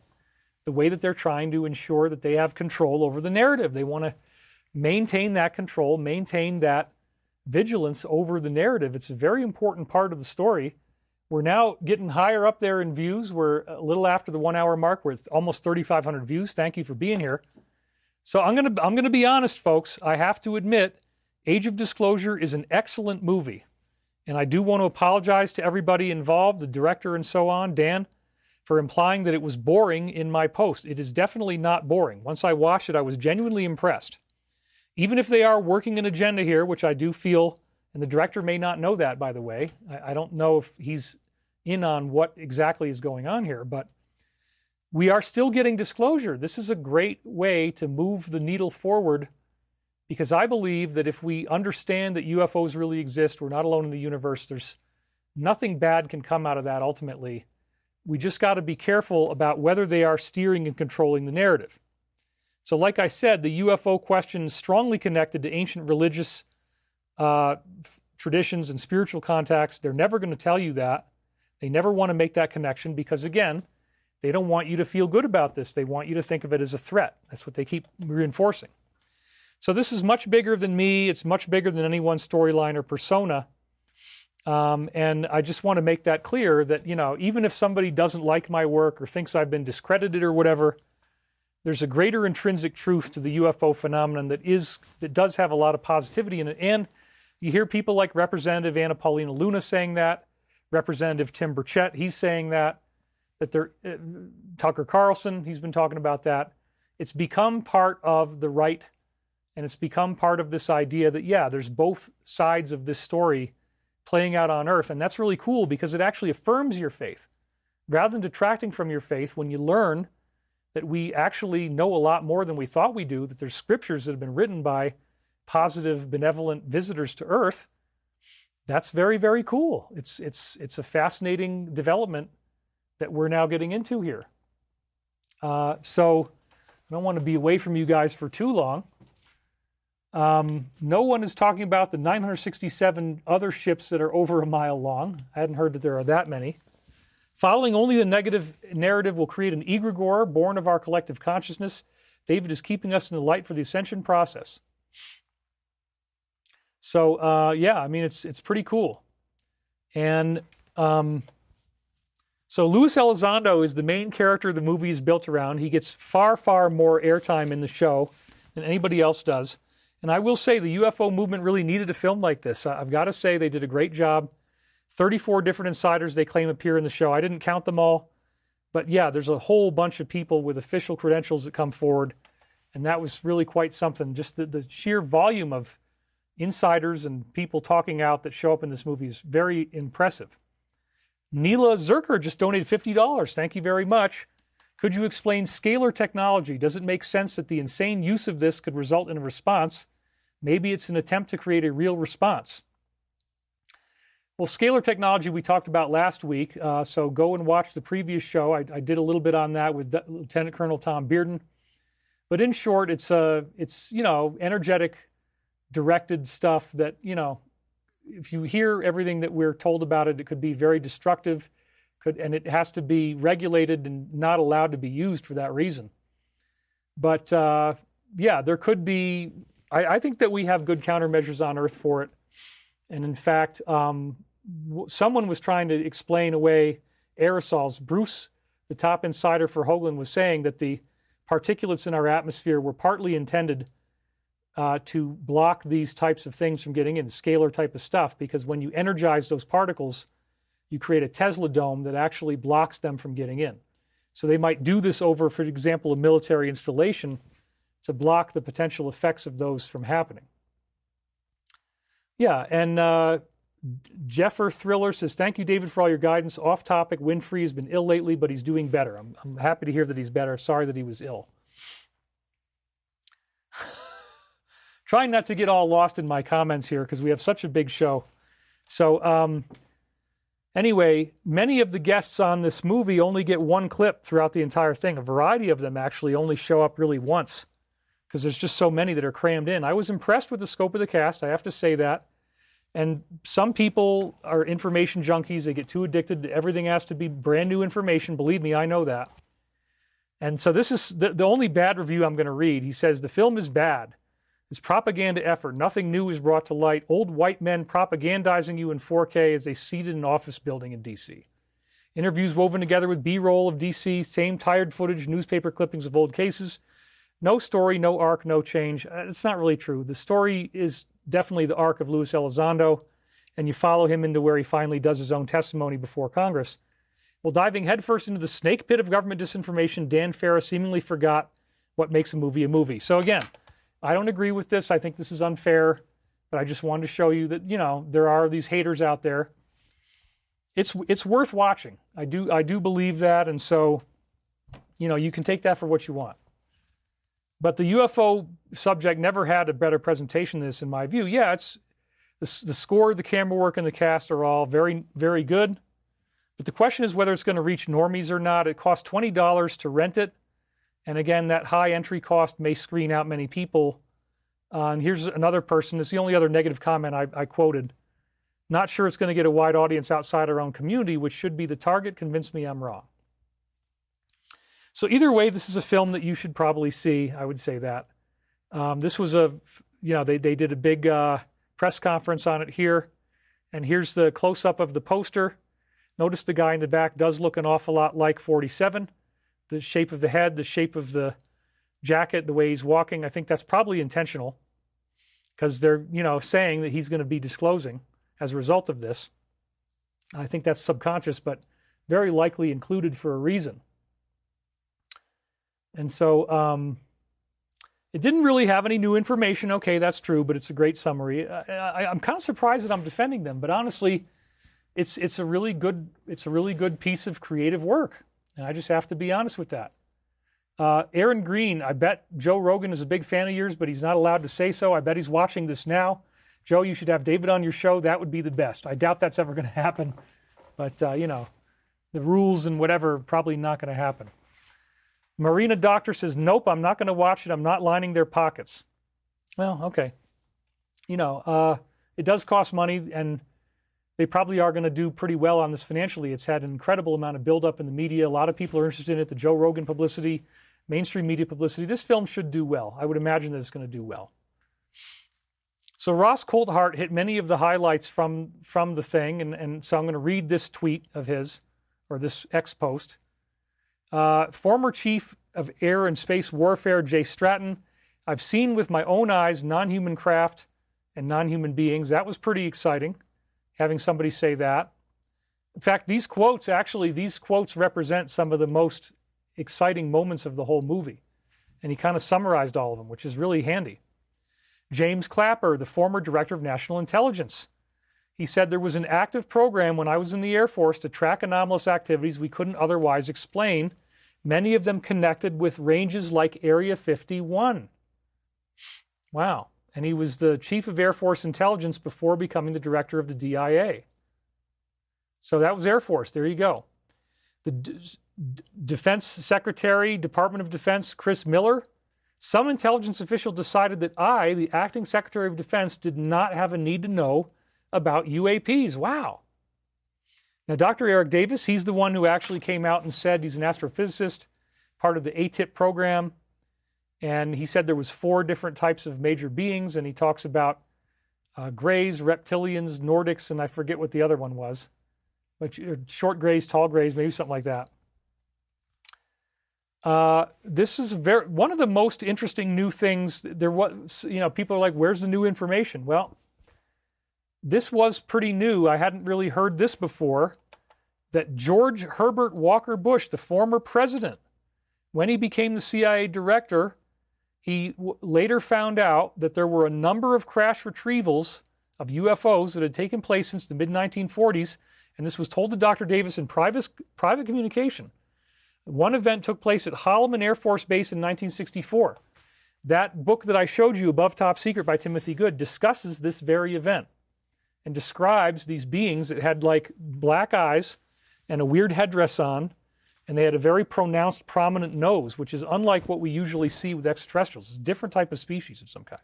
the way that they're trying to ensure that they have control over the narrative. They want to maintain that control, maintain that vigilance over the narrative. It's a very important part of the story. We're now getting higher up there in views. We're a little after the 1 hour mark. We're at almost 3,500 views. Thank you for being here. So I'm gonna be honest, folks. I have to admit, Age of Disclosure is an excellent movie. And I do want to apologize to everybody involved, the director and so on, Dan, for implying that it was boring in my post. It is definitely not boring. Once I watched it, I was genuinely impressed. Even if they are working an agenda here, which I do feel, and the director may not know that, by the way. I don't know if he's in on what exactly is going on here, but we are still getting disclosure. This is a great way to move the needle forward, because I believe that if we understand that UFOs really exist, we're not alone in the universe, there's nothing bad can come out of that ultimately. We just got to be careful about whether they are steering and controlling the narrative. So like I said, the UFO question is strongly connected to ancient religious traditions and spiritual contacts. They're never going to tell you that. They never want to make that connection because, again, they don't want you to feel good about this. They want you to think of it as a threat. That's what they keep reinforcing. So this is much bigger than me. It's much bigger than any one storyline or persona. And I just want to make that clear that, even if somebody doesn't like my work or thinks I've been discredited or whatever, there's a greater intrinsic truth to the UFO phenomenon that does have a lot of positivity in it. And you hear people like Representative Anna Paulina Luna saying that, Representative Tim Burchett, he's saying that Tucker Carlson, he's been talking about that. It's become part of the right, and it's become part of this idea that, there's both sides of this story playing out on Earth. And that's really cool because it actually affirms your faith. Rather than detracting from your faith, when you learn that we actually know a lot more than we thought we do, that there's scriptures that have been written by positive, benevolent visitors to Earth, that's very, very cool. It's a fascinating development that we're now getting into here. So I don't want to be away from you guys for too long. No one is talking about the 967 other ships that are over a mile long. I hadn't heard that there are that many. Following only the negative narrative will create an egregore born of our collective consciousness. David is keeping us in the light for the ascension process. So, it's pretty cool. And so Luis Elizondo is the main character the movie is built around. He gets far, far more airtime in the show than anybody else does. And I will say the UFO movement really needed a film like this. I've got to say they did a great job. 34 different insiders they claim appear in the show. I didn't count them all. But yeah, there's a whole bunch of people with official credentials that come forward. And that was really quite something. Just the sheer volume of insiders and people talking out that show up in this movie is very impressive. Neela Zerker just donated $50. Thank you very much. Could you explain scalar technology? Does it make sense that the insane use of this could result in a response? Maybe it's an attempt to create a real response. Well, scalar technology we talked about last week, so go and watch the previous show. I did a little bit on that with Lieutenant Colonel Tom Bearden. But in short, it's energetic, directed stuff that, if you hear everything that we're told about it, it could be very destructive, and it has to be regulated and not allowed to be used for that reason. But there could be, I think that we have good countermeasures on Earth for it. And in fact, someone was trying to explain away aerosols. Bruce, the top insider for Hoagland, was saying that the particulates in our atmosphere were partly intended to block these types of things from getting in, scalar type of stuff, because when you energize those particles, you create a Tesla dome that actually blocks them from getting in. So they might do this over, for example, a military installation to block the potential effects of those from happening. Yeah, and Jeffer Thriller says, thank you, David, for all your guidance. Off topic, Winfrey has been ill lately, but he's doing better. I'm happy to hear that he's better. Sorry that he was ill. Trying not to get all lost in my comments here because we have such a big show. So anyway, many of the guests on this movie only get one clip throughout the entire thing. A variety of them actually only show up really once because there's just so many that are crammed in. I was impressed with the scope of the cast, I have to say that. And some people are information junkies. They get too addicted. Everything has to be brand new information. Believe me, I know that. And so this is the only bad review I'm going to read. He says, the film is bad. It's propaganda effort. Nothing new is brought to light. Old white men propagandizing you in 4K as they seated in an office building in D.C. Interviews woven together with B-roll of D.C., same tired footage, newspaper clippings of old cases. No story, no arc, no change. It's not really true. The story is definitely the arc of Luis Elizondo, and you follow him into where he finally does his own testimony before Congress. Well, diving headfirst into the snake pit of government disinformation, Dan Farah seemingly forgot what makes a movie a movie. So again, I don't agree with this. I think this is unfair, but I just wanted to show you that, there are these haters out there. It's worth watching. I do believe that, and so, you can take that for what you want. But the UFO subject never had a better presentation than this, in my view. Yeah, it's the score, the camera work, and the cast are all very, very good. But the question is whether it's going to reach normies or not. It costs $20 to rent it. And again, that high entry cost may screen out many people. And here's another person. This is the only other negative comment I quoted. Not sure it's going to get a wide audience outside our own community, which should be the target. Convince me I'm wrong. So either way, this is a film that you should probably see. I would say that. This was they did a big press conference on it here. And here's the close-up of the poster. Notice the guy in the back does look an awful lot like 47. The shape of the head, the shape of the jacket, the way he's walking. I think that's probably intentional because they're, saying that he's going to be disclosing as a result of this. I think that's subconscious, but very likely included for a reason. And so it didn't really have any new information. Okay, that's true, but it's a great summary. I'm kind of surprised that I'm defending them, but honestly, it's a really good piece of creative work. And I just have to be honest with that. Aaron Green, I bet Joe Rogan is a big fan of yours, but he's not allowed to say so. I bet he's watching this now. Joe, you should have David on your show. That would be the best. I doubt that's ever going to happen. But, the rules and whatever, probably not going to happen. Marina Doctor says, nope, I'm not going to watch it. I'm not lining their pockets. Well, okay. It does cost money, and they probably are going to do pretty well on this financially. It's had an incredible amount of buildup in the media. A lot of people are interested in it. The Joe Rogan publicity, mainstream media publicity. This film should do well. I would imagine that it's going to do well. So Ross Coulthart hit many of the highlights from the thing, and so I'm going to read this tweet of his, or this X post. Former Chief of Air and Space Warfare Jay Stratton. I've seen with my own eyes non-human craft and non-human beings. That was pretty exciting, having somebody say that. In fact, these quotes represent some of the most exciting moments of the whole movie. And he kind of summarized all of them, which is really handy. James Clapper, the former Director of National Intelligence. He said there was an active program when I was in the Air Force to track anomalous activities we couldn't otherwise explain, many of them connected with ranges like Area 51. Wow. And he was the Chief of Air Force Intelligence before becoming the Director of the DIA. So that was Air Force. There you go. The Defense Secretary, Department of Defense, Chris Miller. Some intelligence official decided that I, the Acting Secretary of Defense, did not have a need to know about UAPs. Wow. Now, Dr. Eric Davis, he's the one who actually came out and said he's an astrophysicist, part of the ATIP program. And he said there was 4 different types of major beings, and he talks about grays, reptilians, Nordics, and I forget what the other one was. But short grays, tall grays, maybe something like that. This is one of the most interesting new things. There was, people are like, where's the new information? Well, this was pretty new. I hadn't really heard this before, that George Herbert Walker Bush, the former president, when he became the CIA director, he later found out that there were a number of crash retrievals of UFOs that had taken place since the mid-1940s, and this was told to Dr. Davis in private communication. One event took place at Holloman Air Force Base in 1964. That book that I showed you, Above Top Secret by Timothy Good, discusses this very event and describes these beings that had like black eyes and a weird headdress on, and they had a very pronounced, prominent nose, which is unlike what we usually see with extraterrestrials. It's a different type of species of some kind.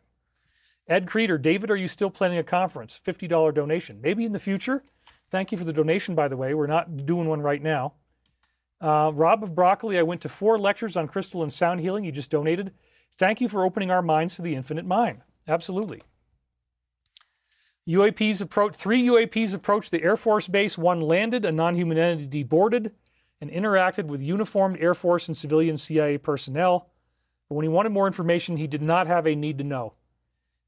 Ed Creeder, David, are you still planning a conference? $50 donation. Maybe in the future. Thank you for the donation, by the way. We're not doing one right now. Rob of Broccoli, I went to 4 lectures on crystal and sound healing. You just donated. Thank you for opening our minds to the infinite mind. Absolutely. 3 UAPs approached the Air Force Base. 1 landed, a non-human entity boarded, and interacted with uniformed Air Force and civilian CIA personnel. But when he wanted more information, he did not have a need to know.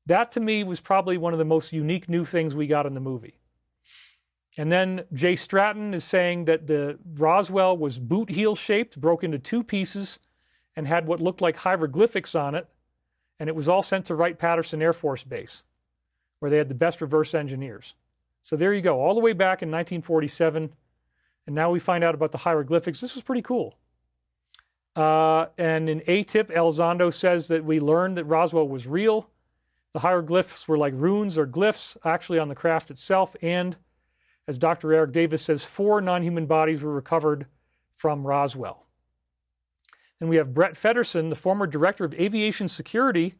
That, to me, was probably one of the most unique new things we got in the movie. And then Jay Stratton is saying that the Roswell was boot heel shaped, broke into 2 pieces, and had what looked like hieroglyphics on it. And it was all sent to Wright-Patterson Air Force Base, where they had the best reverse engineers. So there you go, all the way back in 1947. And now we find out about the hieroglyphics. This was pretty cool. And in ATIP, Elizondo says that we learned that Roswell was real. The hieroglyphs were like runes or glyphs actually on the craft itself. And as Dr. Eric Davis says, 4 non-human bodies were recovered from Roswell. And we have Brett Feddersen, the former director of aviation security.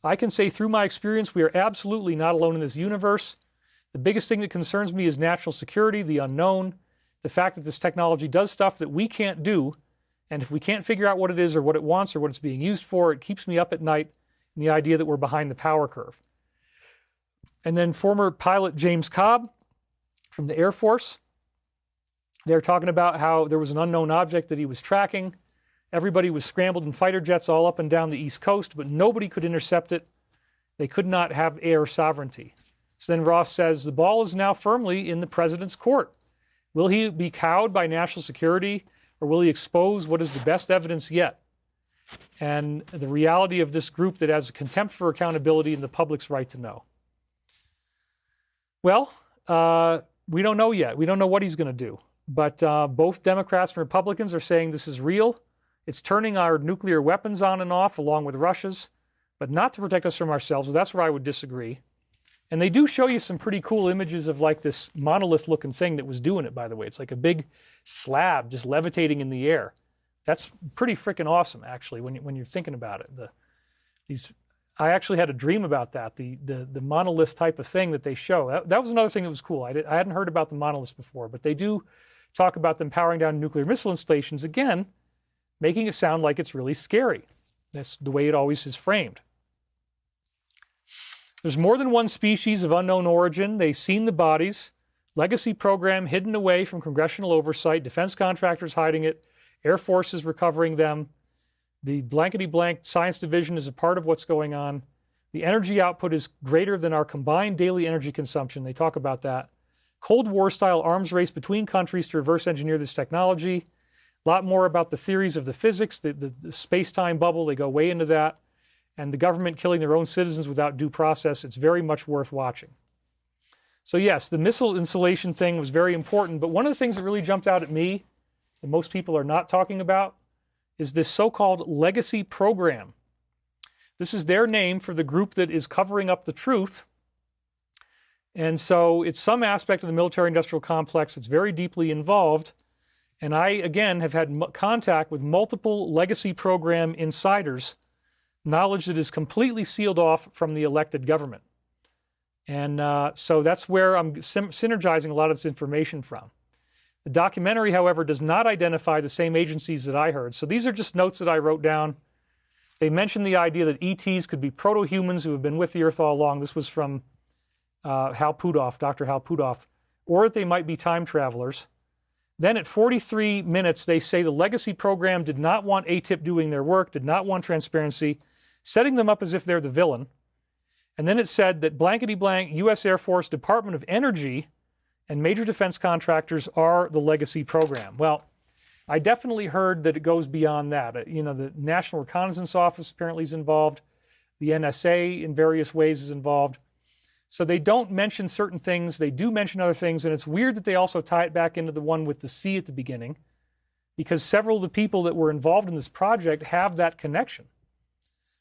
I can say through my experience, we are absolutely not alone in this universe. The biggest thing that concerns me is national security, the unknown, the fact that this technology does stuff that we can't do. And if we can't figure out what it is or what it wants or what it's being used for, it keeps me up at night in the idea that we're behind the power curve. And then former pilot James Cobb from the Air Force, they're talking about how there was an unknown object that he was tracking. Everybody was scrambled in fighter jets all up and down the East Coast, but nobody could intercept it. They could not have air sovereignty. So then Ross says, the ball is now firmly in the president's court. Will he be cowed by national security, or will he expose what is the best evidence yet? And the reality of this group that has a contempt for accountability and the public's right to know. Well, we don't know yet. We don't know what he's going to do. But both Democrats and Republicans are saying this is real. It's turning our nuclear weapons on and off, along with Russia's, but not to protect us from ourselves. Well, that's where I would disagree. And they do show you some pretty cool images of like this monolith-looking thing that was doing it, by the way. It's like a big slab just levitating in the air. That's pretty freaking awesome, actually, when you're thinking about it. I actually had a dream about that, the monolith type of thing that they show. That was another thing that was cool. I hadn't heard about the monoliths before, but they do talk about them powering down nuclear missile installations, again, making it sound like it's really scary. That's the way it always is framed. There's more than one species of unknown origin. They've seen the bodies. Legacy program hidden away from congressional oversight. Defense contractors hiding it. Air forces recovering them. The blankety-blank science division is a part of what's going on. The energy output is greater than our combined daily energy consumption. They talk about that. Cold War-style arms race between countries to reverse engineer this technology. A lot more about the theories of the physics, the space-time bubble. They go way into that. And the government killing their own citizens without due process. It's very much worth watching. So yes, the missile installation thing was very important, but one of the things that really jumped out at me, that most people are not talking about, is this so-called legacy program. This is their name for the group that is covering up the truth. And so it's some aspect of the military-industrial complex that's very deeply involved. And I, again, have had contact with multiple legacy program insiders, knowledge that is completely sealed off from the elected government. And so that's where I'm synergizing a lot of this information from. The documentary, however, does not identify the same agencies that I heard. So these are just notes that I wrote down. They mentioned the idea that ETs could be proto-humans who have been with the Earth all along. This was from Hal Puthoff, Dr. Hal Puthoff. Or that they might be time travelers. Then at 43 minutes, they say the legacy program did not want ATIP doing their work, did not want transparency, setting them up as if they're the villain. And then it said that blankety blank, U.S. Air Force, Department of Energy, and major defense contractors are the legacy program. Well, I definitely heard that it goes beyond that. You know, the National Reconnaissance Office apparently is involved. The NSA in various ways is involved. So they don't mention certain things. They do mention other things. And it's weird that they also tie it back into the one with the C at the beginning, because several of the people that were involved in this project have that connection.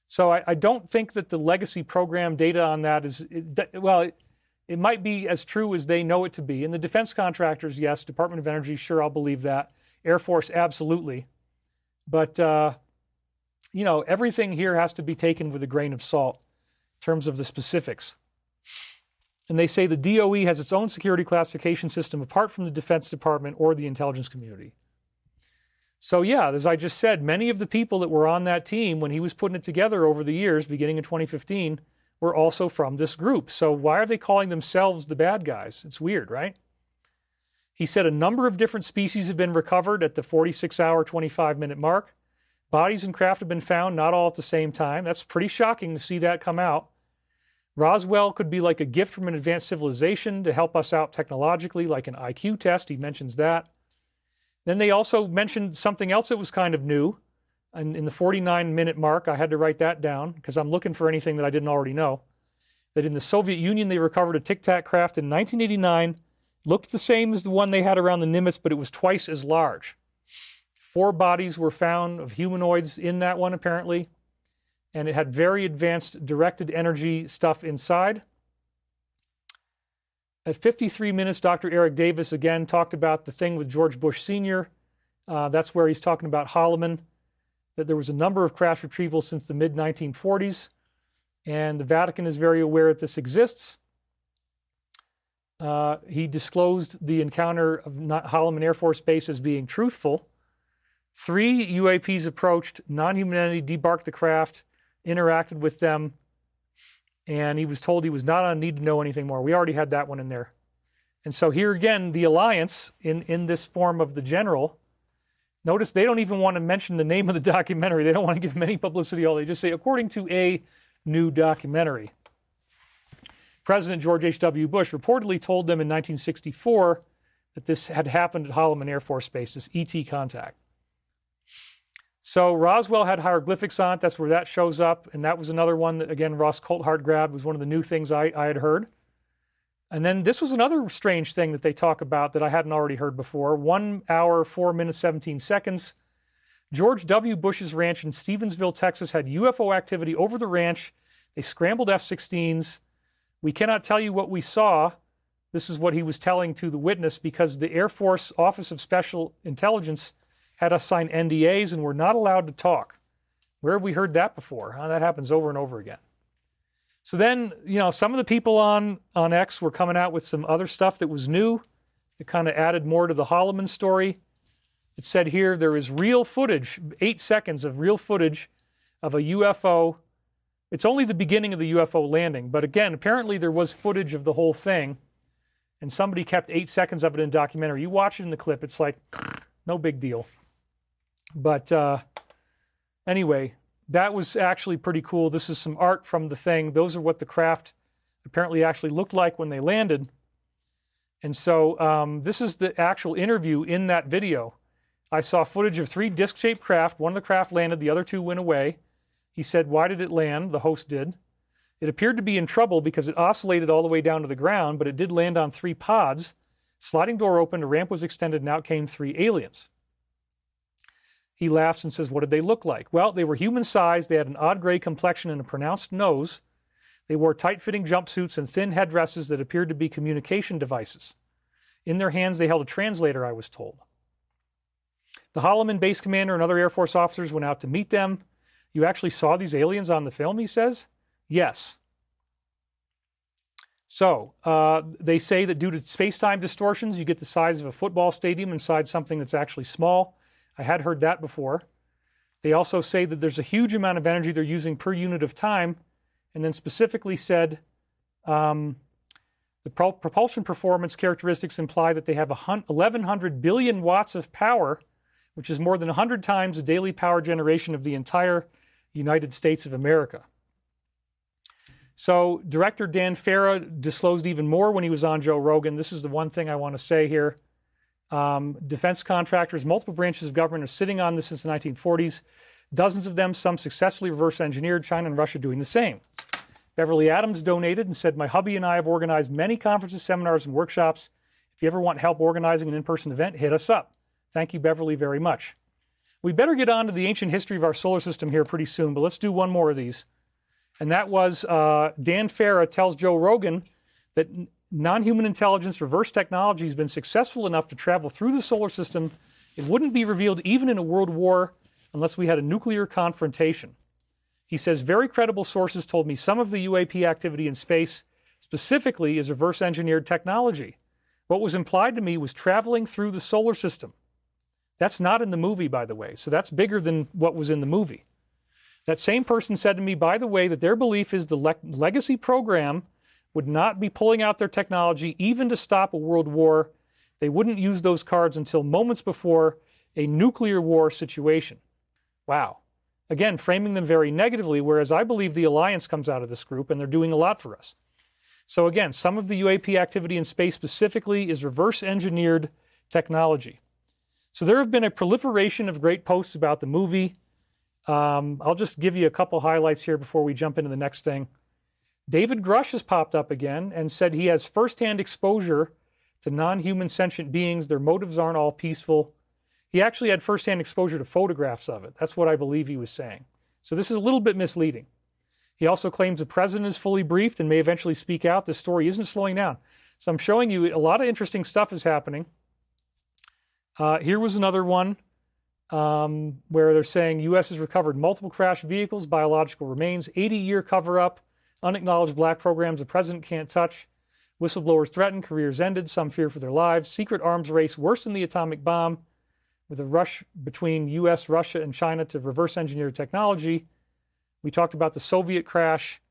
So I don't think that the legacy program data on that is, it might be as true as they know it to be. And the defense contractors, yes. Department of Energy, sure, I'll believe that. Air Force, absolutely. But, you know, everything here has to be taken with a grain of salt in terms of the specifics. And they say the DOE has its own security classification system apart from the Defense Department or the intelligence community. So yeah, as I just said, many of the people that were on that team when he was putting it together over the years, beginning in 2015, were also from this group. So why are they calling themselves the bad guys? It's weird, right? He said a number of different species have been recovered at the 46-hour, 25-minute mark. Bodies and craft have been found, not all at the same time. That's pretty shocking to see that come out. Roswell could be like a gift from an advanced civilization to help us out technologically, like an IQ test. He mentions that. Then they also mentioned something else that was kind of new. And in the 49-minute mark, I had to write that down because I'm looking for anything that I didn't already know. That in the Soviet Union, they recovered a Tic Tac craft in 1989. Looked the same as the one they had around the Nimitz, but it was twice as large. 4 bodies were found of humanoids in that one, apparently. And it had very advanced directed energy stuff inside. At 53 minutes, Dr. Eric Davis again talked about the thing with George Bush Sr. That's where he's talking about Holloman, that there was a number of crash retrievals since the mid-1940s, and the Vatican is very aware that this exists. He disclosed the encounter of Holloman Air Force Base as being truthful. 3 UAPs approached, non-human entity debarked the craft, interacted with them, and he was told he was not on need to know anything more. We already had that one in there. And so here again, the alliance in this form of the general, notice they don't even want to mention the name of the documentary. They don't want to give him any publicity. All they just say, according to a new documentary. President George H.W. Bush reportedly told them in 1964 that this had happened at Holloman Air Force Base, this ET contact. So Roswell had hieroglyphics on it. That's where that shows up. And that was another one that, again, Ross Coulthart grabbed, was one of the new things I had heard. And then this was another strange thing that they talk about that I hadn't already heard before. 1 hour, 4 minutes, 17 seconds. George W. Bush's ranch in Stevensville, Texas, had UFO activity over the ranch. They scrambled F-16s. We cannot tell you what we saw. This is what he was telling to the witness, because the Air Force Office of Special Intelligence had us sign NDAs and we're not allowed to talk. Where have we heard that before? That happens over and over again. So then, you know, some of the people on X were coming out with some other stuff that was new. It kind of added more to the Holloman story. It said here there is real footage, 8 seconds of real footage of a UFO. It's only the beginning of the UFO landing. But again, apparently there was footage of the whole thing. And somebody kept 8 seconds of it in a documentary. You watch it in the clip, it's like, no big deal. But anyway, that was actually pretty cool. This is some art from the thing. Those are what the craft apparently actually looked like when they landed. And so this is the actual interview in that video. I saw footage of 3 disc-shaped craft. One of the craft landed, the other 2 went away. He said, why did it land? The host did. It appeared to be in trouble because it oscillated all the way down to the ground, but it did land on 3 pods. Sliding door opened, a ramp was extended, and out came 3 aliens. He laughs and says, what did they look like? Well, they were human-sized. They had an odd gray complexion and a pronounced nose. They wore tight-fitting jumpsuits and thin headdresses that appeared to be communication devices. In their hands, they held a translator, I was told. The Holloman base commander and other Air Force officers went out to meet them. You actually saw these aliens on the film, he says? Yes. So, they say that due to space-time distortions, you get the size of a football stadium inside something that's actually small. I had heard that before. They also say that there's a huge amount of energy they're using per unit of time, and then specifically said The propulsion performance characteristics imply that they have 1,100 billion watts of power, which is more than 100 times the daily power generation of the entire United States of America. So director Dan Farah disclosed even more when he was on Joe Rogan. This is the one thing I want to say here. Defense contractors, multiple branches of government are sitting on this since the 1940s. Dozens of them, some successfully reverse engineered, China and Russia doing the same. Beverly Adams donated and said, "My hubby and I have organized many conferences, seminars, and workshops. If you ever want help organizing an in-person event, hit us up." Thank you, Beverly, very much. We better get on to the ancient history of our solar system here pretty soon, but let's do one more of these. And that was Dan Farah tells Joe Rogan that non-human intelligence reverse technology has been successful enough to travel through the solar system. It wouldn't be revealed even in a world war unless we had a nuclear confrontation. He says, very credible sources told me some of the UAP activity in space specifically is reverse engineered technology. What was implied to me was traveling through the solar system. That's not in the movie, by the way, so that's bigger than what was in the movie. That same person said to me, by the way, that their belief is the legacy program would not be pulling out their technology even to stop a world war. They wouldn't use those cards until moments before a nuclear war situation. Wow. Again, framing them very negatively, whereas I believe the alliance comes out of this group and they're doing a lot for us. So again, some of the UAP activity in space specifically is reverse engineered technology. So there have been a proliferation of great posts about the movie. I'll just give you a couple highlights here before we jump into the next thing. David Grush has popped up again and said he has firsthand exposure to non-human sentient beings. Their motives aren't all peaceful. He actually had firsthand exposure to photographs of it. That's what I believe he was saying. So this is a little bit misleading. He also claims the president is fully briefed and may eventually speak out. This story isn't slowing down. So I'm showing you a lot of interesting stuff is happening. Here was another one where they're saying U.S. has recovered multiple crashed vehicles, biological remains, 80-year cover-up, unacknowledged black programs the president can't touch, whistleblowers threatened, careers ended, some fear for their lives, secret arms race worse than the atomic bomb, with a rush between U.S., Russia, and China to reverse engineer technology. We talked about the Soviet crash.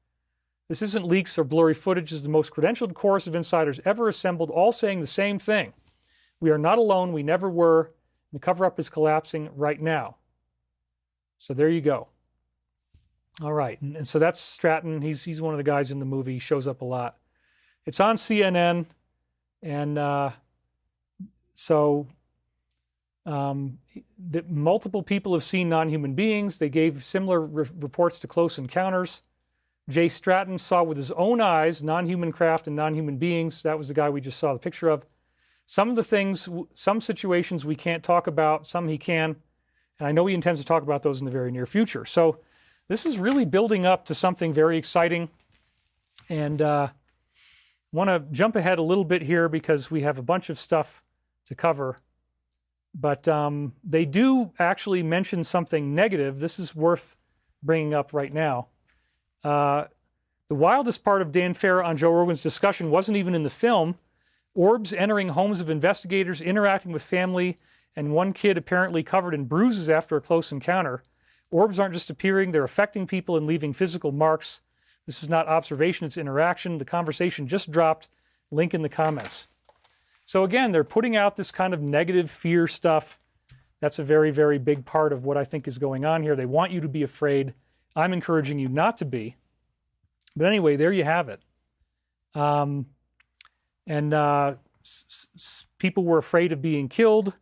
This isn't leaks or blurry footage. This is the most credentialed chorus of insiders ever assembled, all saying the same thing. We are not alone. We never were. The cover-up is collapsing right now. So there you go. All right. And so that's Stratton. He's one of the guys in the movie. He shows up a lot. It's on CNN. And that multiple people have seen non-human beings. They gave similar reports to Close Encounters. Jay Stratton saw with his own eyes non-human craft and non-human beings. That was the guy we just saw the picture of. Some of the things, some situations we can't talk about, some he can. And I know he intends to talk about those in the very near future. So this is really building up to something very exciting. And want to jump ahead a little bit here because we have a bunch of stuff to cover. But they do actually mention something negative. This is worth bringing up right now. The wildest part of Dan Farah on Joe Rogan's discussion wasn't even in the film. Orbs entering homes of investigators, interacting with family, and one kid apparently covered in bruises after a close encounter. Orbs aren't just appearing, they're affecting people and leaving physical marks. This is not observation, it's interaction. The conversation just dropped. Link in the comments. So again, they're putting out this kind of negative fear stuff. That's a very, very big part of what I think is going on here. They want you to be afraid. I'm encouraging you not to be. But anyway, there you have it. People were afraid of being killed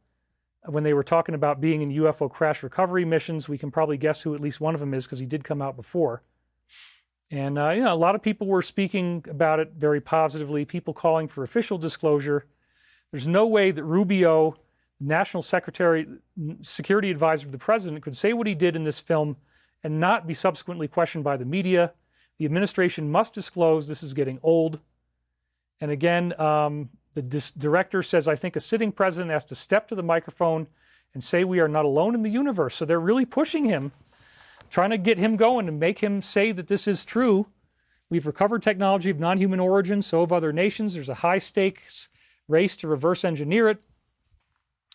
when they were talking about being in UFO crash recovery missions. We can probably guess who at least one of them is because he did come out before. And a lot of people were speaking about it very positively, people calling for official disclosure. There's no way that Rubio, National Security Advisor to the President, could say what he did in this film and not be subsequently questioned by the media. The administration must disclose. This is getting old. And again, the director says, I think a sitting president has to step to the microphone and say we are not alone in the universe. So they're really pushing him, trying to get him going and make him say that this is true. We've recovered technology of non-human origin, so have other nations. There's a high-stakes race to reverse engineer it.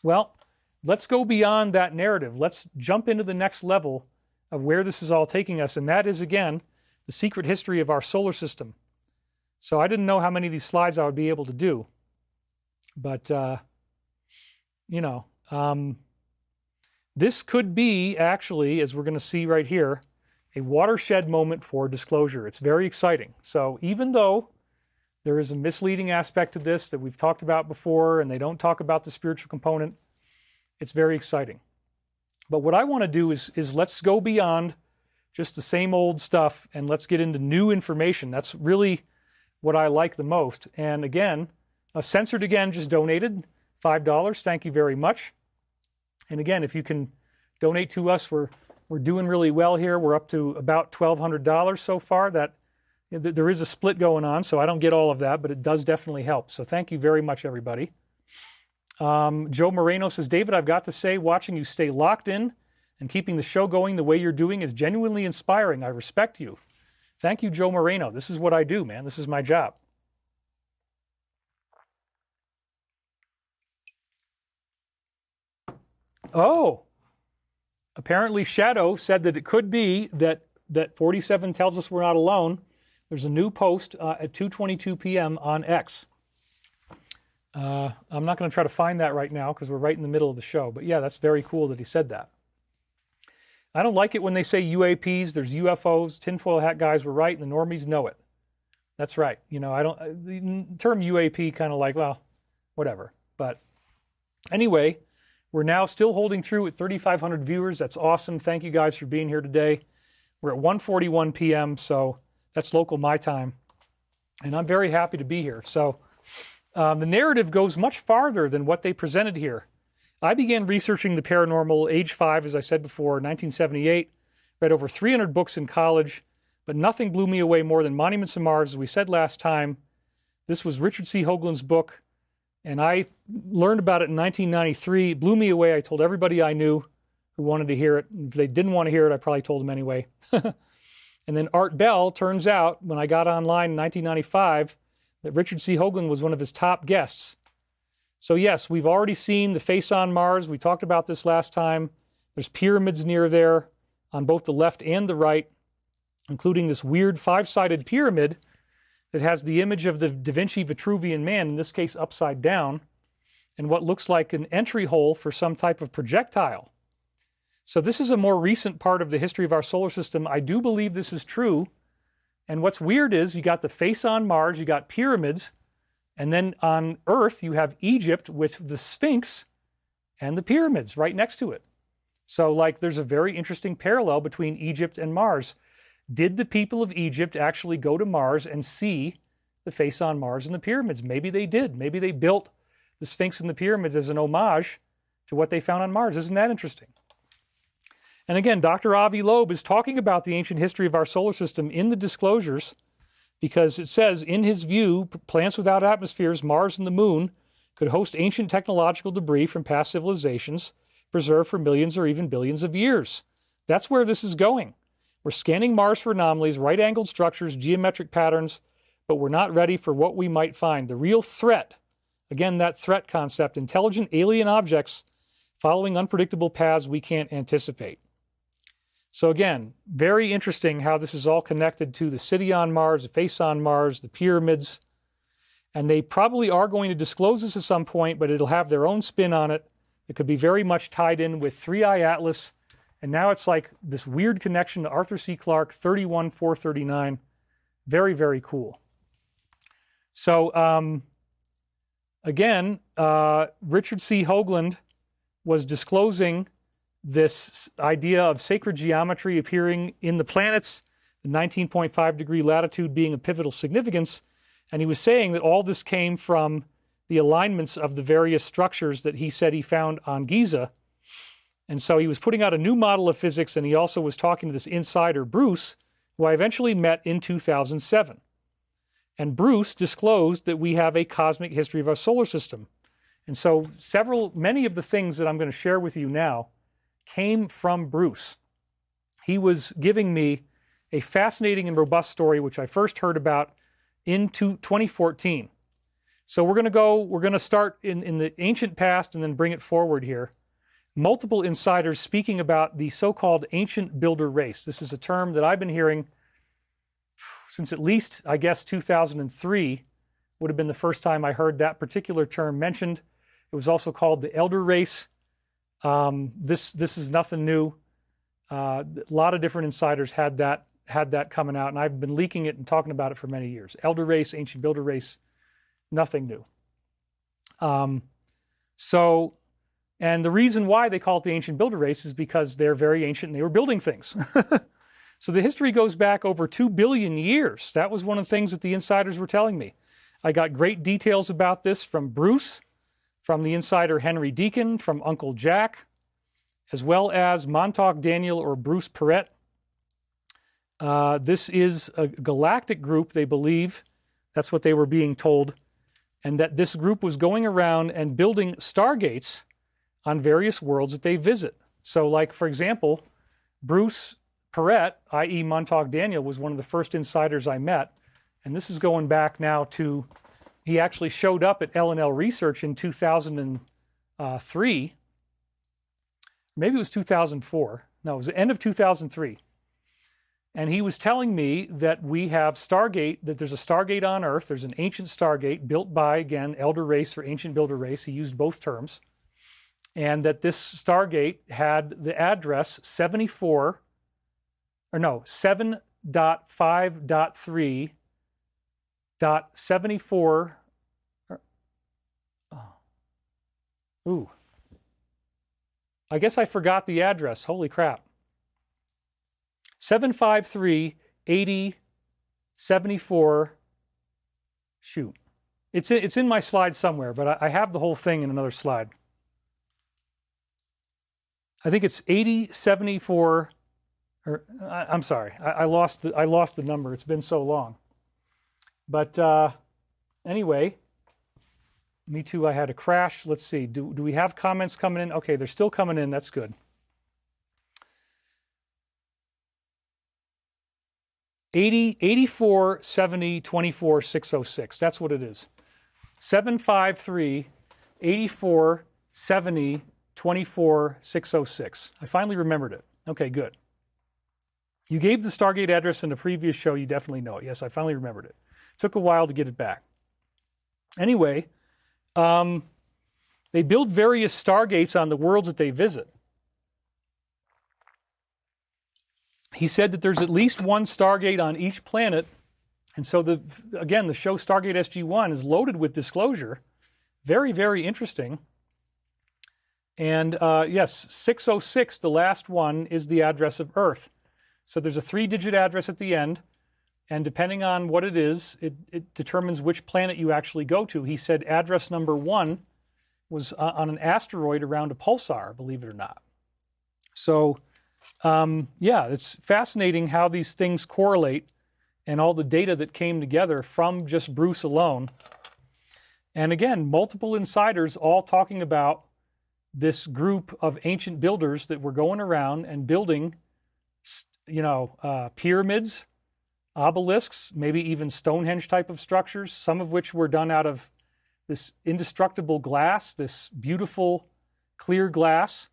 Well, let's go beyond that narrative. Let's jump into the next level of where this is all taking us, and that is, again, the secret history of our solar system. So I didn't know how many of these slides I would be able to do. But, you know, this could be actually, as we're going to see right here, a watershed moment for disclosure. It's very exciting. So even though there is a misleading aspect to this that we've talked about before, and they don't talk about the spiritual component, it's very exciting. But what I want to do is let's go beyond just the same old stuff and let's get into new information. That's really what I like the most. And again, Censored Again just donated $5. Thank you very much. And again, if you can donate to us, we're doing really well here. We're up to about $1,200 so far. There is a split going on, so I don't get all of that, but it does definitely help. So thank you very much, everybody. Joe Moreno says, David, I've got to say, watching you stay locked in and keeping the show going the way you're doing is genuinely inspiring. I respect you. Thank you, Joe Moreno. This is what I do, man. This is my job. Oh, apparently Shadow said that it could be that 47 tells us we're not alone. There's a new post at 2:22 p.m. on X. I'm not going to try to find that right now because we're right in the middle of the show. But yeah, that's very cool that he said that. I don't like it when they say UAPs. There's UFOs. Tinfoil hat guys were right, and the normies know it. That's right. You know, the term UAP kind of like, well, whatever. But anyway, we're now still holding true at 3,500 viewers. That's awesome. Thank you guys for being here today. We're at 1:41 p.m., so that's local my time. And I'm very happy to be here. So the narrative goes much farther than what they presented here. I began researching the paranormal age 5, as I said before, 1978. Read over 300 books in college, but nothing blew me away more than Monuments of Mars. As we said last time, this was Richard C. Hoagland's book, and I learned about it in 1993. It blew me away. I told everybody I knew who wanted to hear it. If they didn't want to hear it, I probably told them anyway. And then Art Bell, turns out, when I got online in 1995, that Richard C. Hoagland was one of his top guests. So yes, we've already seen the face on Mars. We talked about this last time. There's pyramids near there on both the left and the right, including this weird 5-sided pyramid that has the image of the Da Vinci Vitruvian Man, in this case upside down, and what looks like an entry hole for some type of projectile. So this is a more recent part of the history of our solar system. I do believe this is true. And what's weird is you got the face on Mars, you got pyramids, and then on Earth you have Egypt with the Sphinx and the pyramids right next to it. So like there's a very interesting parallel between Egypt and Mars. Did the people of Egypt actually go to Mars and see the face on Mars and the pyramids? Maybe they did. Maybe they built the Sphinx and the pyramids as an homage to what they found on Mars. Isn't that interesting? And again, Dr. Avi Loeb is talking about the ancient history of our solar system in the disclosures because it says, in his view, planets without atmospheres, Mars and the Moon, could host ancient technological debris from past civilizations preserved for millions or even billions of years. That's where this is going. We're scanning Mars for anomalies, right-angled structures, geometric patterns, but we're not ready for what we might find. The real threat, again, that threat concept, intelligent alien objects following unpredictable paths we can't anticipate. So again, very interesting how this is all connected to the city on Mars, the face on Mars, the pyramids. And they probably are going to disclose this at some point, but it'll have their own spin on it. It could be very much tied in with 3i Atlas. And now it's like this weird connection to Arthur C. Clarke, 31439. Very, very cool. So again, Richard C. Hoagland was disclosing this idea of sacred geometry appearing in the planets, the 19.5 degree latitude being of pivotal significance. And he was saying that all this came from the alignments of the various structures that he said he found on Giza. And so he was putting out a new model of physics, and he also was talking to this insider, Bruce, who I eventually met in 2007. And Bruce disclosed that we have a cosmic history of our solar system. And so many of the things that I'm going to share with you now came from Bruce. He was giving me a fascinating and robust story, which I first heard about in 2014. So we're going to start in the ancient past and then bring it forward here. Multiple insiders speaking about the so-called ancient builder race. This is a term that I've been hearing since at least, I guess, 2003 would have been the first time I heard that particular term mentioned. It was also called the elder race. This is nothing new. A lot of different insiders had that coming out, and I've been leaking it and talking about it for many years. Elder race, ancient builder race, nothing new. And the reason why they call it the ancient builder race is because they're very ancient and they were building things. So the history goes back over 2 billion years. That was one of the things that the insiders were telling me. I got great details about this from Bruce, from the insider Henry Deacon, from Uncle Jack, as well as Montauk Daniel or Bruce Perrett. This is a galactic group, they believe. That's what they were being told. And that this group was going around and building stargates on various worlds that they visit. So like, for example, Bruce Perrett, i.e. Montauk Daniel, was one of the first insiders I met. And this is going back now to, he actually showed up at L&L Research in 2003. Maybe it was 2004. No, it was the end of 2003. And he was telling me that we have Stargate, that there's a Stargate on Earth. There's an ancient Stargate built by, again, Elder Race or Ancient Builder Race. He used both terms. And that this Stargate had the address 7.5.3.74. Ooh. I guess I forgot the address. Holy crap. 7538074. Shoot. It's in my slide somewhere, but I have the whole thing in another slide. I think it's 8074, or I'm sorry, I lost the number. It's been so long. But anyway, me too, I had a crash. Let's see, do we have comments coming in? Okay, they're still coming in, that's good. 84 70 24 606, that's what it is. 753 84 70 24 606. I finally remembered it. Okay, good. You gave the Stargate address in a previous show. You definitely know it. Yes, I finally remembered it. Took a while to get it back. Anyway, they build various Stargates on the worlds that they visit. He said that there's at least one Stargate on each planet. And so, again, the show Stargate SG-1 is loaded with disclosure. Very, very interesting. And yes, 606, the last one, is the address of Earth. So there's a 3-digit address at the end, and depending on what it is, it determines which planet you actually go to. He said address number 1 was on an asteroid around a pulsar, believe it or not. So, yeah, it's fascinating how these things correlate and all the data that came together from just Bruce alone. And again, multiple insiders all talking about this group of ancient builders that were going around and building, pyramids, obelisks, maybe even Stonehenge type of structures, some of which were done out of this indestructible glass, this beautiful clear glass,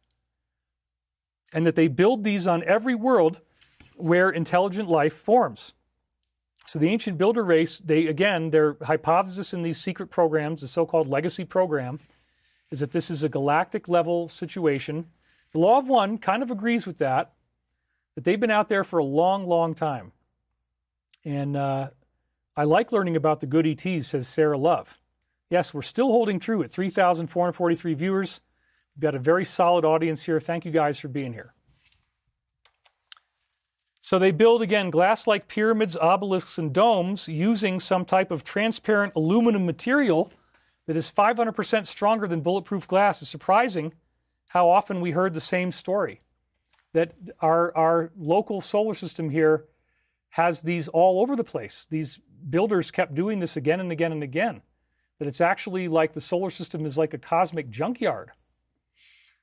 and that they build these on every world where intelligent life forms. So the ancient builder race, their hypothesis in these secret programs, the so-called legacy program, is that this is a galactic level situation. The Law of One kind of agrees with that they've been out there for a long, long time. And I like learning about the good ETs, says Sarah Love. Yes, we're still holding true at 3,443 viewers. We've got a very solid audience here. Thank you guys for being here. So they build, again, glass-like pyramids, obelisks, and domes using some type of transparent aluminum material that is 500% stronger than bulletproof glass. It's surprising how often we heard the same story, that our local solar system here has these all over the place. These builders kept doing this again and again and again, that it's actually like the solar system is like a cosmic junkyard.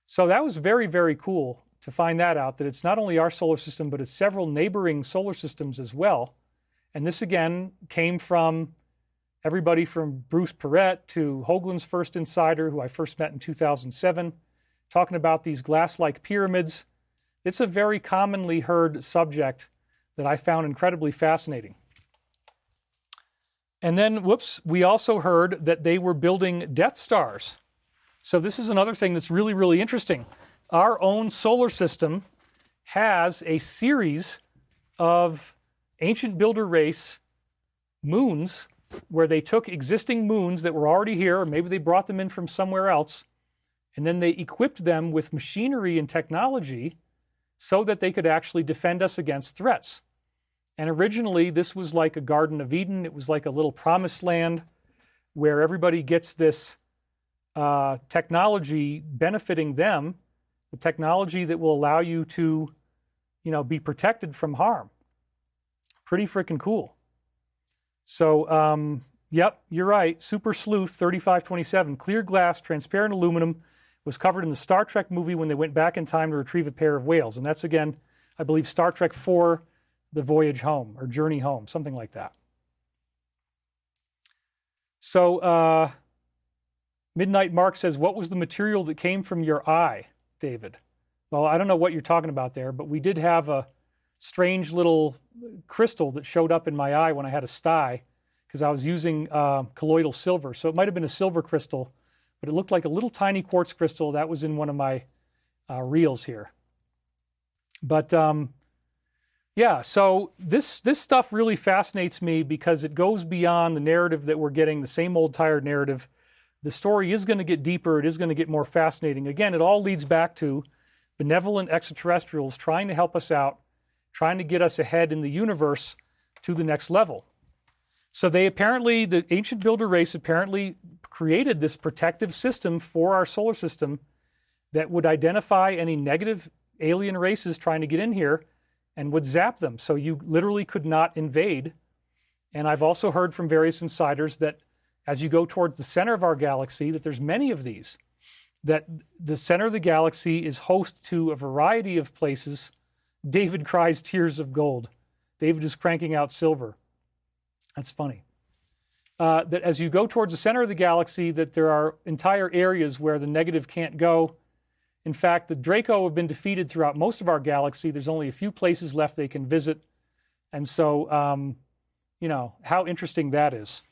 So that was very, very cool to find that out, that it's not only our solar system, but it's several neighboring solar systems as well. And this, again, came from everybody from Bruce Perrett to Hoagland's first insider, who I first met in 2007, talking about these glass-like pyramids. It's a very commonly heard subject that I found incredibly fascinating. And then, whoops, we also heard that they were building Death Stars. So this is another thing that's really, really interesting. Our own solar system has a series of ancient builder race moons where they took existing moons that were already here, or maybe they brought them in from somewhere else, and then they equipped them with machinery and technology so that they could actually defend us against threats. And originally, this was like a Garden of Eden. It was like a little promised land where everybody gets this technology benefiting them, the technology that will allow you to, be protected from harm. Pretty freaking cool. So, yep, you're right. Super Sleuth 3527, clear glass, transparent aluminum, was covered in the Star Trek movie when they went back in time to retrieve a pair of whales. And that's, again, I believe, Star Trek 4, The Voyage Home, or Journey Home, something like that. So, Midnight Mark says, what was the material that came from your eye, David? Well, I don't know what you're talking about there, but we did have a strange little crystal that showed up in my eye when I had a sty, because I was using colloidal silver. So it might have been a silver crystal, but it looked like a little tiny quartz crystal. That was in one of my reels here. But yeah, so this stuff really fascinates me because it goes beyond the narrative that we're getting, the same old tired narrative. The story is going to get deeper. It is going to get more fascinating. Again, it all leads back to benevolent extraterrestrials trying to help us out, trying to get us ahead in the universe to the next level. So they apparently, the ancient builder race apparently created this protective system for our solar system that would identify any negative alien races trying to get in here and would zap them. So you literally could not invade. And I've also heard from various insiders that as you go towards the center of our galaxy, that there's many of these, that the center of the galaxy is host to a variety of places. David cries tears of gold. David is cranking out silver. That's funny. That as you go towards the center of the galaxy, that there are entire areas where the negative can't go. In fact, the Draco have been defeated throughout most of our galaxy. There's only a few places left they can visit. And so, how interesting that is.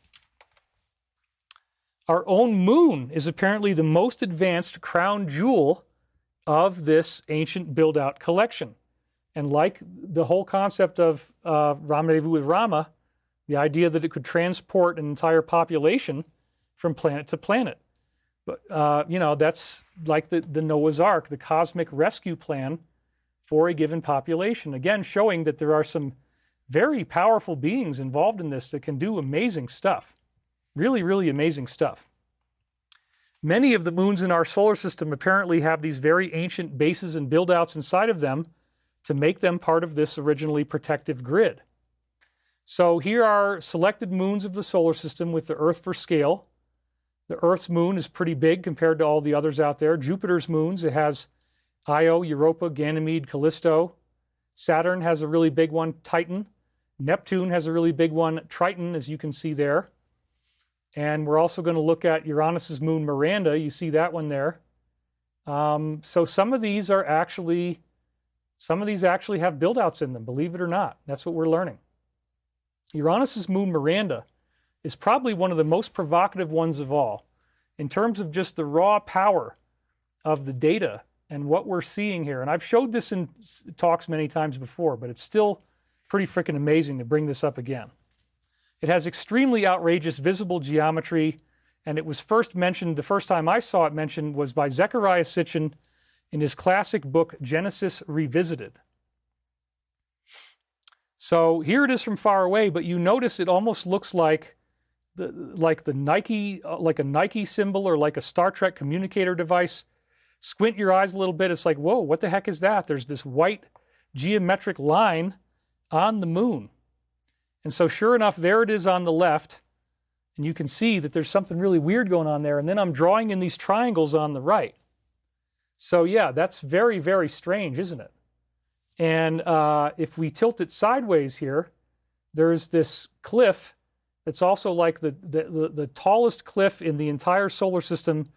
Our own moon is apparently the most advanced crown jewel of this ancient build-out collection. And like the whole concept of Rendezvous with Rama, the idea that it could transport an entire population from planet to planet. But, that's like the Noah's Ark, the cosmic rescue plan for a given population. Again, showing that there are some very powerful beings involved in this that can do amazing stuff. Really, really amazing stuff. Many of the moons in our solar system apparently have these very ancient bases and build-outs inside of them to make them part of this originally protective grid. So here are selected moons of the solar system with the Earth for scale. The Earth's moon is pretty big compared to all the others out there. Jupiter's moons, it has Io, Europa, Ganymede, Callisto. Saturn has a really big one, Titan. Neptune has a really big one, Triton, as you can see there. And we're also going to look at Uranus's moon, Miranda. You see that one there. So some of these actually have build-outs in them, believe it or not. That's what we're learning. Uranus's moon, Miranda, is probably one of the most provocative ones of all in terms of just the raw power of the data and what we're seeing here. And I've showed this in talks many times before, but it's still pretty freaking amazing to bring this up again. It has extremely outrageous visible geometry, and it was first mentioned, the first time I saw it mentioned was by Zecharia Sitchin in his classic book, Genesis Revisited. So here it is from far away, but you notice it almost looks like the Nike, like a Nike symbol or like a Star Trek communicator device. Squint your eyes a little bit, it's like, whoa, what the heck is that? There's this white geometric line on the moon. And so sure enough, there it is on the left, and you can see that there's something really weird going on there, and then I'm drawing in these triangles on the right. So yeah, that's very, very strange, isn't it? And if we tilt it sideways here, there's this cliff that's also like the tallest cliff in the entire solar system.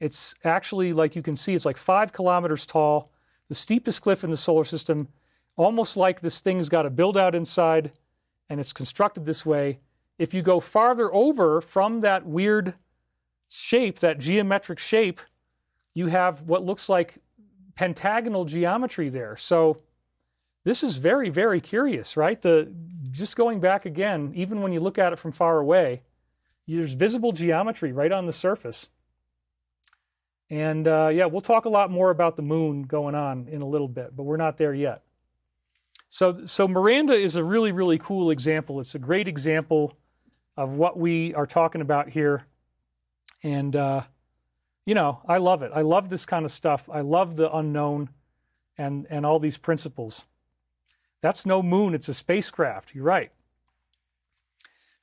It's actually, like you can see, it's like 5 kilometers tall, the steepest cliff in the solar system, almost like this thing's got a build-out inside, and it's constructed this way. if you go farther over from that weird shape, that geometric shape, you have what looks like pentagonal geometry there. So this is very, very curious, right? Just going back again, even when you look at it from far away, there's visible geometry right on the surface. And yeah, we'll talk a lot more about the moon going on in a little bit, but we're not there yet. So Miranda is a really, really cool example. It's a great example of what we are talking about here. And, you know, I love it. I love this kind of stuff. I love the unknown and all these principles. That's no moon. It's a spacecraft. You're right.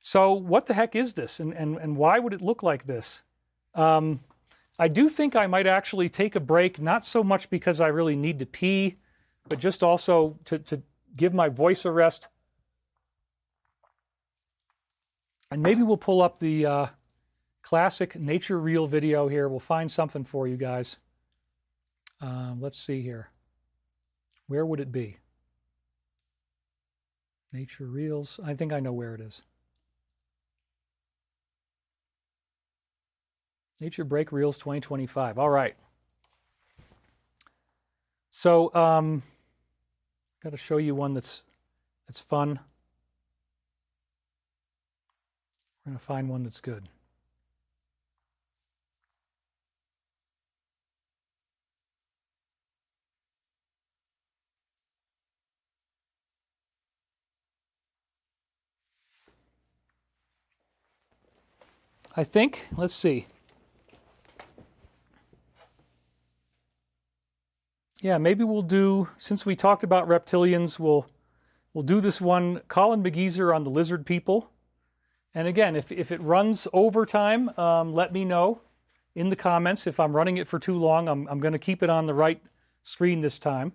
So what the heck is this? And why would it look like this? I do think I might actually take a break, not so much because I really need to pee, but just also to give my voice a rest. And maybe we'll pull up the classic nature reel video here. We'll find something for you guys. Let's see here. Where would it be? Nature reels. I think I know where it is. Nature Break Reels 2025. All right. So, got to show you one that's fun. We're going to find one that's good. I think, let's see. Yeah, maybe we'll do, since we talked about reptilians, we'll do this one, Colin McGeezer on the lizard people. And again, if it runs over time, let me know in the comments. If I'm running it for too long, I'm going to keep it on the right screen this time.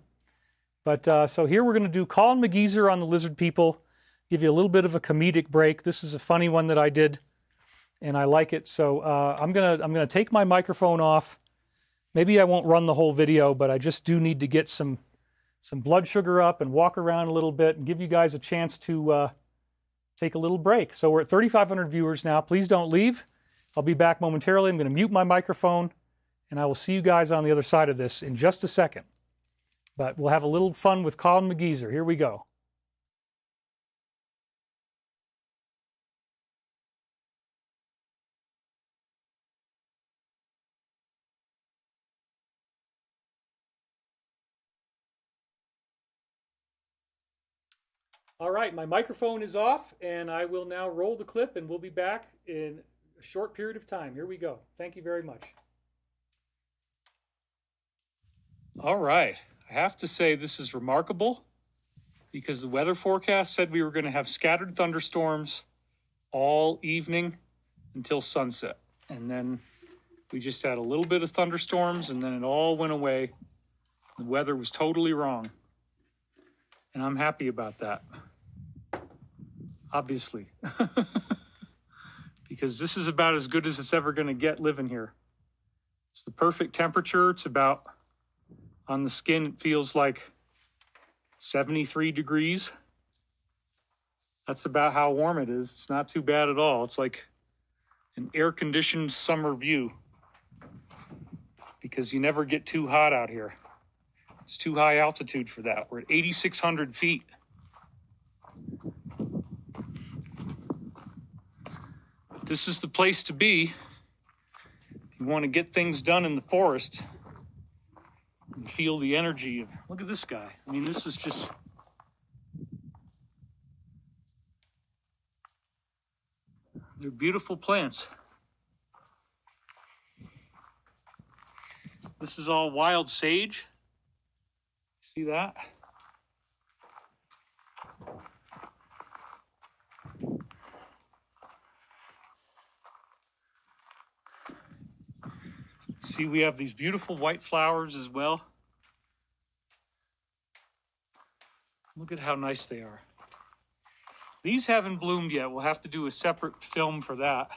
But so here we're going to do Colin McGeezer on the lizard people, give you a little bit of a comedic break. This is a funny one that I did, and I like it. So I'm gonna take my microphone off. Maybe I won't run the whole video, but I just do need to get some blood sugar up and walk around a little bit and give you guys a chance to take a little break. So we're at 3,500 viewers now. Please don't leave. I'll be back momentarily. I'm going to mute my microphone, and I will see you guys on the other side of this in just a second. But we'll have a little fun with Colin McGeezer. Here we go. All right, my microphone is off, and I will now roll the clip, and we'll be back in a short period of time. Here we go. Thank you very much. All right. I have to say this is remarkable because the weather forecast said we were going to have scattered thunderstorms all evening until sunset. And then we just had a little bit of thunderstorms, and then it all went away. The weather was totally wrong. And I'm happy about that. Obviously. Because this is about as good as it's ever going to get living here. It's the perfect temperature. It's about, on the skin, it feels like 73 degrees. That's about how warm it is. It's not too bad at all. It's like an air-conditioned summer view. Because you never get too hot out here. It's too high altitude for that. We're at 8,600 feet. This is the place to be if you want to get things done in the forest and feel the energy of, look at this guy. I mean, this is just, they're beautiful plants. This is all wild sage. See that? See, we have these beautiful white flowers as well. Look at how nice they are. These haven't bloomed yet. We'll have to do a separate film for that.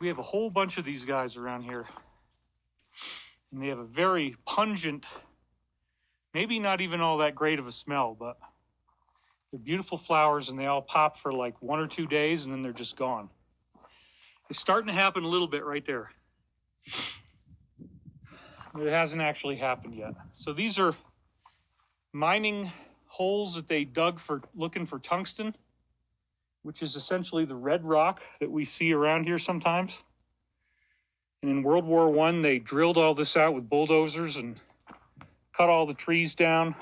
We have a whole bunch of these guys around here. And they have a very pungent, maybe not even all that great of a smell, but They're beautiful flowers, and they all pop for like 1 or 2 days, and then they're just gone. It's starting to happen a little bit right there. But it hasn't actually happened yet. So these are mining holes that they dug for looking for tungsten, which is essentially the red rock that we see around here sometimes. And in World War I, they drilled all this out with bulldozers and cut all the trees down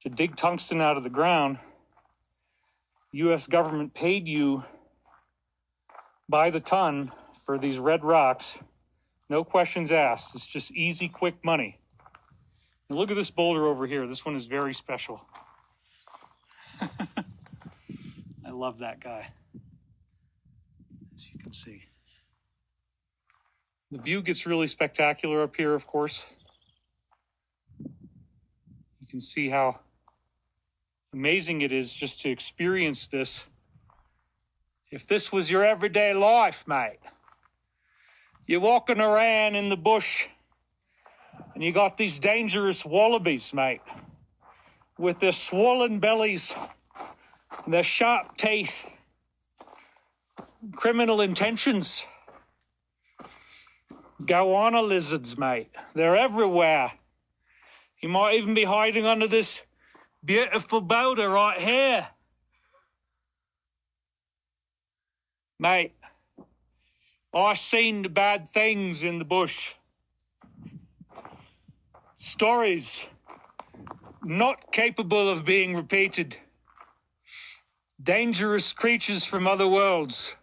to dig tungsten out of the ground. The U.S. government paid you by the ton for these red rocks. No questions asked. It's just easy, quick money. And look at this boulder over here. This one is very special. I love that guy, as you can see. The view gets really spectacular up here, of course. You can see how amazing it is just to experience this. If this was your everyday life, mate, you're walking around in the bush and you got these dangerous wallabies, mate, with their swollen bellies, their sharp teeth, criminal intentions. Goanna lizards, mate. They're everywhere. You might even be hiding under this beautiful boulder right here. Mate, I've seen the bad things in the bush. Stories not capable of being repeated. Dangerous creatures from other worlds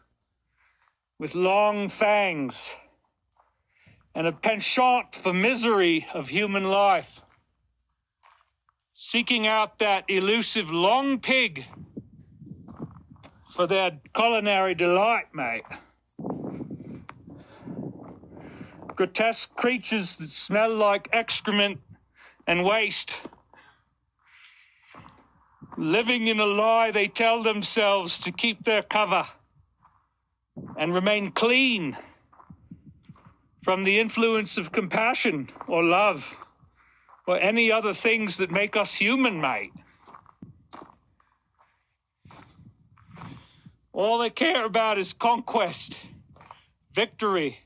with long fangs and a penchant for misery of human life, seeking out that elusive long pig for their culinary delight, mate. Grotesque creatures that smell like excrement and waste, living in a lie they tell themselves to keep their cover and remain clean from the influence of compassion or love or any other things that make us human, mate. All they care about is conquest, victory,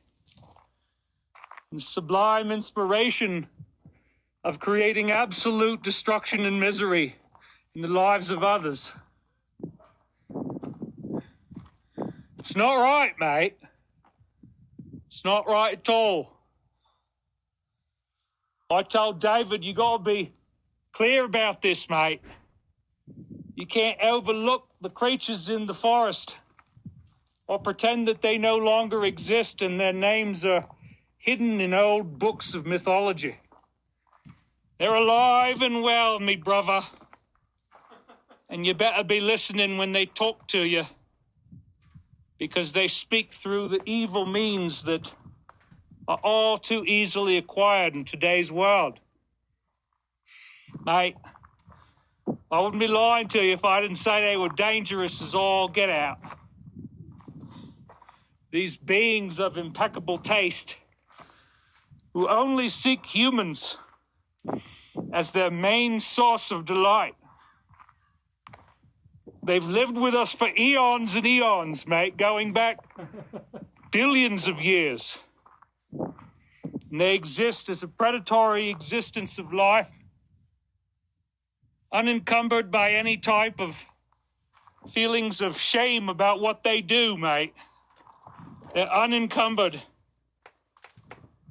and sublime inspiration of creating absolute destruction and misery in the lives of others. It's not right, mate. It's not right at all. I told David, you got to be clear about this, mate. You can't overlook the creatures in the forest or pretend that they no longer exist and their names are hidden in old books of mythology. They're alive and well, me brother. And you better be listening when they talk to you, because they speak through the evil means that are all too easily acquired in today's world. Mate, I wouldn't be lying to you if I didn't say they were dangerous as all get out. These beings of impeccable taste who only seek humans as their main source of delight. They've lived with us for eons and eons, mate, going back billions of years. And they exist as a predatory existence of life, unencumbered by any type of feelings of shame about what they do, mate. They're unencumbered.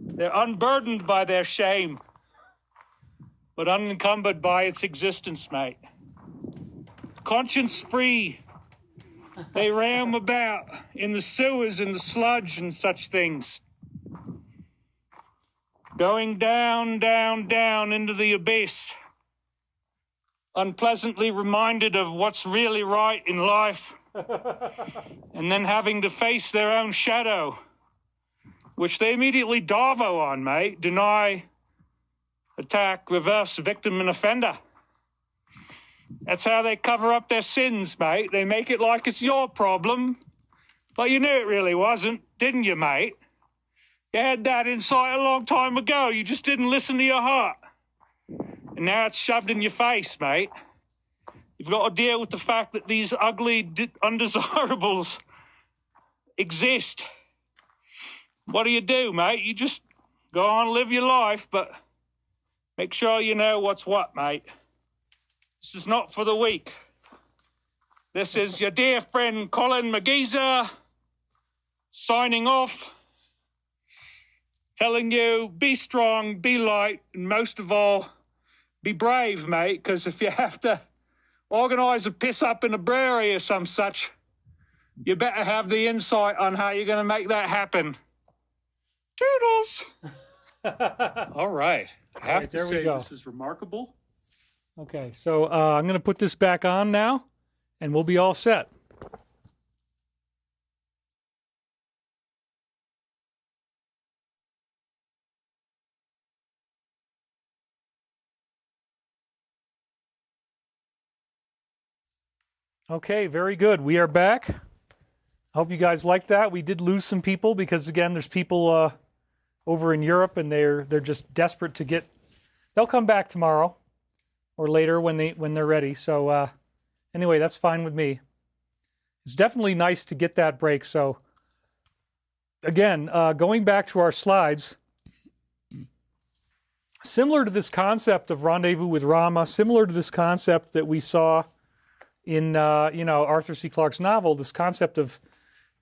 They're unburdened by their shame, but unencumbered by its existence, mate. Conscience-free. They roam about in the sewers and the sludge and such things, going down, down, down into the abyss, unpleasantly reminded of what's really right in life, and then having to face their own shadow, which they immediately darvo on, mate. Deny, attack, reverse, victim, and offender. That's how they cover up their sins, mate. They make it like it's your problem, but you knew it really wasn't, didn't you, mate? You had that insight a long time ago. You just didn't listen to your heart. And now it's shoved in your face, mate. You've got to deal with the fact that these ugly undesirables exist. What do, mate? You just go on, live your life, but make sure you know what's what, mate. This is not for the weak. This is your dear friend Colin McGeezer signing off, telling you, be strong, be light, and most of all, be brave, mate, because if you have to organise a piss up in a brewery or some such, you better have the insight on how you're going to make that happen. Toodles! All right. I have to say, this is remarkable. Okay, so I'm going to put this back on now, and we'll be all set. Okay, very good. We are back. I hope you guys liked that. We did lose some people because, again, there's people over in Europe, and they're just desperate to get. They'll come back tomorrow or later when they're ready. So anyway, that's fine with me. It's definitely nice to get that break. So again, going back to our slides, similar to this concept of rendezvous with Rama, similar to this concept that we saw in Arthur C. Clarke's novel, this concept of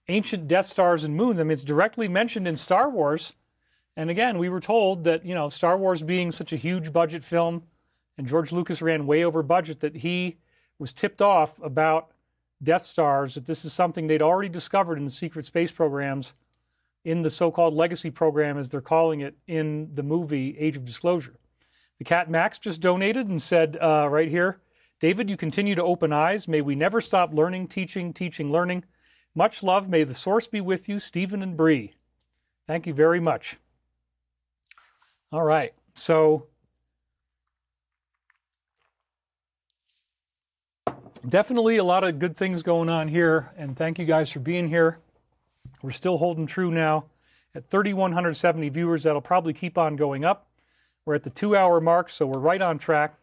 ancient Death Stars and moons. I mean, it's directly mentioned in Star Wars. And again, we were told that, Star Wars being such a huge budget film, and George Lucas ran way over budget, that he was tipped off about Death Stars, that this is something they'd already discovered in the secret space programs, in the so-called legacy program, as they're calling it, in the movie Age of Disclosure. The Cat Max just donated and said right here, David, you continue to open eyes. May we never stop learning, teaching, learning. Much love. May the source be with you, Stephen and Bree. Thank you very much. All right. So definitely a lot of good things going on here. And thank you guys for being here. We're still holding true now at 3,170 viewers. That'll probably keep on going up. We're at the 2-hour mark, so we're right on track.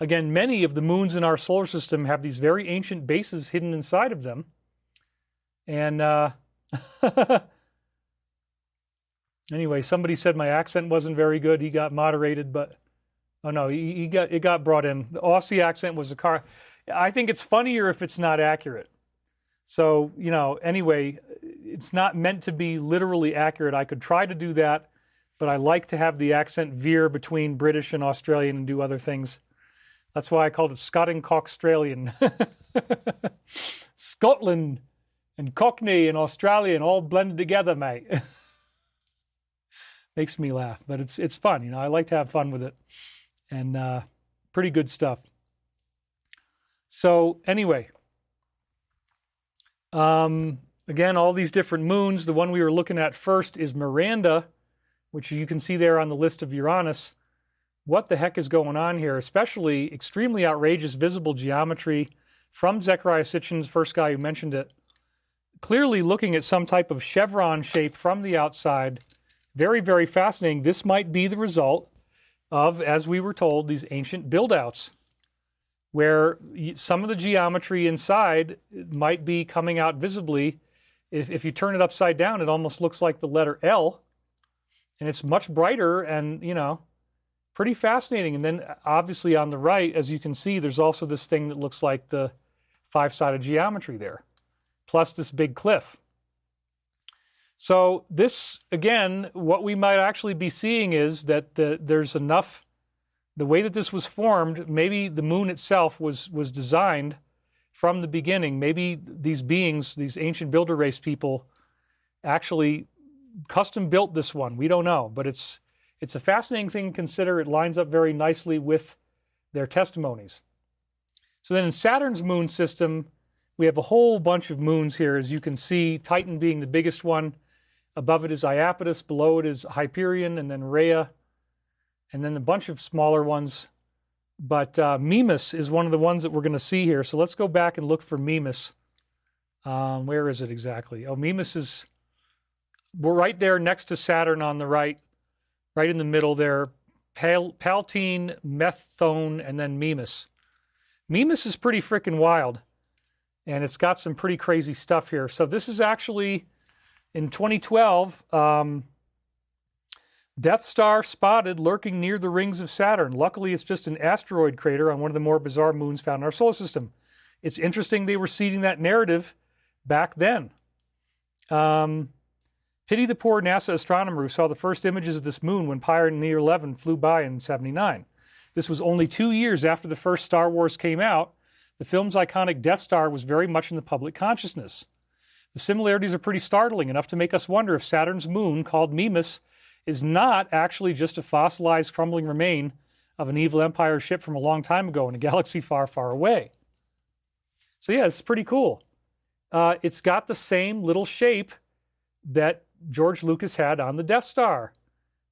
Again, many of the moons in our solar system have these very ancient bases hidden inside of them. And anyway, somebody said my accent wasn't very good. He got moderated, but oh no, it got brought in. The Aussie accent was a car. I think it's funnier if it's not accurate. So, anyway, it's not meant to be literally accurate. I could try to do that, but I like to have the accent veer between British and Australian and do other things. That's why I called it Scotting-Australian. Scotland and Cockney and Australian all blended together, mate. Makes me laugh, but it's fun. I like to have fun with it. And pretty good stuff. So anyway, again, all these different moons. The one we were looking at first is Miranda, which you can see there on the list of Uranus. What the heck is going on here? Especially extremely outrageous visible geometry from Zecharia Sitchin's, first guy who mentioned it. Clearly looking at some type of chevron shape from the outside. Very, very fascinating. This might be the result of, as we were told, these ancient build-outs, where some of the geometry inside might be coming out visibly. If you turn it upside down, it almost looks like the letter L, and it's much brighter and, pretty fascinating. And then obviously on the right, as you can see, there's also this thing that looks like the 5-sided geometry there, plus this big cliff. So this, again, what we might actually be seeing is that there's enough, the way that this was formed, maybe the moon itself was designed from the beginning. Maybe these beings, these ancient builder race people, actually custom built this one. We don't know, but it's a fascinating thing to consider. It lines up very nicely with their testimonies. So then in Saturn's moon system, we have a whole bunch of moons here, as you can see, Titan being the biggest one. Above it is Iapetus, below it is Hyperion, and then Rhea, and then a bunch of smaller ones. But Mimas is one of the ones that we're going to see here. So let's go back and look for Mimas. Where is it exactly? Oh, Mimas we're right there next to Saturn on the right in the middle there. Paltine, Methone, and then Mimas. Mimas is pretty freaking wild, and it's got some pretty crazy stuff here. So this is actually in 2012, Death Star spotted lurking near the rings of Saturn. Luckily, it's just an asteroid crater on one of the more bizarre moons found in our solar system. It's interesting they were seeding that narrative back then. Pity the poor NASA astronomer who saw the first images of this moon when Pioneer 11 flew by in '79. This was only 2 years after the first Star Wars came out. The film's iconic Death Star was very much in the public consciousness. The similarities are pretty startling, enough to make us wonder if Saturn's moon, called Mimas, is not actually just a fossilized, crumbling remain of an evil empire ship from a long time ago in a galaxy far, far away. So yeah, it's pretty cool. It's got the same little shape that George Lucas had on the Death Star.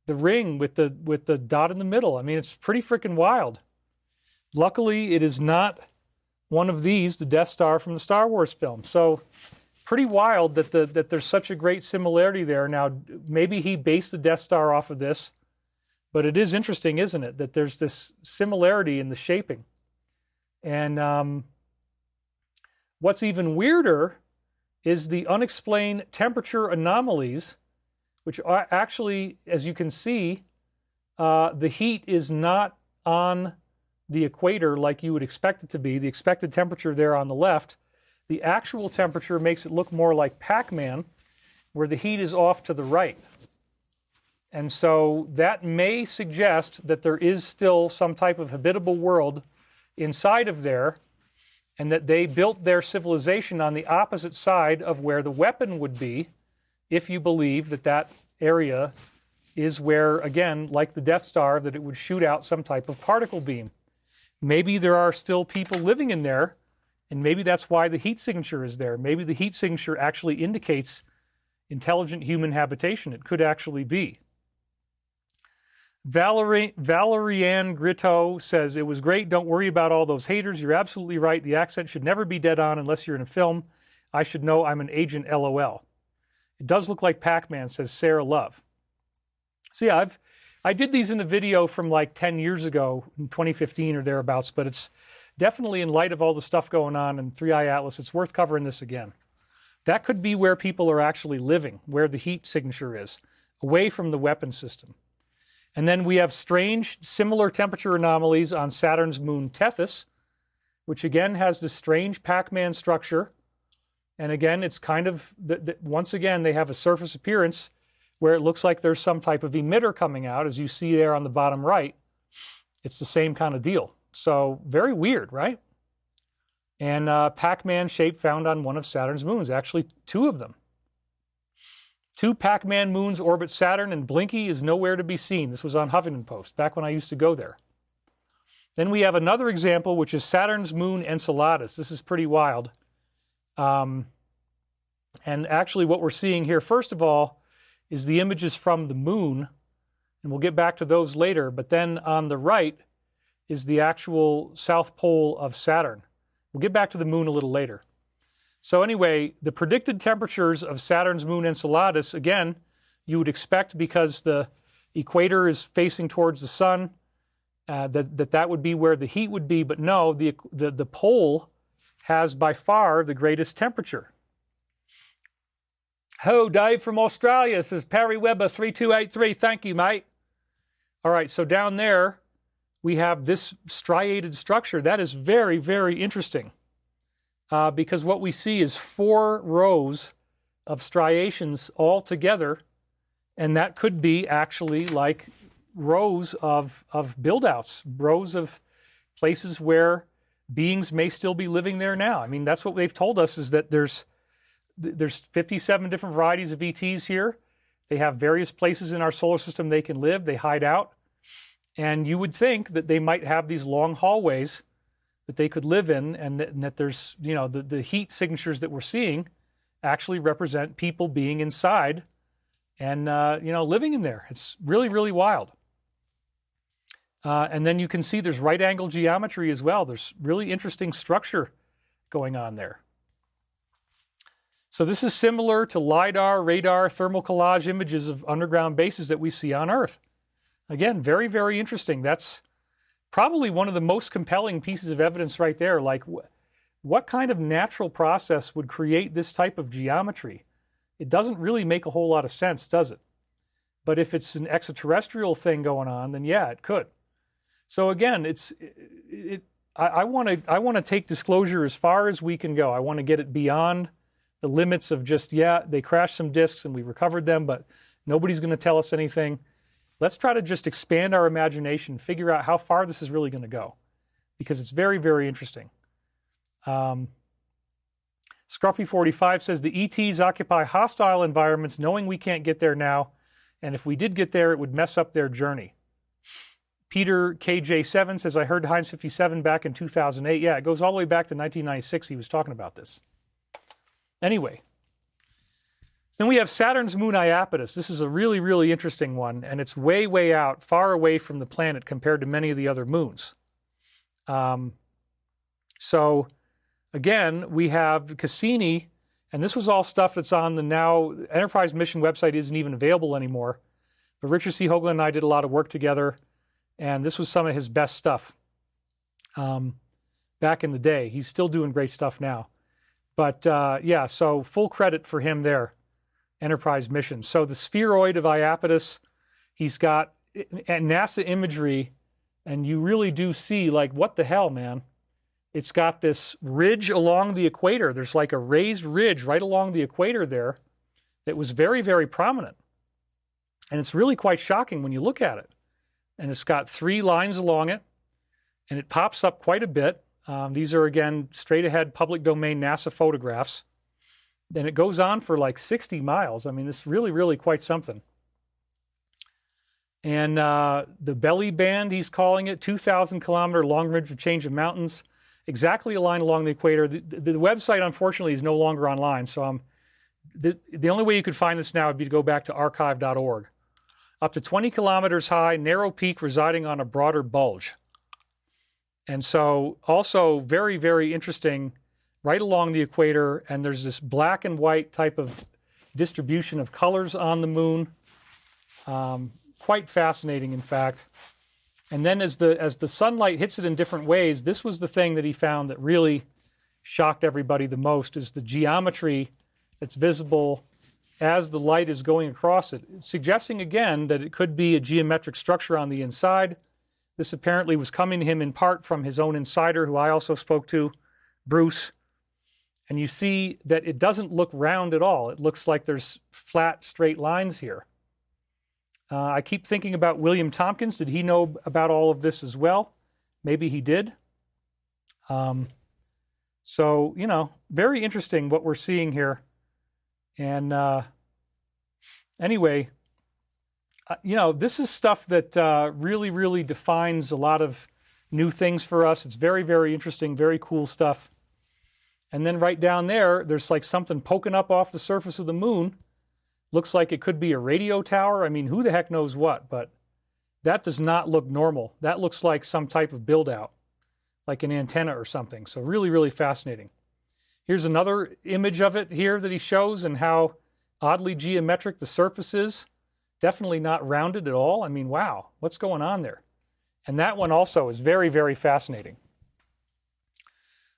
The ring with the dot in the middle. I mean, it's pretty freaking wild. Luckily, it is not one of these, the Death Star from the Star Wars film. So pretty wild that there's such a great similarity there. Now, maybe he based the Death Star off of this, but it is interesting, isn't it, that there's this similarity in the shaping. And what's even weirder is the unexplained temperature anomalies, which are actually, as you can see, the heat is not on the equator like you would expect it to be. The expected temperature there on the left. The actual temperature makes it look more like Pac-Man, where the heat is off to the right. And so that may suggest that there is still some type of habitable world inside of there, and that they built their civilization on the opposite side of where the weapon would be, if you believe that that area is where, again, like the Death Star, that it would shoot out some type of particle beam. Maybe there are still people living in there, and maybe that's why the heat signature is there. Maybe the heat signature actually indicates intelligent human habitation. It could actually be. Valerianne Gritto says, it was great. Don't worry about all those haters. You're absolutely right. The accent should never be dead on unless you're in a film. I should know I'm an agent, LOL. It does look like Pac-Man, says Sarah Love. So yeah, I did these in a video from like 10 years ago, in 2015 or thereabouts, but it's definitely, in light of all the stuff going on in 3i Atlas, it's worth covering this again. That could be where people are actually living, where the heat signature is, away from the weapon system. And then we have strange, similar temperature anomalies on Saturn's moon Tethys, which again has this strange Pac-Man structure. And again, it's kind of, once again, they have a surface appearance where it looks like there's some type of emitter coming out, as you see there on the bottom right. It's the same kind of deal. So very weird, right? And Pac-Man shape found on one of Saturn's moons, actually 2 of them. 2 Pac-Man moons orbit Saturn, and Blinky is nowhere to be seen. This was on Huffington Post, back when I used to go there. Then we have another example, which is Saturn's moon Enceladus. This is pretty wild. And actually what we're seeing here, first of all, is the images from the moon, and we'll get back to those later. But then on the right is the actual south pole of Saturn. We'll get back to the moon a little later. So anyway, the predicted temperatures of Saturn's moon Enceladus, again, you would expect, because the equator is facing towards the sun, that would be where the heat would be. But no, the pole has by far the greatest temperature. Ho, Dave from Australia, says Perry Weber 3283. Thank you, mate. All right, so down there we have this striated structure. That is very, very interesting. Because what we see is 4 rows of striations all together, and that could be actually like rows of build-outs, rows of places where beings may still be living there now. I mean, that's what they've told us, is that there's 57 different varieties of ETs here. They have various places in our solar system they can live, they hide out, and you would think that they might have these long hallways that they could live in, and that there's, you know, the heat signatures that we're seeing actually represent people being inside and, you know, living in there. It's really, really wild. And then you can see there's right angle geometry as well. There's really interesting structure going on there. So this is similar to LiDAR, radar, thermal collage images of underground bases that we see on Earth. Again, very, very interesting. That's probably one of the most compelling pieces of evidence right there. Like, what kind of natural process would create this type of geometry? It doesn't really make a whole lot of sense, does it? But if it's an extraterrestrial thing going on, then yeah, it could. So again, I want to take disclosure as far as we can go. I want to get it beyond the limits of just, yeah, they crashed some disks and we recovered them, but nobody's going to tell us anything. Let's try to just expand our imagination, figure out how far this is really going to go, because it's very, very interesting. Scruffy45 says the ETs occupy hostile environments knowing we can't get there now, and if we did get there, it would mess up their journey. Peter KJ7 says, I heard Heinz 57 back in 2008. Yeah, it goes all the way back to 1996. He was talking about this. Anyway, then we have Saturn's moon Iapetus. This is a really, really interesting one, and it's way, way out, far away from the planet compared to many of the other moons. So, again, we have Cassini, and this was all stuff that's on the now Enterprise mission website isn't even available anymore. But Richard C. Hoagland and I did a lot of work together, and this was some of his best stuff back in the day. He's still doing great stuff now. But yeah, so full credit for him there, Enterprise mission. So the spheroid of Iapetus, he's got NASA imagery, and you really do see, like, what the hell, man? It's got this ridge along the equator. There's like a raised ridge right along the equator there that was very, very prominent. And it's really quite shocking when you look at it. And it's got 3 lines along it, and it pops up quite a bit. These are, again, straight-ahead public domain NASA photographs. And it goes on for like 60 miles. I mean, it's really, really quite something. And the belly band, he's calling it, 2,000-kilometer long ridge of change of mountains, exactly aligned along the equator. The website, unfortunately, is no longer online. So the only way you could find this now would be to go back to archive.org. Up to 20 kilometers high, narrow peak residing on a broader bulge. And so also very, very interesting, right along the equator, and there's this black and white type of distribution of colors on the moon. Quite fascinating, in fact. And then as the sunlight hits it in different ways, this was the thing that he found that really shocked everybody the most, is the geometry that's visible as the light is going across it, suggesting again that it could be a geometric structure on the inside. This apparently was coming to him in part from his own insider, who I also spoke to, Bruce. And you see that it doesn't look round at all. It looks like there's flat, straight lines here. I keep thinking about William Tompkins. Did he know about all of this as well? Maybe he did. So, you know, very interesting what we're seeing here. And anyway, you know, this is stuff that really, really defines a lot of new things for us. It's very, very interesting, very cool stuff. And then right down there, there's like something poking up off the surface of the moon. Looks like it could be a radio tower. I mean, who the heck knows what, but that does not look normal. That looks like some type of build out, like an antenna or something. So really, really fascinating. Here's another image of it here that he shows, and how oddly geometric the surface is. Definitely not rounded at all. I mean, wow, what's going on there? And that one also is very, very fascinating.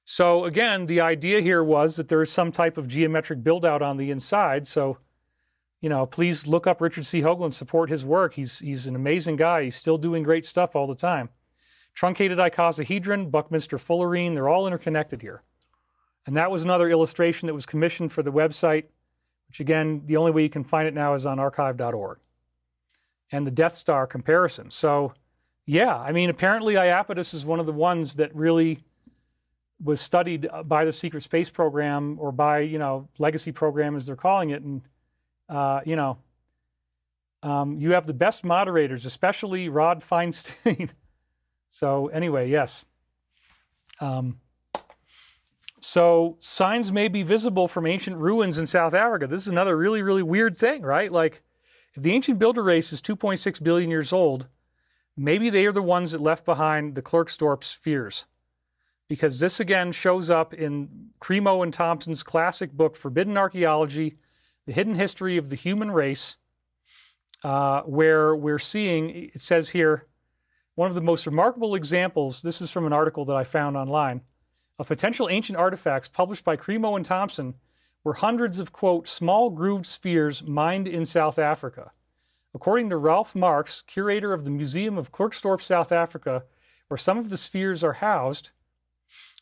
So again, the idea here was that there is some type of geometric build out on the inside. So, you know, please look up Richard C. Hoagland, support his work. He's an amazing guy. He's still doing great stuff all the time. Truncated icosahedron, Buckminster fullerene, they're all interconnected here. And that was another illustration that was commissioned for the website, which again, the only way you can find it now is on archive.org. And the Death Star comparison. So yeah, I mean, apparently Iapetus is one of the ones that really was studied by the secret space program, or by, you know, legacy program as they're calling it. And you know, you have the best moderators, especially Rod Feinstein. So anyway, yes. So signs may be visible from ancient ruins in South Africa. This is another really, really weird thing, right? Like, if the ancient builder race is 2.6 billion years old, maybe they are the ones that left behind the Klerksdorp spheres. Because this again shows up in Cremo and Thompson's classic book, Forbidden Archaeology, The Hidden History of the Human Race, where we're seeing, it says here, One of the most remarkable examples, this is from an article that I found online, of potential ancient artifacts published by Cremo and Thompson were hundreds of, quote, small grooved spheres mined in South Africa. According to Ralph Marks, curator of the Museum of Klerksdorp, South Africa, where some of the spheres are housed,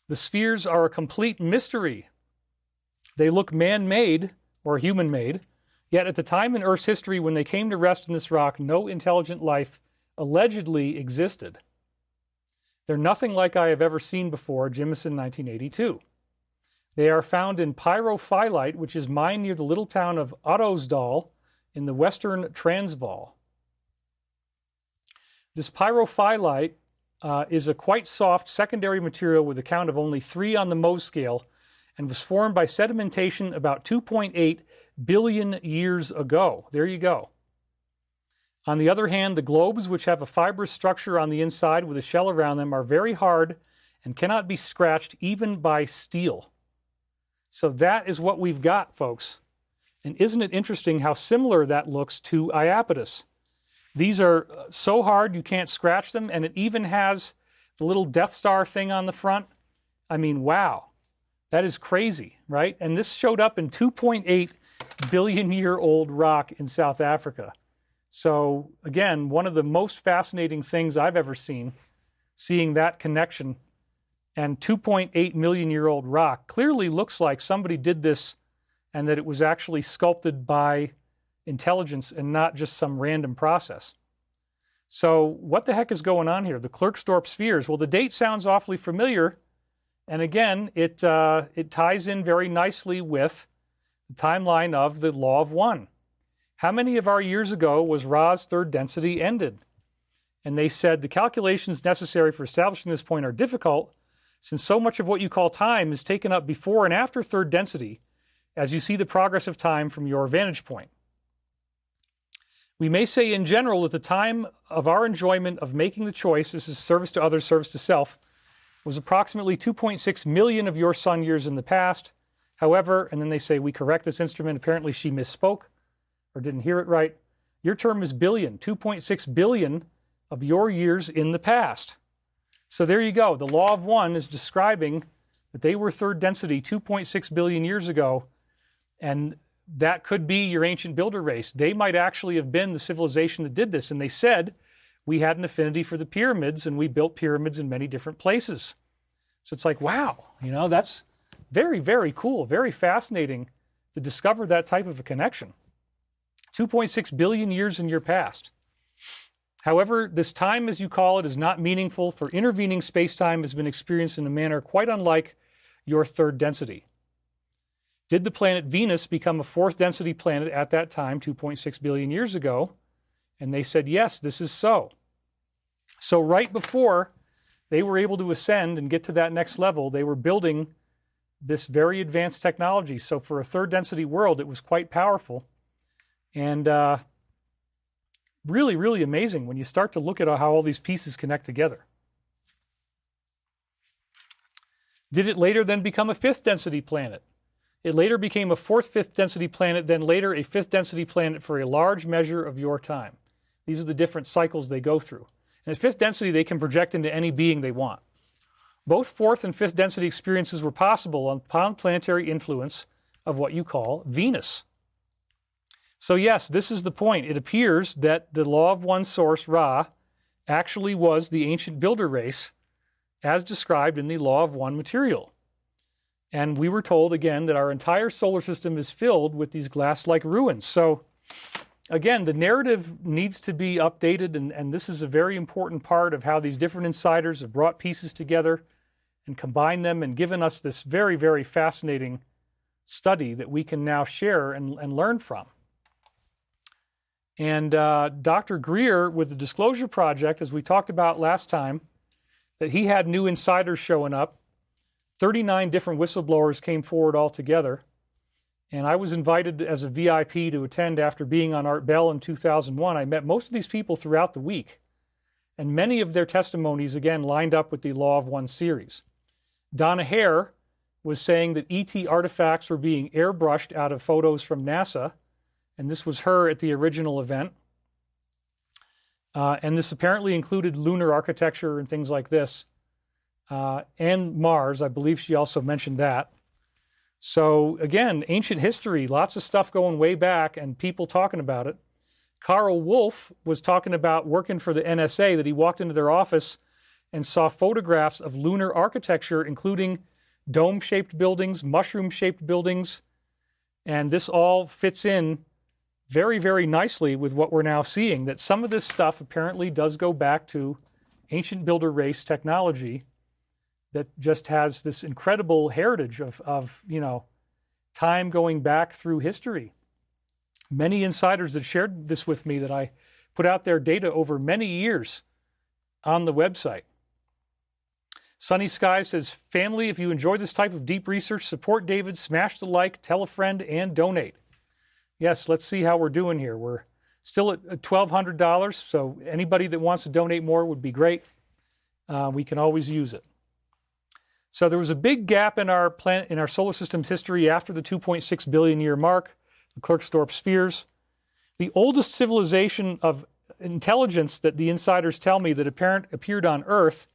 the spheres are a complete mystery. They look man-made or human-made, yet at the time in Earth's history when they came to rest in this rock, no intelligent life allegedly existed. They're nothing like I have ever seen before, Jimison, 1982. They are found in pyrophyllite, which is mined near the little town of Ottosdal in the western Transvaal. This pyrophyllite is a quite soft secondary material with a count of only 3 on the Mohs scale and was formed by sedimentation about 2.8 billion years ago. There you go. On the other hand, the globes, which have a fibrous structure on the inside with a shell around them, are very hard and cannot be scratched even by steel. So that is what we've got, folks. And isn't it interesting how similar that looks to Iapetus? These are so hard you can't scratch them, and it even has the little Death Star thing on the front. I mean, wow. That is crazy, right? And this showed up in 2.8 billion-year-old rock in South Africa. So, again, one of the most fascinating things I've ever seen, seeing that connection, and 2.8 million-year-old rock clearly looks like somebody did this and that it was actually sculpted by intelligence and not just some random process. So what the heck is going on here? The Klerksdorp spheres. Well, the date sounds awfully familiar, and again, it ties in very nicely with the timeline of the Law of One. How many of our years ago was Ra's third density ended? And they said the calculations necessary for establishing this point are difficult, since so much of what you call time is taken up before and after third density, as you see the progress of time from your vantage point. We may say in general that the time of our enjoyment of making the choice, this is service to others, service to self, was approximately 2.6 million of your sun years in the past. However, and then they say, we correct this instrument, apparently she misspoke or didn't hear it right. Your term is billion, 2.6 billion of your years in the past. So there you go. The Law of One is describing that they were third density 2.6 billion years ago, and that could be your ancient builder race. They might actually have been the civilization that did this, and they said we had an affinity for the pyramids, and we built pyramids in many different places. So it's like, wow, you know, that's very, very cool, very fascinating to discover that type of a connection. 2.6 billion years in your past. However, this time, as you call it, is not meaningful, for intervening space-time has been experienced in a manner quite unlike your third density. Did the planet Venus become a fourth density planet at that time, 2.6 billion years ago? And they said, yes, this is so. So right before they were able to ascend and get to that next level, they were building this very advanced technology. So for a third density world, it was quite powerful. And really, really amazing when you start to look at how all these pieces connect together. Did it later then become a fifth density planet? It later became a fifth density planet, then later a fifth density planet for a large measure of your time. These are the different cycles they go through. And at fifth density, they can project into any being they want. Both fourth and fifth density experiences were possible upon planetary influence of what you call Venus. So yes, this is the point. It appears that the Law of One source, Ra, actually was the ancient builder race as described in the Law of One material. And we were told, again, that our entire solar system is filled with these glass-like ruins. So, again, the narrative needs to be updated, and this is a very important part of how these different insiders have brought pieces together and combined them and given us this very, very fascinating study that we can now share and learn from. And Dr. Greer, with the Disclosure Project, as we talked about last time, that he had new insiders showing up. 39 different whistleblowers came forward altogether. And I was invited as a VIP to attend after being on Art Bell in 2001. I met most of these people throughout the week. And many of their testimonies, again, lined up with the Law of One series. Donna Hare was saying that ET artifacts were being airbrushed out of photos from NASA. And this was her at the original event. And this apparently included lunar architecture and things like this, and Mars. I believe she also mentioned that. So again, ancient history, lots of stuff going way back and people talking about it. Carl Wolf was talking about working for the NSA, that he walked into their office and saw photographs of lunar architecture, including dome-shaped buildings, mushroom-shaped buildings, and this all fits in very, very nicely with what we're now seeing, that some of this stuff apparently does go back to ancient builder race technology that just has this incredible heritage of time going back through history. Many insiders that shared this with me, that I put out their data over many years on the website. Sunny Sky says, family, if you enjoy this type of deep research, support David, smash the like, tell a friend, and donate. Yes, let's see how we're doing here. We're still at $1,200, so anybody that wants to donate more would be great. We can always use it. So there was a big gap in our solar system's history after the 2.6 billion year mark, the Klerksdorp spheres. The oldest civilization of intelligence that the insiders tell me that appeared on Earth,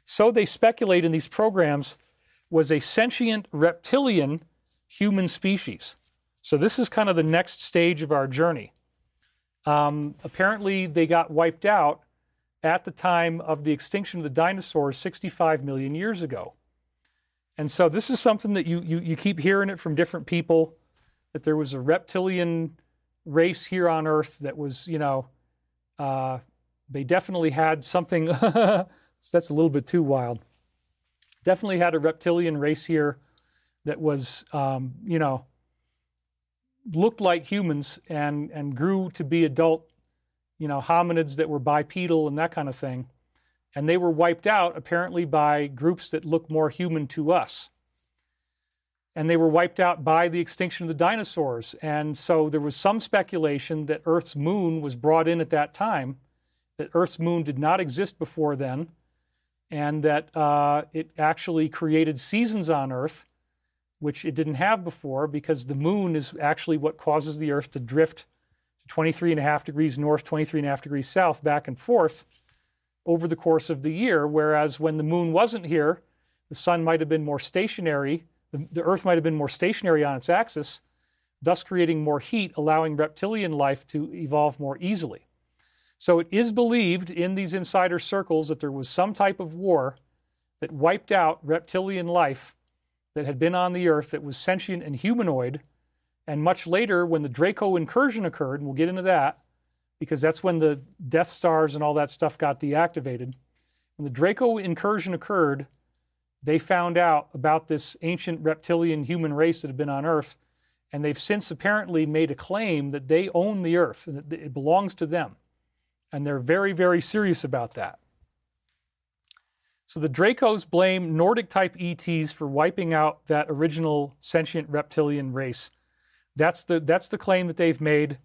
so they speculate in these programs, was a sentient reptilian human species. So this is kind of the next stage of our journey. Apparently they got wiped out at the time of the extinction of the dinosaurs 65 million years ago. And so this is something that you keep hearing it from different people, that there was a reptilian race here on Earth that was, they definitely had something, that's a little bit too wild. Definitely had a reptilian race here that was, looked like humans and grew to be adult, hominids that were bipedal and that kind of thing. And they were wiped out apparently by groups that look more human to us. And they were wiped out by the extinction of the dinosaurs. And so there was some speculation that Earth's moon was brought in at that time, that Earth's moon did not exist before then, and that it actually created seasons on Earth, which it didn't have before, because the moon is actually what causes the Earth to drift to 23.5 degrees north, 23.5 degrees south, back and forth over the course of the year, whereas when the moon wasn't here, the sun might have been more stationary, the Earth might have been more stationary on its axis, thus creating more heat, allowing reptilian life to evolve more easily. So it is believed in these insider circles that there was some type of war that wiped out reptilian life that had been on the Earth that was sentient and humanoid, and much later, when the Draco incursion occurred, and we'll get into that, because that's when the Death Stars and all that stuff got deactivated. When the Draco incursion occurred, they found out about this ancient reptilian human race that had been on Earth, and they've since apparently made a claim that they own the Earth, and that it belongs to them. And they're very, very serious about that. So the Dracos blame Nordic-type ETs for wiping out that original sentient reptilian race. That's the claim that they've made.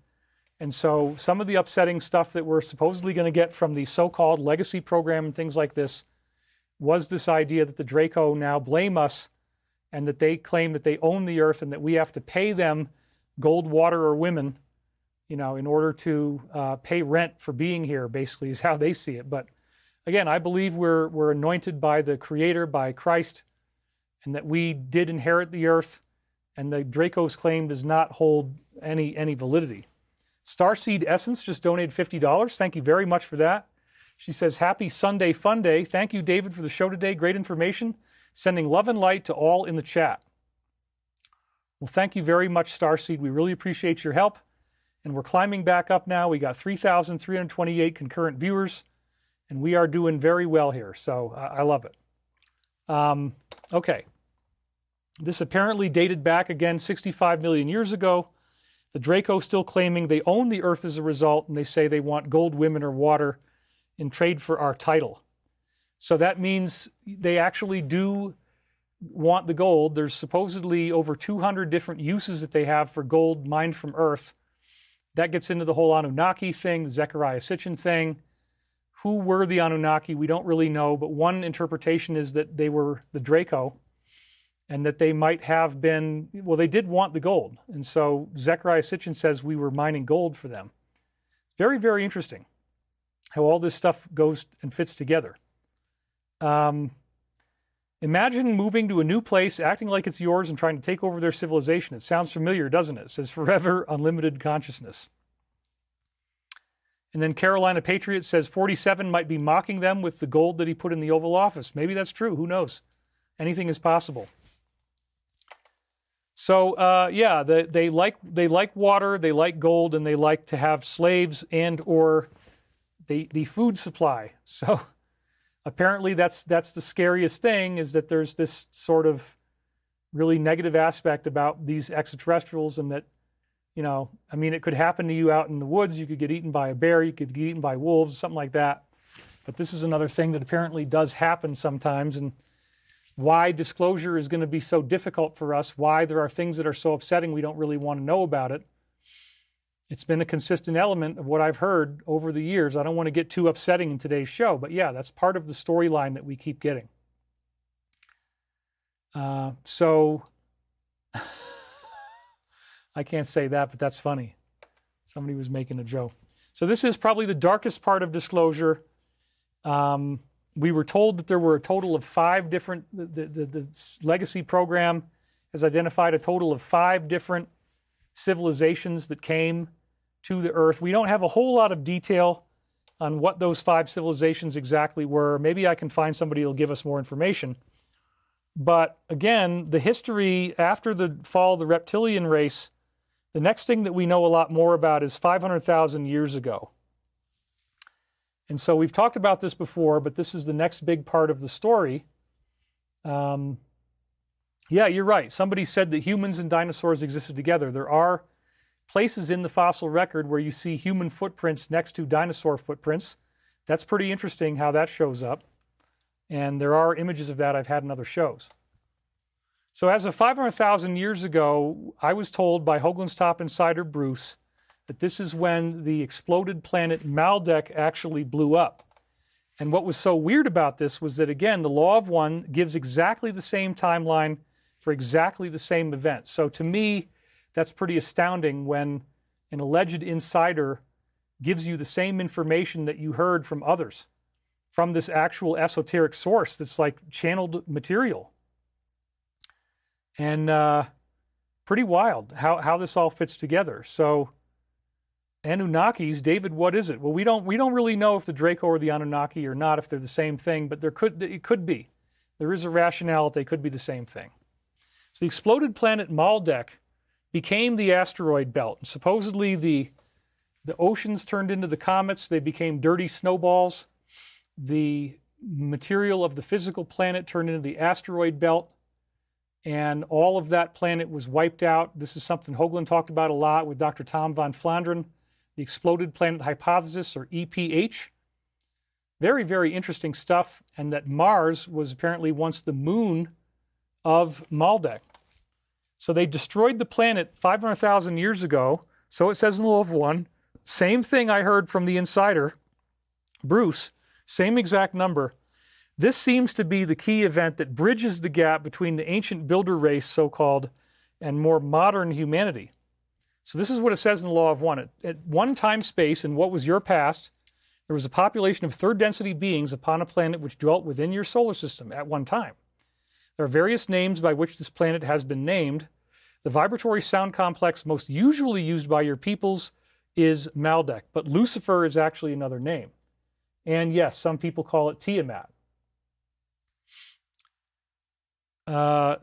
And so some of the upsetting stuff that we're supposedly going to get from the so-called legacy program and things like this was this idea that the Draco now blame us, and that they claim that they own the Earth and that we have to pay them gold, water, or women, in order to pay rent for being here, basically, is how they see it. But again, I believe we're anointed by the Creator, by Christ, and that we did inherit the Earth, and the Draco's claim does not hold any validity. Starseed Essence just donated $50. Thank you very much for that. She says, happy Sunday fun day. Thank you, David, for the show today. Great information. Sending love and light to all in the chat. Well, thank you very much, Starseed. We really appreciate your help. And we're climbing back up now. We got 3,328 concurrent viewers, and we are doing very well here. So I love it. Okay. This apparently dated back again 65 million years ago. The Draco still claiming they own the Earth as a result, and they say they want gold, women, or water in trade for our title. So that means they actually do want the gold. There's supposedly over 200 different uses that they have for gold mined from Earth. That gets into the whole Anunnaki thing, the Zecharia Sitchin thing. Who were the Anunnaki? We don't really know, but one interpretation is that they were the Draco, and that they might have been, well, they did want the gold. And so Zecharia Sitchin says we were mining gold for them. Very, very interesting. how all this stuff goes and fits together. Imagine moving to a new place, acting like it's yours, and trying to take over their civilization. It sounds familiar, doesn't it? It says forever unlimited consciousness. And then Carolina Patriot says 47 might be mocking them with the gold that he put in the Oval Office. Maybe that's true. Who knows? Anything is possible. So yeah, they like water, they like gold, and they like to have slaves and or the food supply. So apparently that's the scariest thing, is that there's this sort of really negative aspect about these extraterrestrials, and that, you know, I mean, it could happen to you out in the woods. You could get eaten by a bear, you could get eaten by wolves, something like that. But this is another thing that apparently does happen sometimes, and why disclosure is going to be so difficult for us, why there are things that are so upsetting we don't really want to know about it. It's been a consistent element of what I've heard over the years. I don't want to get too upsetting in today's show, but yeah, that's part of the storyline that we keep getting. So I can't say that, but that's funny. Somebody was making a joke. So this is probably the darkest part of disclosure. We were told that there were a total of 5 different, the legacy program has identified a total of 5 different civilizations that came to the Earth. We don't have a whole lot of detail on what those 5 civilizations exactly were. Maybe I can find somebody who'll give us more information. But again, the history after the fall of the reptilian race, the next thing that we know a lot more about is 500,000 years ago. And so we've talked about this before, but this is the next big part of the story. Yeah, you're right. Somebody said that humans and dinosaurs existed together. There are places in the fossil record where you see human footprints next to dinosaur footprints. That's pretty interesting how that shows up. And there are images of that I've had in other shows. So as of 500,000 years ago, I was told by Hoagland's top insider Bruce that this is when the exploded planet Maldek actually blew up. And what was so weird about this was that, again, the Law of One gives exactly the same timeline for exactly the same event. So to me, that's pretty astounding when an alleged insider gives you the same information that you heard from others, from this actual esoteric source that's like channeled material. And pretty wild how this all fits together. So Anunnakis, David, what is it? Well, we don't really know if the Draco or the Anunnaki or not, if they're the same thing, but it could be. There is a rationale that they could be the same thing. So the exploded planet Maldek became the asteroid belt. And supposedly the oceans turned into the comets. They became dirty snowballs. The material of the physical planet turned into the asteroid belt. And all of that planet was wiped out. This is something Hoagland talked about a lot with Dr. Tom von Flandern, the exploded planet hypothesis, or EPH. Very, very interesting stuff. And that Mars was apparently once the moon of Maldek. So they destroyed the planet 500,000 years ago. So it says in the Law of One. Same thing I heard from the insider, Bruce, same exact number. This seems to be the key event that bridges the gap between the ancient builder race, so-called, and more modern humanity. So this is what it says in the Law of One. At one time space in what was your past, there was a population of third-density beings upon a planet which dwelt within your solar system at one time. There are various names by which this planet has been named. The vibratory sound complex most usually used by your peoples is Maldek, but Lucifer is actually another name. And yes, some people call it Tiamat.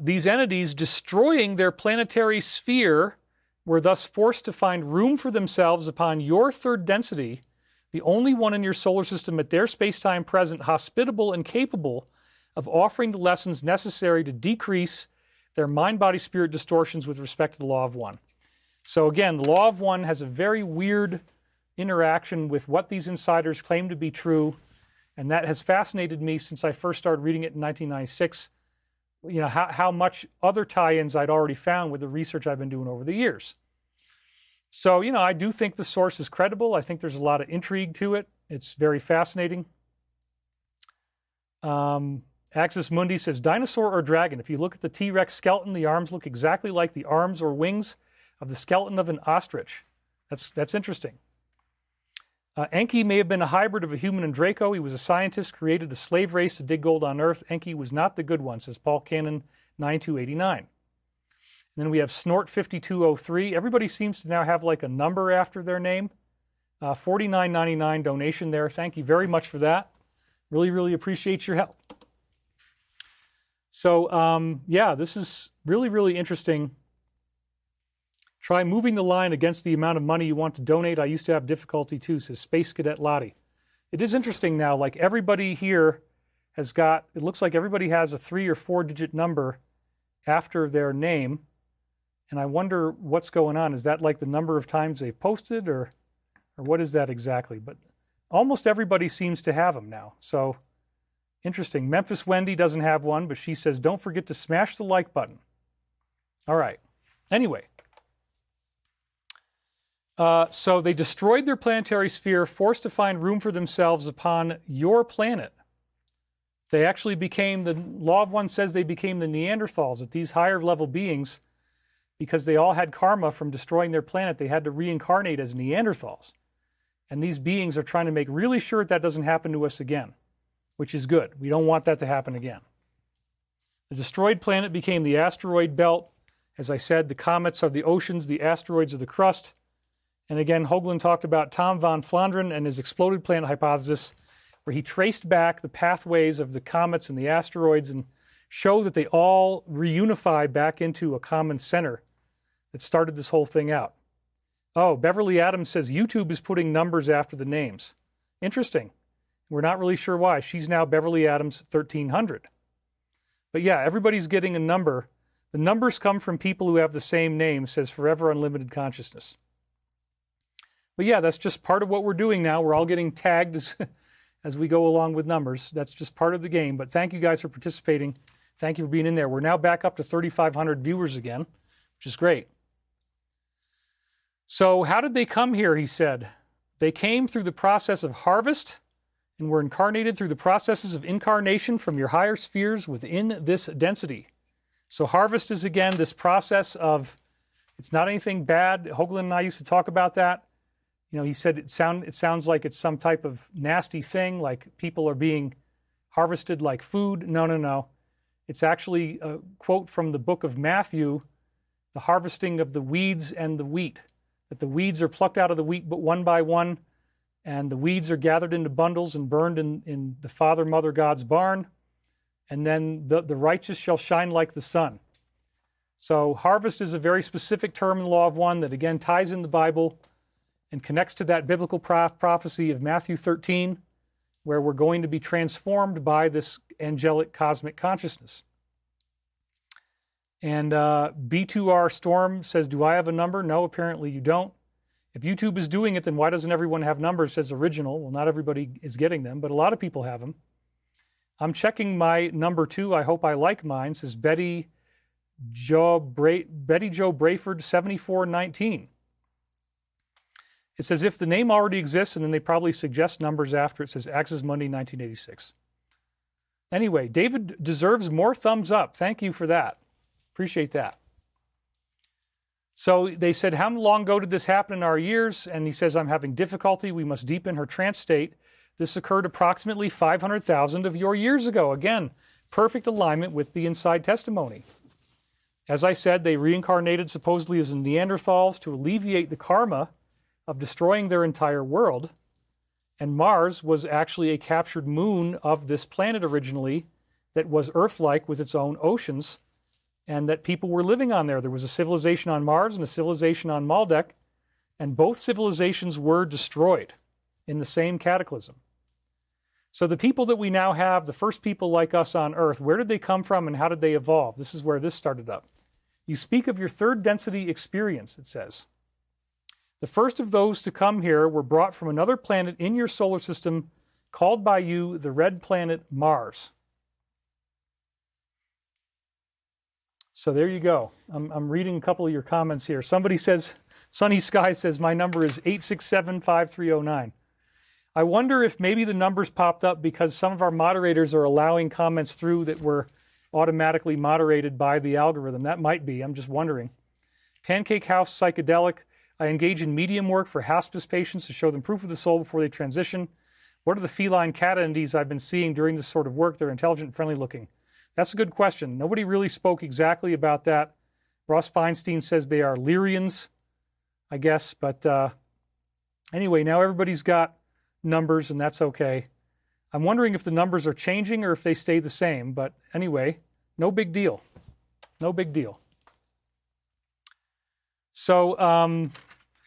These entities, destroying their planetary sphere, were thus forced to find room for themselves upon your third density, the only one in your solar system at their space-time present, hospitable and capable of offering the lessons necessary to decrease their mind-body-spirit distortions with respect to the Law of One. So again, the Law of One has a very weird interaction with what these insiders claim to be true, and that has fascinated me since I first started reading it in 1996. You know, how much other tie-ins I'd already found with the research I've been doing over the years. So, you know, I do think the source is credible. I think there's a lot of intrigue to it. It's very fascinating. Axis Mundi says, dinosaur or dragon? If you look at the T-Rex skeleton, the arms look exactly like the arms or wings of the skeleton of an ostrich. That's interesting. Enki may have been a hybrid of a human and Draco. He was a scientist, created a slave race to dig gold on Earth. Enki was not the good one, says Paul Cannon 9289. And then we have Snort 5203. Everybody seems to now have like a number after their name. $49.99 donation there. Thank you very much for that. Really, really appreciate your help. So, yeah, this is really, really interesting. Try moving the line against the amount of money you want to donate. I used to have difficulty too, says Space Cadet Lottie. It is interesting now, like everybody here has got, it looks like everybody has a 3 or 4 digit number after their name. And I wonder what's going on. Is that like the number of times they've posted or what is that exactly? But almost everybody seems to have them now. So interesting. Memphis Wendy doesn't have one, but she says, don't forget to smash the like button. All right. Anyway. So they destroyed their planetary sphere, forced to find room for themselves upon your planet. They actually became, the Law of One says they became the Neanderthals, that these higher level beings, because they all had karma from destroying their planet, they had to reincarnate as Neanderthals. And these beings are trying to make really sure that doesn't happen to us again, which is good. We don't want that to happen again. The destroyed planet became the asteroid belt. As I said, the comets are the oceans, the asteroids are the crust. And again, Hoagland talked about Tom von Flandern and his exploded planet hypothesis, where he traced back the pathways of the comets and the asteroids and showed that they all reunify back into a common center that started this whole thing out. Oh, Beverly Adams says YouTube is putting numbers after the names. Interesting. We're not really sure why. She's now Beverly Adams 1300. But yeah, everybody's getting a number. The numbers come from people who have the same name, says Forever Unlimited Consciousness. But yeah, that's just part of what we're doing now. We're all getting tagged as we go along with numbers. That's just part of the game. But thank you guys for participating. Thank you for being in there. We're now back up to 3,500 viewers again, which is great. So how did they come here, he said? They came through the process of harvest and were incarnated through the processes of incarnation from your higher spheres within this density. So harvest is, again, this process of, it's not anything bad. Hoagland and I used to talk about that. You know, he said it sounds like it's some type of nasty thing, like people are being harvested like food. No, no, no. It's actually a quote from the book of Matthew, the harvesting of the weeds and the wheat. That the weeds are plucked out of the wheat but one by one, and the weeds are gathered into bundles and burned in the Father, Mother, God's barn, and then the righteous shall shine like the sun. So harvest is a very specific term in the Law of One that, again, ties in the Bible and connects to that biblical prophecy of Matthew 13, where we're going to be transformed by this angelic cosmic consciousness. And B2R Storm says, do I have a number? No, apparently you don't. If YouTube is doing it, then why doesn't everyone have numbers, says Original? Well, not everybody is getting them, but a lot of people have them. I'm checking my number 2. I hope I like mine, says Betty Jo Brayford 7419. It says if the name already exists, and then they probably suggest numbers after. It says Axis Monday 1986. Anyway, David deserves more thumbs up. Thank you for that. Appreciate that. So they said, how long ago did this happen in our years? And he says, I'm having difficulty. We must deepen her trance state. This occurred approximately 500,000 of your years ago. Again, perfect alignment with the inside testimony. As I said, they reincarnated supposedly as Neanderthals to alleviate the karma of destroying their entire world. And Mars was actually a captured moon of this planet originally that was Earth-like with its own oceans, and that people were living on there. There was a civilization on Mars and a civilization on Maldek, and both civilizations were destroyed in the same cataclysm. So the people that we now have, the first people like us on Earth, where did they come from and how did they evolve? This is where this started up. You speak of your third density experience, it says. The first of those to come here were brought from another planet in your solar system called by you the red planet Mars. So there you go. I'm reading a couple of your comments here. Somebody says, Sunny Sky says, my number is 8675309. I wonder if maybe the numbers popped up because some of our moderators are allowing comments through that were automatically moderated by the algorithm. That might be. I'm just wondering. Pancake House Psychedelic. I engage in medium work for hospice patients to show them proof of the soul before they transition. What are the feline cat entities I've been seeing during this sort of work? They're intelligent and friendly looking. That's a good question. Nobody really spoke exactly about that. Ross Feinstein says they are Lyrians, I guess. But anyway, now everybody's got numbers, and that's okay. I'm wondering if the numbers are changing or if they stay the same. But anyway, no big deal. No big deal. So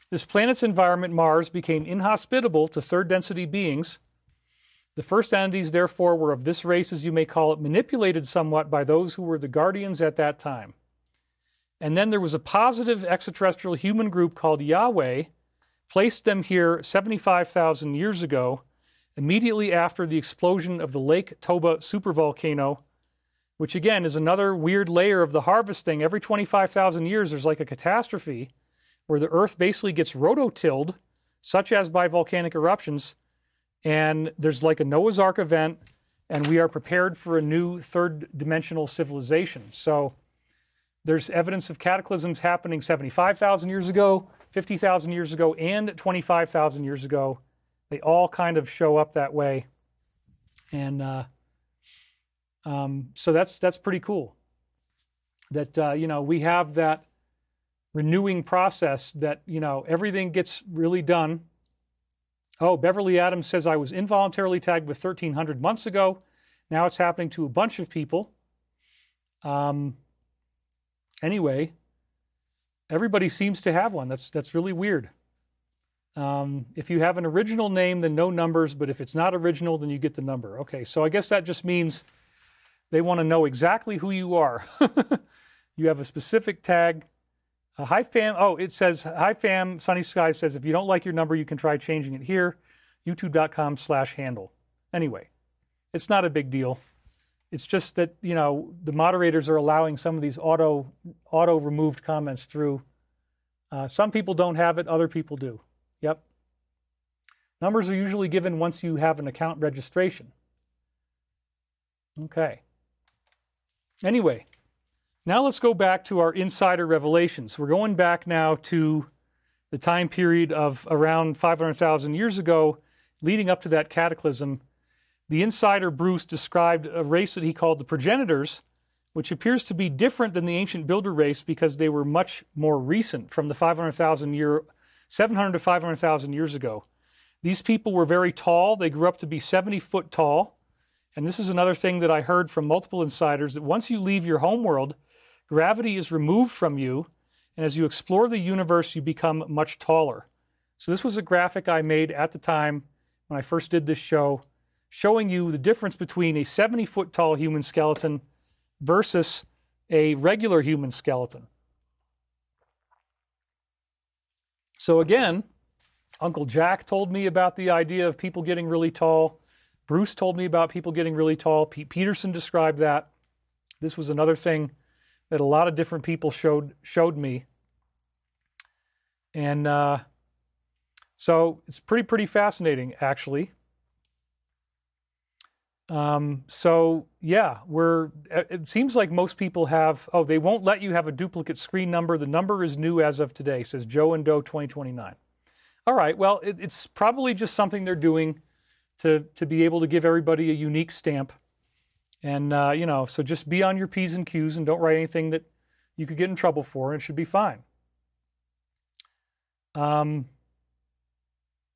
this planet's environment, Mars, became inhospitable to third-density beings. The first entities, therefore, were of this race, as you may call it, manipulated somewhat by those who were the guardians at that time. And then there was a positive extraterrestrial human group called Yahweh, placed them here 75,000 years ago, immediately after the explosion of the Lake Toba supervolcano, which again is another weird layer of the harvest thing. Every 25,000 years, there's like a catastrophe where the Earth basically gets rototilled, such as by volcanic eruptions, and there's like a Noah's Ark event, and we are prepared for a new third-dimensional civilization. So there's evidence of cataclysms happening 75,000 years ago, 50,000 years ago, and 25,000 years ago. They all kind of show up that way. And so that's pretty cool. That, we have that renewing process that, everything gets really done. Oh, Beverly Adams says, I was involuntarily tagged with 1,300 months ago. Now it's happening to a bunch of people. Anyway, everybody seems to have one. That's really weird. If you have an original name, then no numbers, but if it's not original, then you get the number. Okay, so I guess that just means they want to know exactly who you are. You have a specific tag. Hi, fam. Oh, it says, hi, fam. Sunny Sky says, if you don't like your number, you can try changing it here. YouTube.com/handle. Anyway, it's not a big deal. It's just that, the moderators are allowing some of these auto removed comments through. Some people don't have it. Other people do. Yep. Numbers are usually given once you have an account registration. Okay. Anyway, now let's go back to our insider revelations. We're going back now to the time period of around 500,000 years ago, leading up to that cataclysm. The insider Bruce described a race that he called the progenitors, which appears to be different than the ancient builder race because they were much more recent, from the 700 to 500,000 years ago. These people were very tall. They grew up to be 70 foot tall. And this is another thing that I heard from multiple insiders, that once you leave your homeworld, gravity is removed from you, and as you explore the universe, you become much taller. So this was a graphic I made at the time when I first did this show, showing you the difference between a 70-foot tall human skeleton versus a regular human skeleton. So again, Uncle Jack told me about the idea of people getting really tall. Bruce told me about people getting really tall. Pete Peterson described that. This was another thing that a lot of different people showed me. And so it's pretty fascinating, actually. So yeah, it seems like most people have, they won't let you have a duplicate screen number. The number is new as of today, says Joe and Doe 2029. All right, well, it's probably just something they're doing to be able to give everybody a unique stamp. And, so just be on your P's and Q's and don't write anything that you could get in trouble for, and it should be fine.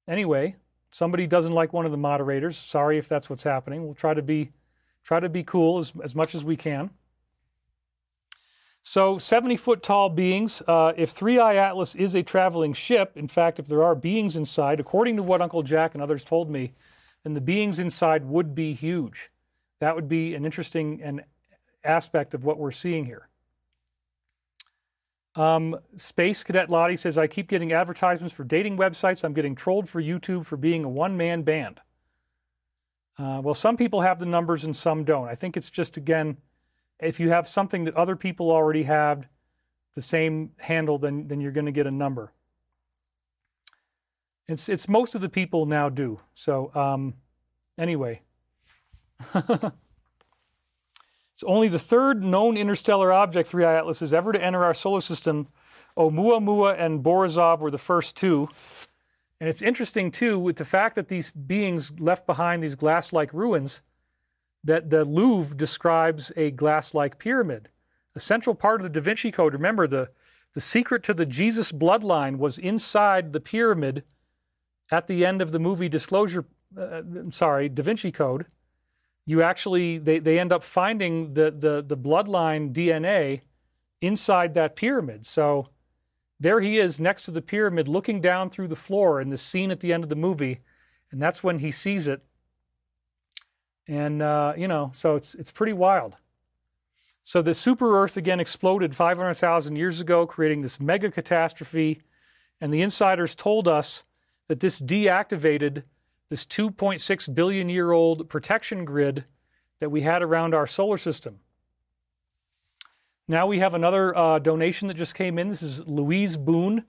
Anyway, somebody doesn't like one of the moderators. Sorry if that's what's happening. We'll try to be cool as much as we can. So 70-foot tall beings, if 3i Atlas is a traveling ship, in fact, if there are beings inside, according to what Uncle Jack and others told me, then the beings inside would be huge. That would be an interesting aspect of what we're seeing here. Space Cadet Lottie says, I keep getting advertisements for dating websites. I'm getting trolled for YouTube for being a one-man band. Well, some people have the numbers and some don't. I think it's just, again, if you have something that other people already have, the same handle, then you're going to get a number. It's most of the people now do. So anyway. It's only the third known interstellar object 3i Atlas is ever to enter our solar system Oumuamua and Borisov were the first two. And it's interesting, too, with the fact that these beings left behind these glass-like ruins, that the Louvre describes a glass-like pyramid. A central part of the Da Vinci Code, remember, the secret to the Jesus bloodline was inside the pyramid at the end of the movie Da Vinci Code. You actually, they end up finding the bloodline DNA inside that pyramid. So there he is next to the pyramid looking down through the floor in the scene at the end of the movie, and that's when he sees it. And, so it's pretty wild. So the super Earth again exploded 500,000 years ago, creating this mega catastrophe, and the insiders told us that this deactivated this 2.6 billion year old protection grid that we had around our solar system. Now we have another donation that just came in. This is Louise Boone,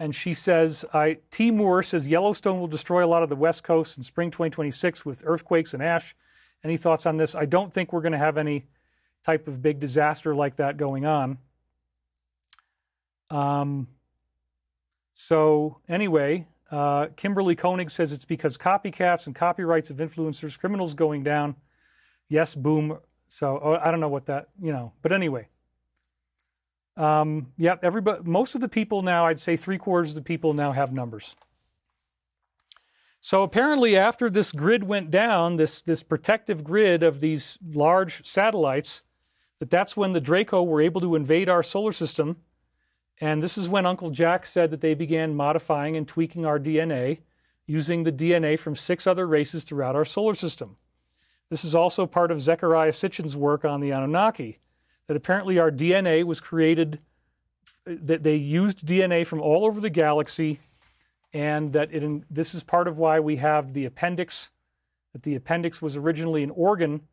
and she says, T. Moore says Yellowstone will destroy a lot of the West Coast in spring 2026 with earthquakes and ash. Any thoughts on this? I don't think we're going to have any type of big disaster like that going on. So anyway, Kimberly Koenig says it's because copycats and copyrights of influencers, criminals going down. Yes, boom. So I don't know what that, but anyway. Everybody, most of the people now, I'd say 3/4 of the people now have numbers. So apparently after this grid went down, this protective grid of these large satellites, that's when the Draco were able to invade our solar system. And this is when Uncle Jack said that they began modifying and tweaking our DNA using the DNA from 6 other races throughout our solar system. This is also part of Zecharia Sitchin's work on the Anunnaki, that apparently our DNA was created, that they used DNA from all over the galaxy, and that this is part of why we have the appendix, that the appendix was originally an organ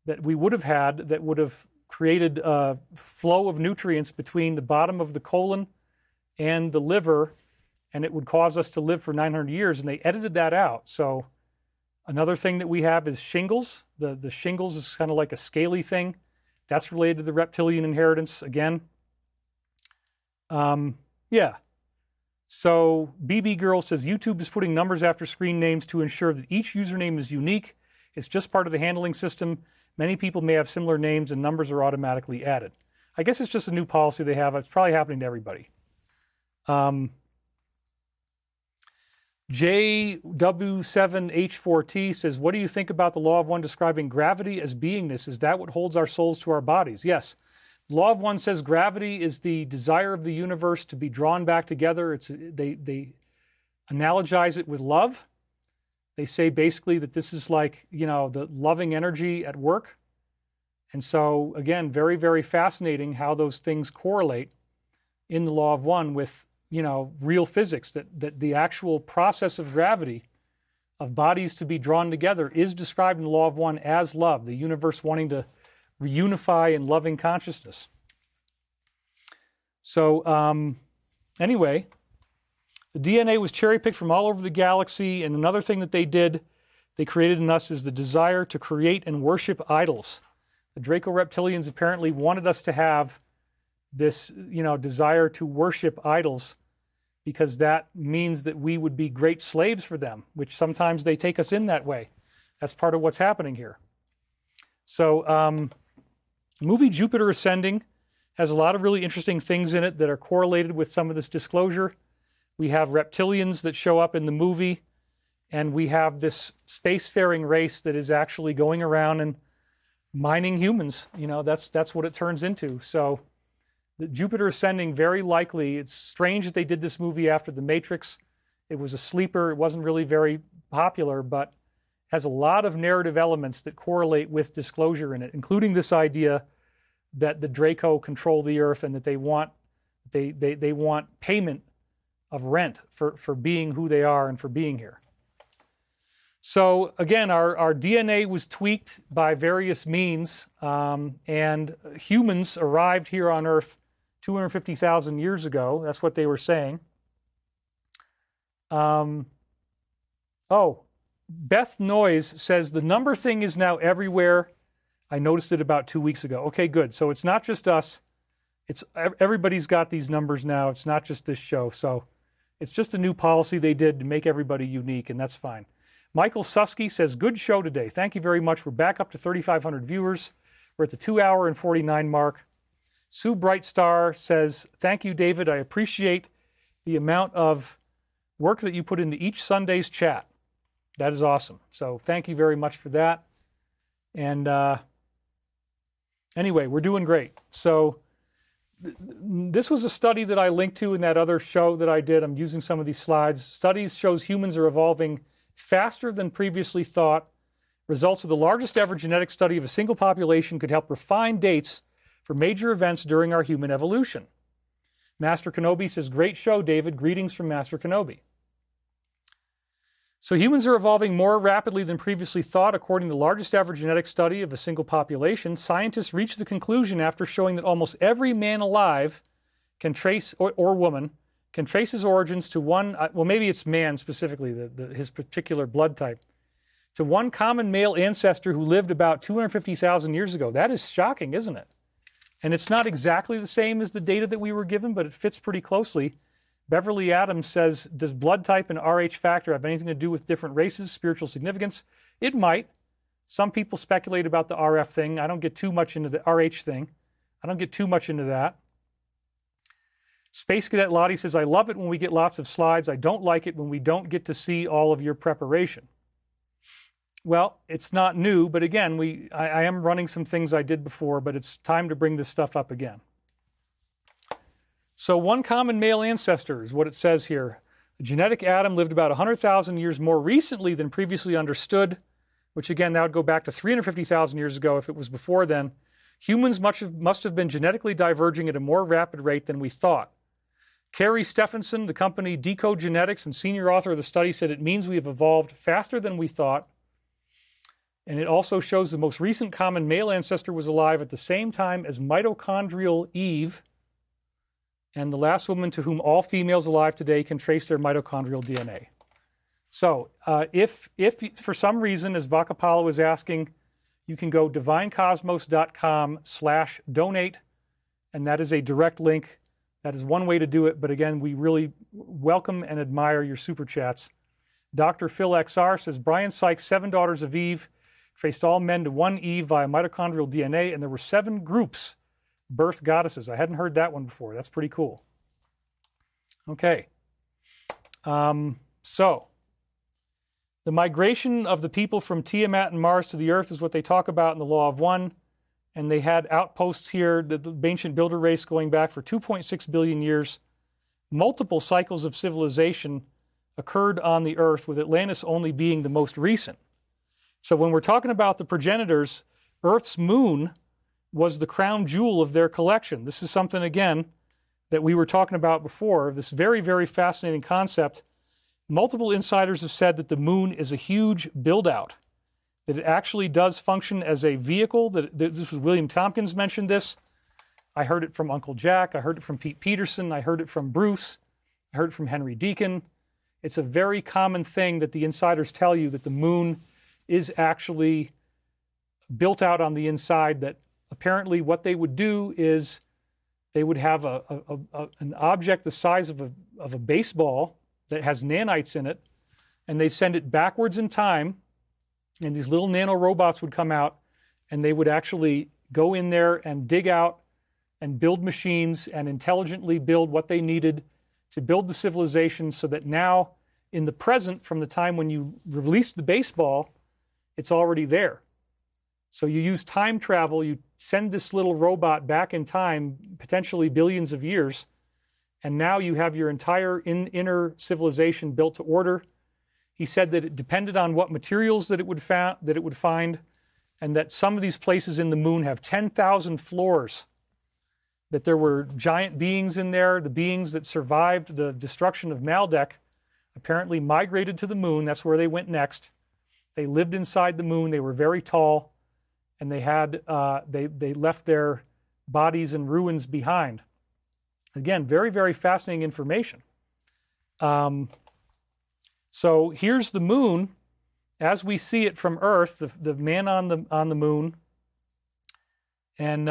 that we would have had that would have created a flow of nutrients between the bottom of the colon and the liver, and it would cause us to live for 900 years, and they edited that out. So another thing that we have is shingles. The shingles is kind of like a scaly thing. That's related to the reptilian inheritance again. So BB Girl says YouTube is putting numbers after screen names to ensure that each username is unique. It's just part of the handling system. Many people may have similar names and numbers are automatically added. I guess it's just a new policy they have. It's probably happening to everybody. JW7H4T says, what do you think about the law of one describing gravity as beingness? Is that what holds our souls to our bodies? Yes. The law of one says gravity is the desire of the universe to be drawn back together. They analogize it with love. They say basically that this is like, the loving energy at work. And so, again, very, very fascinating how those things correlate in the law of one with, real physics, that the actual process of gravity, of bodies to be drawn together, is described in the law of one as love, the universe wanting to reunify in loving consciousness. So, anyway, the DNA was cherry-picked from all over the galaxy, and another thing that they did, they created in us, is the desire to create and worship idols. The Draco Reptilians apparently wanted us to have this, desire to worship idols, because that means that we would be great slaves for them, which sometimes they take us in that way. That's part of what's happening here. So, the movie Jupiter Ascending has a lot of really interesting things in it that are correlated with some of this disclosure. We have reptilians that show up in the movie, and we have this spacefaring race that is actually going around and mining humans. That's what it turns into. So the Jupiter Ascending, very likely, it's strange that they did this movie after The Matrix. It was a sleeper. It wasn't really very popular, but has a lot of narrative elements that correlate with disclosure in it, including this idea that the Draco control the Earth and that they want payment of rent for being who they are and for being here. So again, our DNA was tweaked by various means, and humans arrived here on Earth 250,000 years ago. That's what they were saying. Beth Noyes says, the number thing is now everywhere. I noticed it about 2 weeks ago. Okay, good. So it's not just us. Everybody's got these numbers now. It's not just this show. So it's just a new policy they did to make everybody unique, and that's fine. Michael Susky says, good show today. Thank you very much. We're back up to 3,500 viewers. We're at the 2 hour and 49 mark. Sue Brightstar says, thank you, David. I appreciate the amount of work that you put into each Sunday's chat. That is awesome. So thank you very much for that. And anyway, we're doing great. So this was a study that I linked to in that other show that I did. I'm using some of these slides. Studies shows humans are evolving faster than previously thought. Results of the largest ever genetic study of a single population could help refine dates for major events during our human evolution. Master Kenobi says, great show, David. Greetings from Master Kenobi. So humans are evolving more rapidly than previously thought. According to the largest ever genetic study of a single population, scientists reached the conclusion after showing that almost every man alive can trace, or woman, can trace his origins to one, well, maybe it's man specifically, his particular blood type, to one common male ancestor who lived about 250,000 years ago. That is shocking, isn't it? And it's not exactly the same as the data that we were given, but it fits pretty closely. Beverly Adams says, does blood type and RH factor have anything to do with different races, spiritual significance? It might. Some people speculate about the RF thing. I don't get too much into the RH thing. I don't get too much into that. Space Cadet Lottie says, I love it when we get lots of slides. I don't like it when we don't get to see all of your preparation. Well, it's not new, but again, I am running some things I did before, but it's time to bring this stuff up again. So one common male ancestor is what it says here. The genetic Adam lived about 100,000 years more recently than previously understood, which again, that would go back to 350,000 years ago if it was before then. Humans must have been genetically diverging at a more rapid rate than we thought. Carrie Stephenson, the company Decode Genetics and senior author of the study, said it means we have evolved faster than we thought. And it also shows the most recent common male ancestor was alive at the same time as mitochondrial Eve, and the last woman to whom all females alive today can trace their mitochondrial DNA. So if for some reason, as Vakapala was asking, you can go divinecosmos.com/donate, and that is a direct link. That is one way to do it, but again, we really welcome and admire your super chats. Dr. Phil XR says, Brian Sykes' 7 daughters of Eve traced all men to one Eve via mitochondrial DNA, and there were 7 groups, birth goddesses. I hadn't heard that one before. That's pretty cool. Okay. So, the migration of the people from Tiamat and Mars to the Earth is what they talk about in the Law of One. And they had outposts here, the ancient builder race going back for 2.6 billion years. Multiple cycles of civilization occurred on the Earth, with Atlantis only being the most recent. So when we're talking about the progenitors, Earth's moon was the crown jewel of their collection. This is something, again, that we were talking about before, this very, very fascinating concept. Multiple insiders have said that the moon is a huge build-out, that it actually does function as a vehicle. This was William Tompkins mentioned this. I heard it from Uncle Jack. I heard it from Pete Peterson. I heard it from Bruce. I heard it from Henry Deacon. It's a very common thing that the insiders tell you, that the moon is actually built out on the inside, that apparently what they would do is they would have an object the size of a baseball that has nanites in it, and they send it backwards in time, and these little nano robots would come out, and they would actually go in there and dig out and build machines and intelligently build what they needed to build the civilization, so that now in the present, from the time when you released the baseball, it's already there. So you use time travel, you send this little robot back in time, potentially billions of years, and now you have your entire inner civilization built to order. He said that it depended on what materials that it would find, and that some of these places in the moon have 10,000 floors, that there were giant beings in there. The beings that survived the destruction of Maldek apparently migrated to the moon. That's where they went next. They lived inside the moon. They were very tall, and they had they left their bodies and ruins behind. Again, very, very fascinating information. So here's the moon as we see it from Earth, the man on the moon, and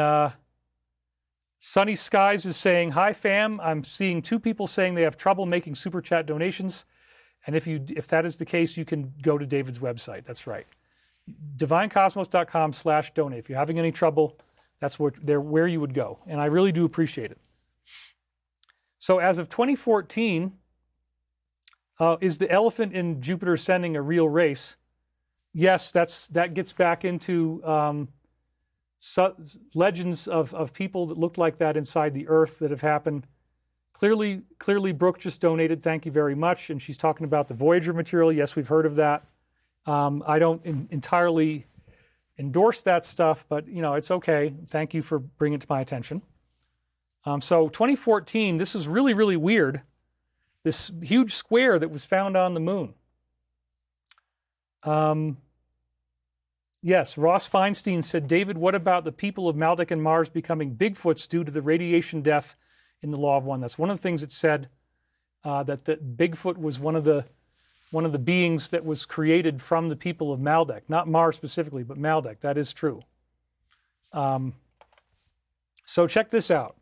Sunny Skies is saying, hi fam, I'm seeing 2 people saying they have trouble making super chat donations. And if that is the case, you can go to David's website. That's right. divinecosmos.com/donate. If you're having any trouble, that's where you would go. And I really do appreciate it. So as of 2014, is the elephant in Jupiter Ascending a real race? Yes, that gets back into legends of people that look like that inside the Earth that have happened. Clearly, Brooke just donated. Thank you very much. And she's talking about the Voyager material. Yes, we've heard of that. I don't entirely endorse that stuff, but it's okay. Thank you for bringing it to my attention. So 2014, this is really, really weird. This huge square that was found on the moon. Yes, Ross Feinstein said, David, what about the people of Maldek and Mars becoming Bigfoots due to the radiation death in the Law of One? That's one of the things it said, that Bigfoot was one of the beings that was created from the people of Maldek. Not Mars specifically, but Maldek. That is true. So check this out.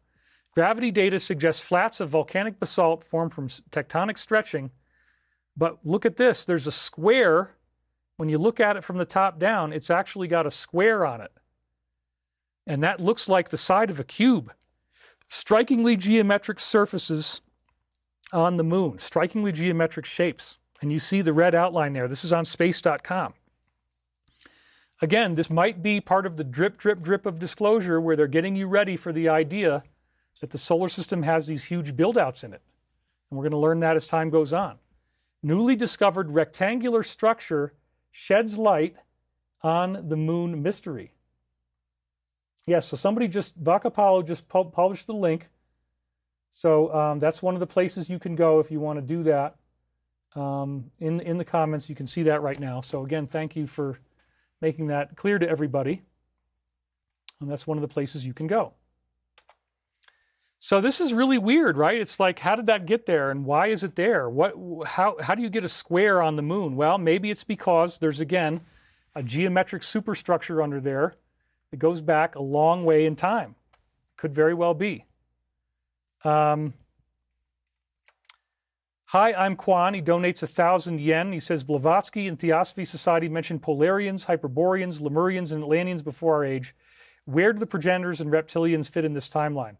Gravity data suggests flats of volcanic basalt formed from tectonic stretching. But look at this. There's a square. When you look at it from the top down, it's actually got a square on it. And that looks like the side of a cube. Strikingly geometric surfaces on the moon. Strikingly geometric shapes. And you see the red outline there. This is on space.com. Again, this might be part of the drip, drip, drip of disclosure where they're getting you ready for the idea that the solar system has these huge build-outs in it. And we're going to learn that as time goes on. Newly discovered rectangular structure sheds light on the moon mystery. Yes, so Vakapalo just published the link. So that's one of the places you can go if you want to do that. In the comments, you can see that right now. So again, thank you for making that clear to everybody. And that's one of the places you can go. So this is really weird, right? It's like, how did that get there, and why is it there? How do you get a square on the moon? Well, maybe it's because there's, again, a geometric superstructure under there that goes back a long way in time. Could very well be. Hi, I'm Kwan. He donates 1,000 yen. He says, Blavatsky and Theosophy Society mentioned Polarians, Hyperboreans, Lemurians, and Atlanteans before our age. Where do the progenitors and reptilians fit in this timeline?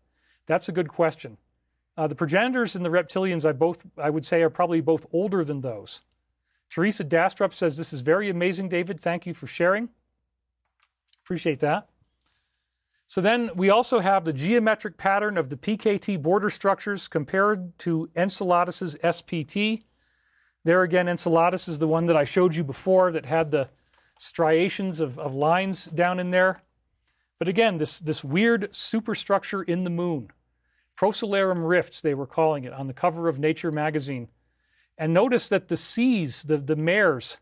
That's a good question. The progenitors and the reptilians, I would say, are probably both older than those. Teresa Dastrup says, this is very amazing, David. Thank you for sharing. Appreciate that. So then we also have the geometric pattern of the PKT border structures compared to Enceladus's SPT. There again, Enceladus is the one that I showed you before that had the striations of lines down in there. But again, this weird superstructure in the moon. Prosolarum rifts, they were calling it, on the cover of Nature magazine. And notice that the seas, the mares,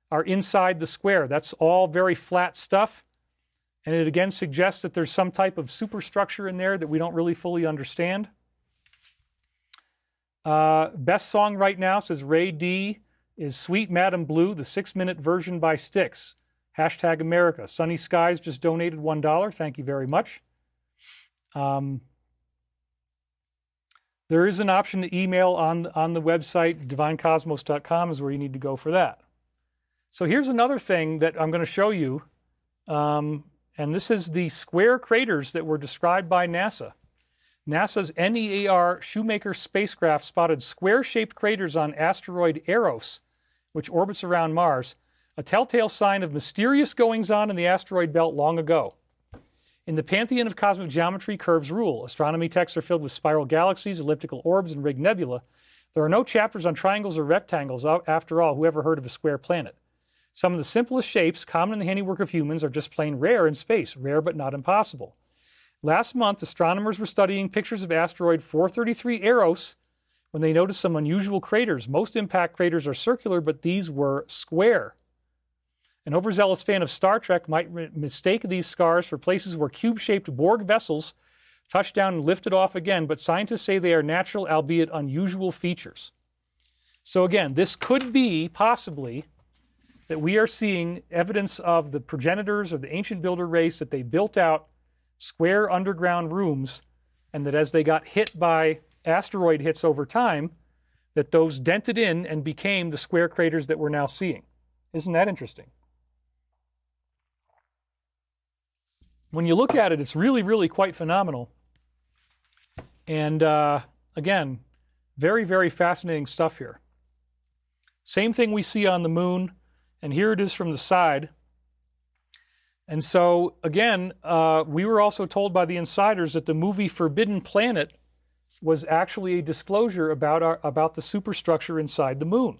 are inside the square. That's all very flat stuff. And it again suggests that there's some type of superstructure in there that we don't really fully understand. Best song right now, says Ray D, is Sweet Madam Blue, the 6-minute version by Styx. Hashtag America. Sunny Skies just donated $1. Thank you very much. There is an option to email on the website. divinecosmos.com is where you need to go for that. So here's another thing that I'm going to show you. And this is the square craters that were described by NASA. NASA's NEAR Shoemaker spacecraft spotted square-shaped craters on asteroid Eros, which orbits around Mars, a telltale sign of mysterious goings-on in the asteroid belt long ago. In the pantheon of cosmic geometry, curves rule. Astronomy texts are filled with spiral galaxies, elliptical orbs, and rig nebula. There are no chapters on triangles or rectangles. After all, who ever heard of a square planet? Some of the simplest shapes, common in the handiwork of humans, are just plain rare in space. Rare but not impossible. Last month, astronomers were studying pictures of asteroid 433 Eros when they noticed some unusual craters. Most impact craters are circular, but these were square. An overzealous fan of Star Trek might mistake these scars for places where cube-shaped Borg vessels touched down and lifted off again, but scientists say they are natural, albeit unusual features. So again, this could be possibly that we are seeing evidence of the progenitors of the ancient builder race, that they built out square underground rooms and that as they got hit by asteroid hits over time, that those dented in and became the square craters that we're now seeing. Isn't that interesting? When you look at it, it's really, really quite phenomenal. And again, very, very fascinating stuff here. Same thing we see on the moon, and here it is from the side. And so, again, we were also told by the insiders that the movie Forbidden Planet was actually a disclosure about the superstructure inside the moon.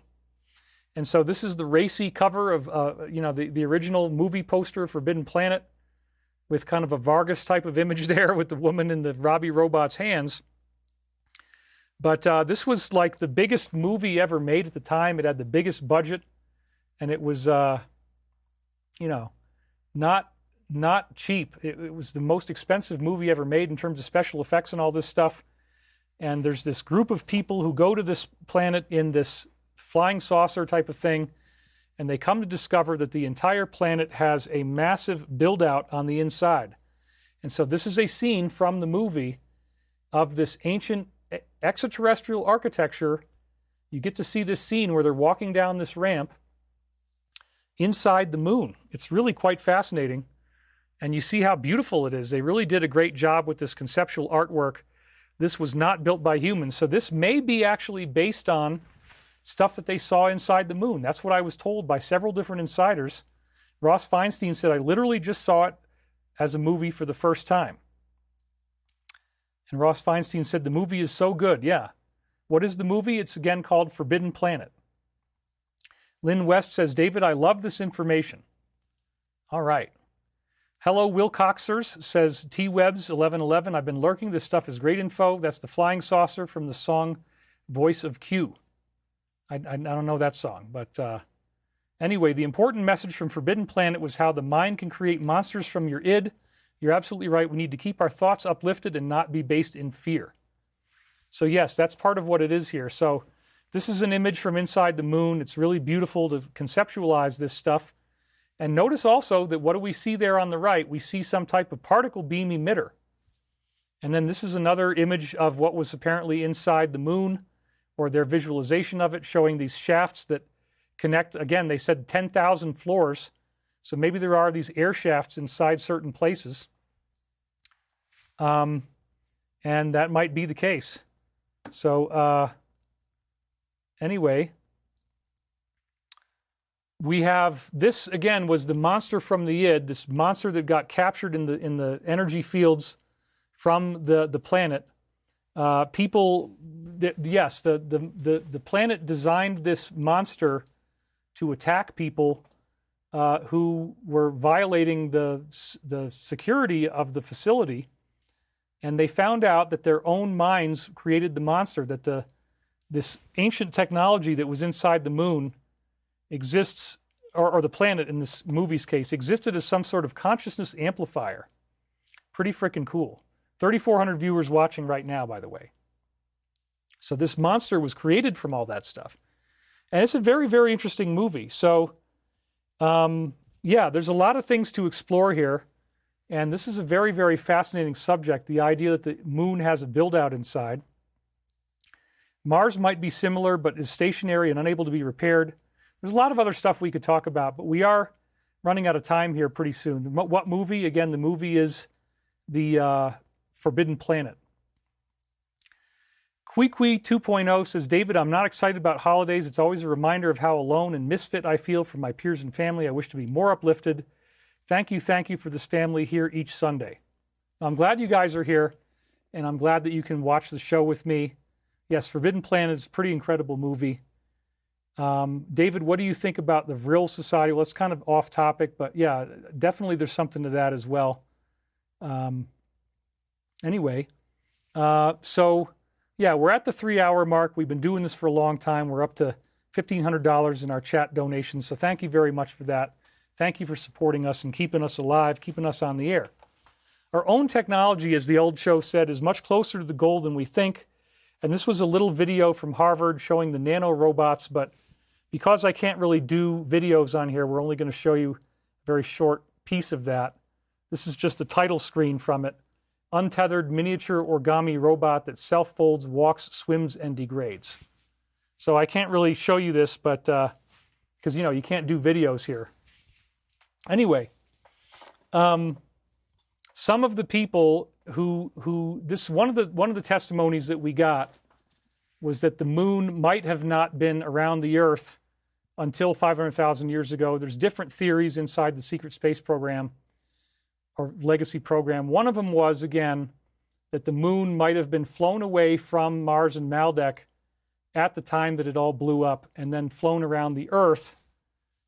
And so this is the racy cover of, the original movie poster of Forbidden Planet, with kind of a Vargas type of image there with the woman in the Robbie robot's hands. But this was like the biggest movie ever made at the time. It had the biggest budget, and it was, not cheap. It was the most expensive movie ever made in terms of special effects and all this stuff. And there's this group of people who go to this planet in this flying saucer type of thing, and they come to discover that the entire planet has a massive build-out on the inside. And so this is a scene from the movie of this ancient extraterrestrial architecture. You get to see this scene where they're walking down this ramp inside the moon. It's really quite fascinating. And you see how beautiful it is. They really did a great job with this conceptual artwork. This was not built by humans. So this may be actually based on stuff that they saw inside the moon. That's what I was told by several different insiders. Ross Feinstein said, I literally just saw it as a movie for the first time. And Ross Feinstein said, the movie is so good. Yeah. What is the movie? It's again called Forbidden Planet. Lynn West says, David, I love this information. All right. Hello, Wilcoxers, says T-Webs1111. I've been lurking. This stuff is great info. That's the flying saucer from the song Voice of Q. I don't know that song, but anyway, the important message from Forbidden Planet was how the mind can create monsters from your id. You're absolutely right. We need to keep our thoughts uplifted and not be based in fear. So yes, that's part of what it is here. So this is an image from inside the moon. It's really beautiful to conceptualize this stuff. And notice also that what do we see there on the right? We see some type of particle beam emitter. And then this is another image of what was apparently inside the moon, or their visualization of it, showing these shafts that connect. Again, they said 10,000 floors. So maybe there are these air shafts inside certain places. And that might be the case. So anyway, we have this, again, was the monster from the id, this monster that got captured in the energy fields from the planet. The planet designed this monster to attack people who were violating the security of the facility, and they found out that their own minds created the monster, that this ancient technology that was inside the moon exists, or the planet in this movie's case, existed as some sort of consciousness amplifier. Pretty freaking cool. 3,400 viewers watching right now, by the way. So this monster was created from all that stuff. And it's a very, very interesting movie. So, yeah, there's a lot of things to explore here. And this is a very, very fascinating subject, the idea that the moon has a build-out inside. Mars might be similar, but is stationary and unable to be repaired. There's a lot of other stuff we could talk about, but we are running out of time here pretty soon. What movie? Again, the movie is the Forbidden Planet. Kwee 2.0 says, David, I'm not excited about holidays. It's always a reminder of how alone and misfit I feel from my peers and family. I wish to be more uplifted. Thank you for this family here each Sunday. I'm glad you guys are here, and I'm glad that you can watch the show with me. Yes, Forbidden Planet is a pretty incredible movie. David, what do you think about the Vril Society? Well, it's kind of off topic, but yeah, definitely there's something to that as well. Anyway, so yeah, we're at the 3-hour mark. We've been doing this for a long time. We're up to $1,500 in our chat donations. So thank you very much for that. Thank you for supporting us and keeping us alive, keeping us on the air. Our own technology, as the old show said, is much closer to the goal than we think. And this was a little video from Harvard showing the nano robots, but because I can't really do videos on here, we're only going to show you a very short piece of that. This is just the title screen from it. untethered miniature origami robot that self-folds, walks, swims, and degrades. So I can't really show you this, but because you can't do videos here. Anyway, some of the people who this one of the testimonies that we got was that the moon might have not been around the Earth until 500,000 years ago. There's different theories inside the secret space program or legacy program. One of them was, again, that the moon might have been flown away from Mars and Maldek at the time that it all blew up and then flown around the Earth,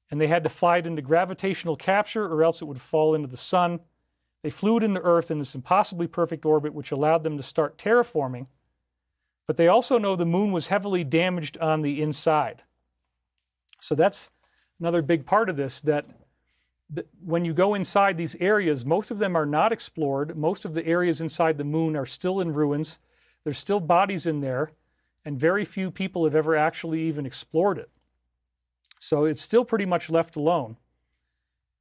and they had to fly it into gravitational capture or else it would fall into the sun. They flew it into Earth in this impossibly perfect orbit, which allowed them to start terraforming. But they also know the moon was heavily damaged on the inside. So that's another big part of this, that when you go inside these areas, most of them are not explored. Most of the areas inside the moon are still in ruins. There's still bodies in there, and very few people have ever actually even explored it. So it's still pretty much left alone.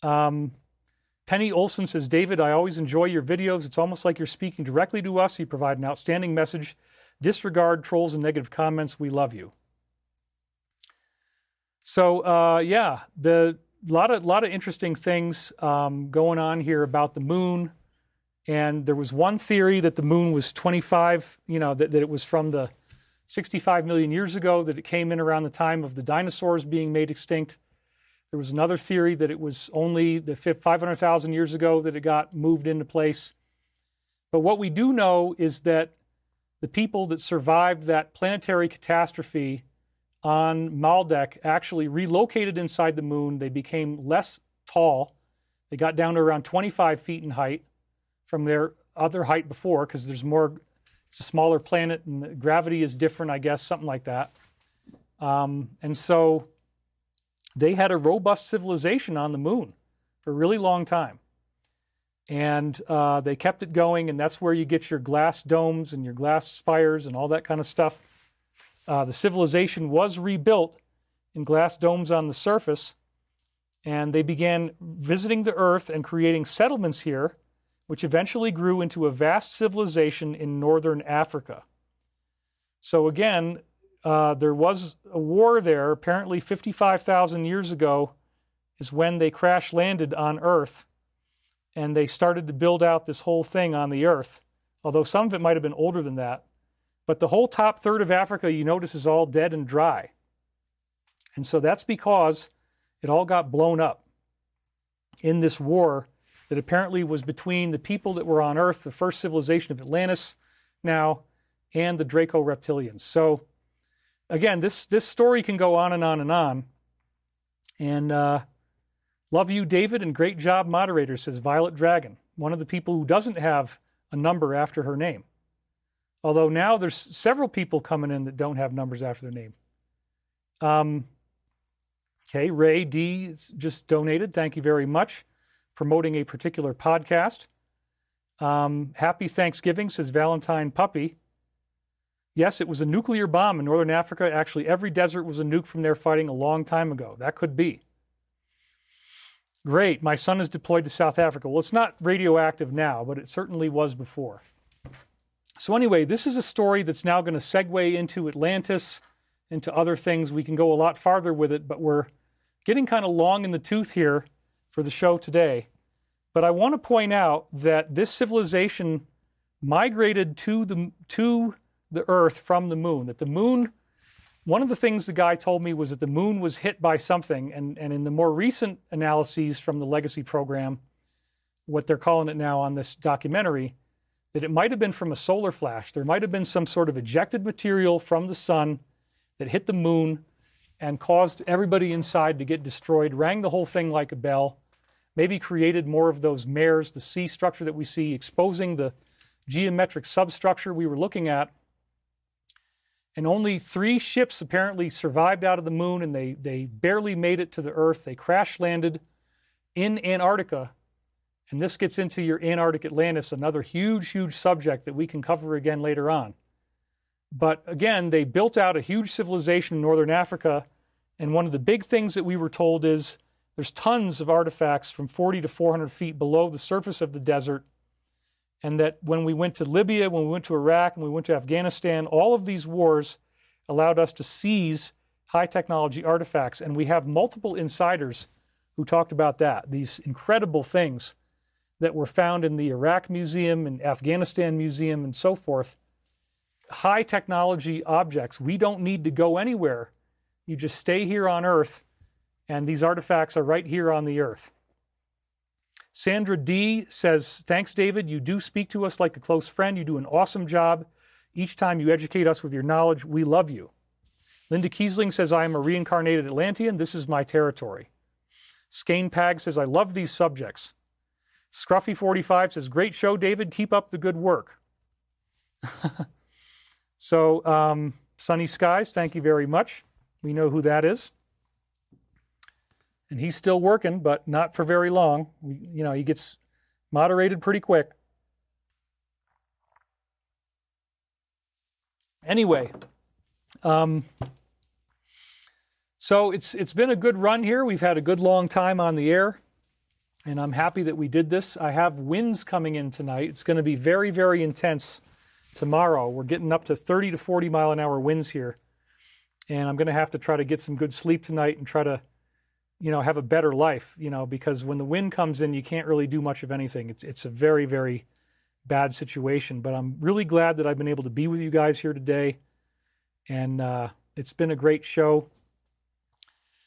Penny Olson says, David, I always enjoy your videos. It's almost like you're speaking directly to us. You provide an outstanding message. Disregard trolls and negative comments. We love you. So, yeah, a lot of interesting things going on here about the moon. And there was one theory that the moon was 25, that it was from the 65 million years ago, that it came in around the time of the dinosaurs being made extinct. There was another theory that it was only the 500,000 years ago that it got moved into place. But what we do know is that the people that survived that planetary catastrophe on Maldek actually relocated inside the moon. They became less tall. They got down to around 25 feet in height from their other height before, because it's a smaller planet and the gravity is different, I guess, something like that. And so they had a robust civilization on the moon for a really long time. And they kept it going, and that's where you get your glass domes and your glass spires and all that kind of stuff. The civilization was rebuilt in glass domes on the surface, and they began visiting the Earth and creating settlements here, which eventually grew into a vast civilization in northern Africa. So again, there was a war there. Apparently 55,000 years ago is when they crash landed on Earth, and they started to build out this whole thing on the Earth, although some of it might have been older than that. But the whole top third of Africa, you notice, is all dead and dry. And so that's because it all got blown up in this war that apparently was between the people that were on Earth, the first civilization of Atlantis now, and the Draco reptilians. So again, this story can go on and on and on. And love you, David, and great job, moderator, says Violet Dragon, one of the people who doesn't have a number after her name. Although now there's several people coming in that don't have numbers after their name. Okay, Ray D just donated. Thank you very much. Promoting a particular podcast. Happy Thanksgiving, says Valentine Puppy. Yes, it was a nuclear bomb in northern Africa. Actually, every desert was a nuke from their fighting a long time ago. That could be. Great. My son is deployed to South Africa. Well, it's not radioactive now, but it certainly was before. So anyway, this is a story that's now going to segue into Atlantis, into other things. We can go a lot farther with it, but we're getting kind of long in the tooth here for the show today. But I want to point out that this civilization migrated to the Earth from the moon. That the moon, one of the things the guy told me was that the moon was hit by something, and in the more recent analyses from the Legacy program, what they're calling it now on this documentary, that it might have been from a solar flash. There might have been some sort of ejected material from the sun that hit the moon and caused everybody inside to get destroyed, rang the whole thing like a bell, maybe created more of those mares, the C structure that we see, exposing the geometric substructure we were looking at. And only 3 ships apparently survived out of the moon, and they barely made it to the Earth. They crash landed in Antarctica. And this gets into your Antarctic Atlantis, another huge, huge subject that we can cover again later on. But again, they built out a huge civilization in northern Africa. And one of the big things that we were told is there's tons of artifacts from 40 to 400 feet below the surface of the desert. and that when we went to Libya, when we went to Iraq, and we went to Afghanistan, all of these wars allowed us to seize high technology artifacts. And we have multiple insiders who talked about that, these incredible things that were found in the Iraq Museum and Afghanistan Museum and so forth. High technology objects. We don't need to go anywhere. You just stay here on Earth, and these artifacts are right here on the Earth. Sandra D. says, thanks, David. You do speak to us like a close friend. You do an awesome job. Each time you educate us with your knowledge, we love you. Linda Kiesling says, I am a reincarnated Atlantean. This is my territory. Skane Pag says, I love these subjects. Scruffy45 says, great show, David. Keep up the good work. So, Sunny Skies, thank you very much. We know who that is. And he's still working, but not for very long. He gets moderated pretty quick. Anyway, so it's been a good run here. We've had a good long time on the air, and I'm happy that we did this. I have winds coming in tonight. It's going to be very, very intense tomorrow. We're getting up to 30 to 40 mile an hour winds here, and I'm going to have to try to get some good sleep tonight and try to have a better life, because when the wind comes in, you can't really do much of anything. It's a very, very bad situation. But I'm really glad that I've been able to be with you guys here today. And it's been a great show.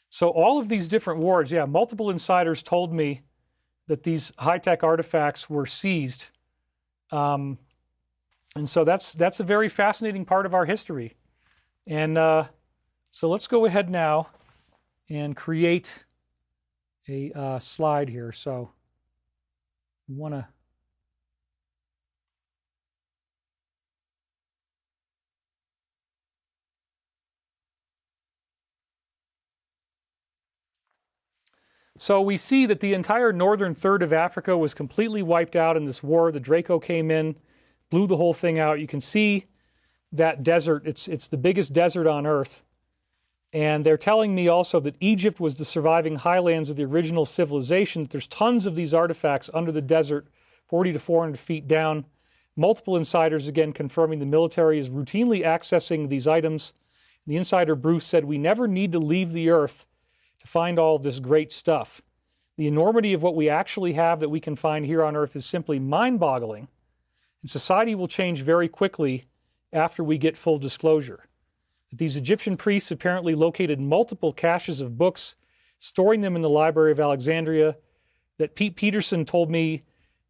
So all of these different wars, multiple insiders told me that these high-tech artifacts were seized. And so that's a very fascinating part of our history. And so let's go ahead now and create a slide here. So we want to So we see that the entire northern third of Africa was completely wiped out in this war. The Draco came in, blew the whole thing out. You can see that desert. It's the biggest desert on Earth. And they're telling me also that Egypt was the surviving highlands of the original civilization. There's tons of these artifacts under the desert, 40 to 400 feet down. Multiple insiders, again, confirming the military is routinely accessing these items. The insider Bruce said, we never need to leave the Earth to find all of this great stuff. The enormity of what we actually have that we can find here on Earth is simply mind-boggling. And society will change very quickly after we get full disclosure. These Egyptian priests apparently located multiple caches of books, storing them in the Library of Alexandria, that Pete Peterson told me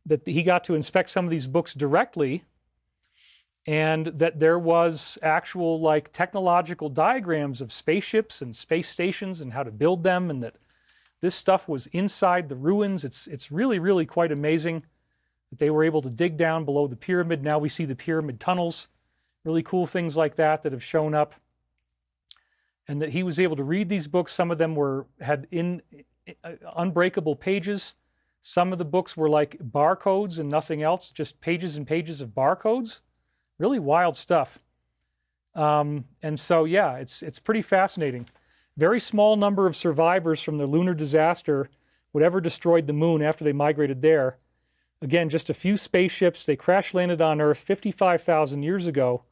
that he got to inspect some of these books directly, and that there was actual technological diagrams of spaceships and space stations and how to build them, and that this stuff was inside the ruins. It's really, really quite amazing that they were able to dig down below the pyramid. Now we see the pyramid tunnels, really cool things like that have shown up. And that he was able to read these books. Some of them had unbreakable pages. Some of the books were like barcodes and nothing else, just pages and pages of barcodes. Really wild stuff. And so, it's pretty fascinating. Very small number of survivors from the lunar disaster, whatever destroyed the moon after they migrated there. Again, just a few spaceships. They crash landed on Earth 55,000 years ago,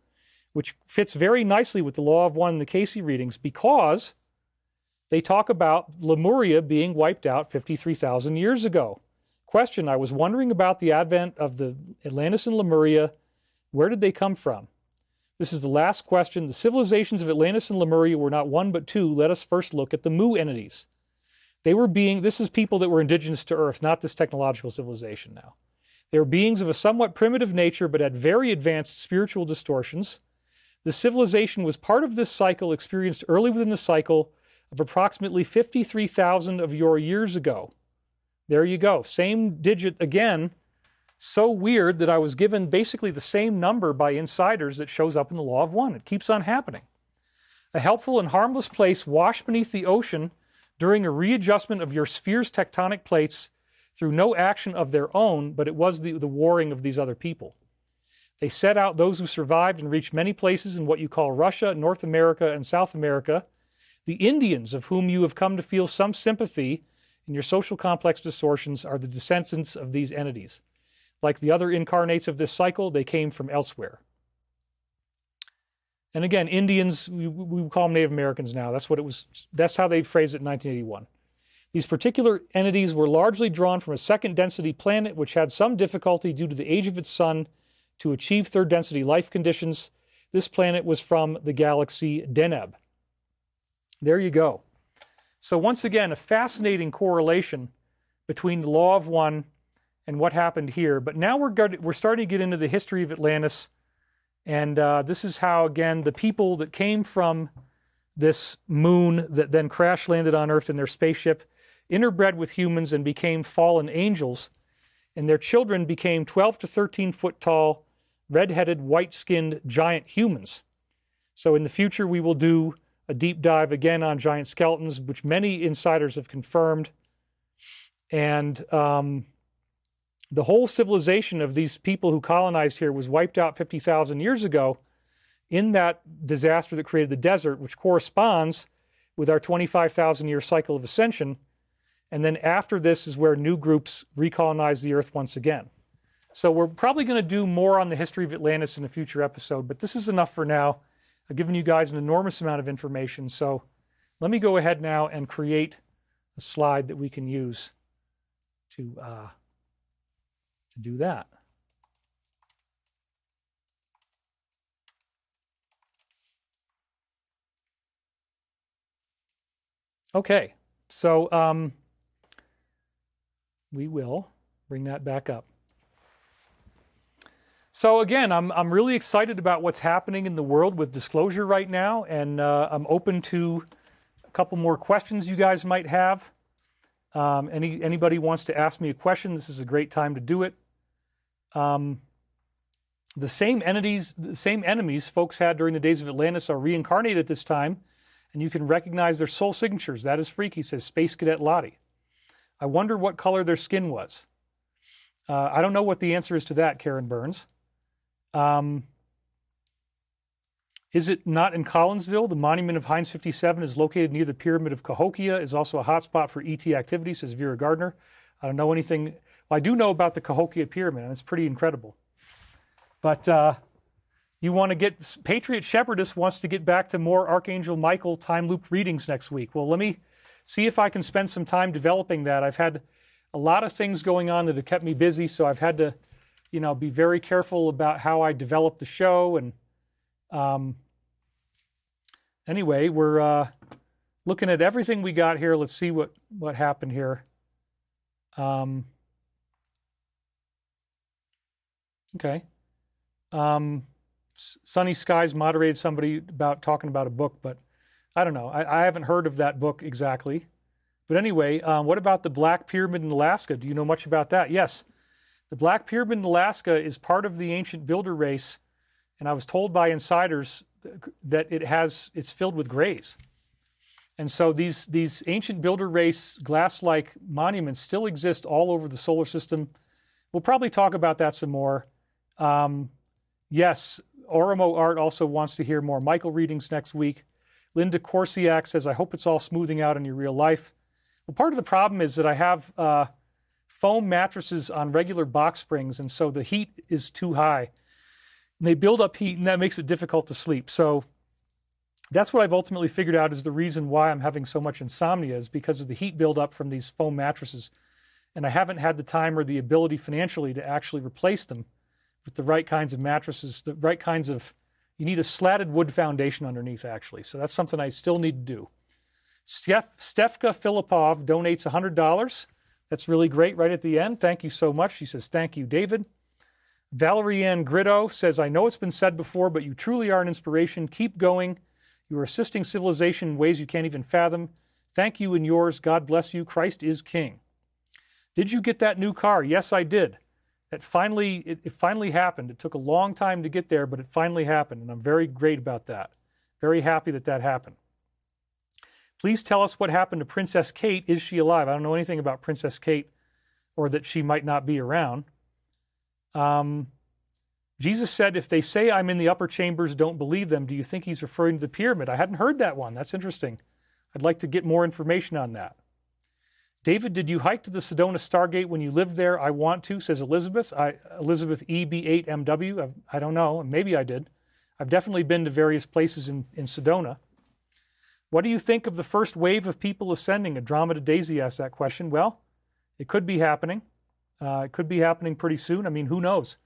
which fits very nicely with the Law of One and the Casey readings, because they talk about Lemuria being wiped out 53,000 years ago. Question, I was wondering about the advent of the Atlantis and Lemuria. Where did they come from? This is the last question. The civilizations of Atlantis and Lemuria were not one but two. Let us first look at the Mu entities. This is people that were indigenous to Earth, not this technological civilization now. They were beings of a somewhat primitive nature, but had very advanced spiritual distortions. The civilization was part of this cycle experienced early within the cycle of approximately 53,000 of your years ago. There you go. Same digit again. So weird that I was given basically the same number by insiders that shows up in the Law of One. It keeps on happening. A helpful and harmless place washed beneath the ocean during a readjustment of your sphere's tectonic plates through no action of their own, but it was the warring of these other people. They set out those who survived and reached many places in what you call Russia, North America, and South America. The Indians, of whom you have come to feel some sympathy in your social complex distortions, are the descendants of these entities. Like the other incarnates of this cycle, they came from elsewhere. And again, Indians, we call them Native Americans now. That's how they phrased it in 1981. These particular entities were largely drawn from a second density planet, which had some difficulty due to the age of its sun to achieve third density life conditions. This planet was from the galaxy Deneb. There you go. So once again, a fascinating correlation between the Law of One and what happened here. But now we're starting to get into the history of Atlantis. And this is how, again, the people that came from this moon that then crash landed on Earth in their spaceship interbred with humans and became fallen angels. And their children became 12 to 13 foot tall, red-headed, white-skinned giant humans. So in the future, we will do a deep dive again on giant skeletons, which many insiders have confirmed. And the whole civilization of these people who colonized here was wiped out 50,000 years ago in that disaster that created the desert, which corresponds with our 25,000-year cycle of ascension. And then after this is where new groups recolonize the Earth once again. So we're probably going to do more on the history of Atlantis in a future episode, but this is enough for now. I've given you guys an enormous amount of information, so let me go ahead now and create a slide that we can use to do that. Okay, so we will bring that back up. So again, I'm really excited about what's happening in the world with disclosure right now, and I'm open to a couple more questions you guys might have. Anybody wants to ask me a question, this is a great time to do it. The same enemies folks had during the days of Atlantis are reincarnated at this time, and you can recognize their soul signatures. That is freaky, says Space Cadet Lottie. I wonder what color their skin was. I don't know what the answer is to that, Karen Burns. Is it not in Collinsville? The monument of Heinz 57 is located near the Pyramid of Cahokia, is also a hotspot for ET activity, says Vera Gardner. I don't know anything. Well, I do know about the Cahokia Pyramid, and it's pretty incredible. But you want to get, Patriot Shepherdess wants to get back to more Archangel Michael time-looped readings next week. Well, let me see if I can spend some time developing that. I've had a lot of things going on that have kept me busy, so I've had to, be very careful about how I develop the show. And anyway, we're looking at everything we got here. Let's see what happened here. Okay. Sunny Skies moderated somebody about talking about a book, but I don't know. I haven't heard of that book exactly. But anyway, what about the Black Pyramid in Alaska? Do you know much about that? Yes. The Black Pyramid in Alaska is part of the ancient builder race, and I was told by insiders that it's filled with grays. And so these ancient builder race glass-like monuments still exist all over the solar system. We'll probably talk about that some more. Yes, Oromo Art also wants to hear more Michael readings next week. Linda Corsiak says, I hope it's all smoothing out in your real life. Well, part of the problem is that I have foam mattresses on regular box springs, and so the heat is too high. And they build up heat, and that makes it difficult to sleep. So that's what I've ultimately figured out is the reason why I'm having so much insomnia is because of the heat buildup from these foam mattresses. And I haven't had the time or the ability financially to actually replace them with the right kinds of mattresses, the right kinds of, you need a slatted wood foundation underneath, actually. So that's something I still need to do. Stefka Filipov donates $100. That's really great right at the end. Thank you so much. She says, thank you, David. Valerie Ann Gritto says, I know it's been said before, but you truly are an inspiration. Keep going. You are assisting civilization in ways you can't even fathom. Thank you and yours. God bless you. Christ is King. Did you get that new car? Yes, I did. It finally happened. It took a long time to get there, but it finally happened, and I'm very great about that. Very happy that happened. Please tell us what happened to Princess Kate. Is she alive? I don't know anything about Princess Kate or that she might not be around. Jesus said, if they say I'm in the upper chambers, don't believe them. Do you think he's referring to the pyramid? I hadn't heard that one. That's interesting. I'd like to get more information on that. David, did you hike to the Sedona Stargate when you lived there? I want to, says Elizabeth. Elizabeth EB8MW. I don't know. Maybe I did. I've definitely been to various places in Sedona. What do you think of the first wave of people ascending? Andromeda Daisy asked that question. Well, it could be happening. It could be happening pretty soon. I mean, who knows?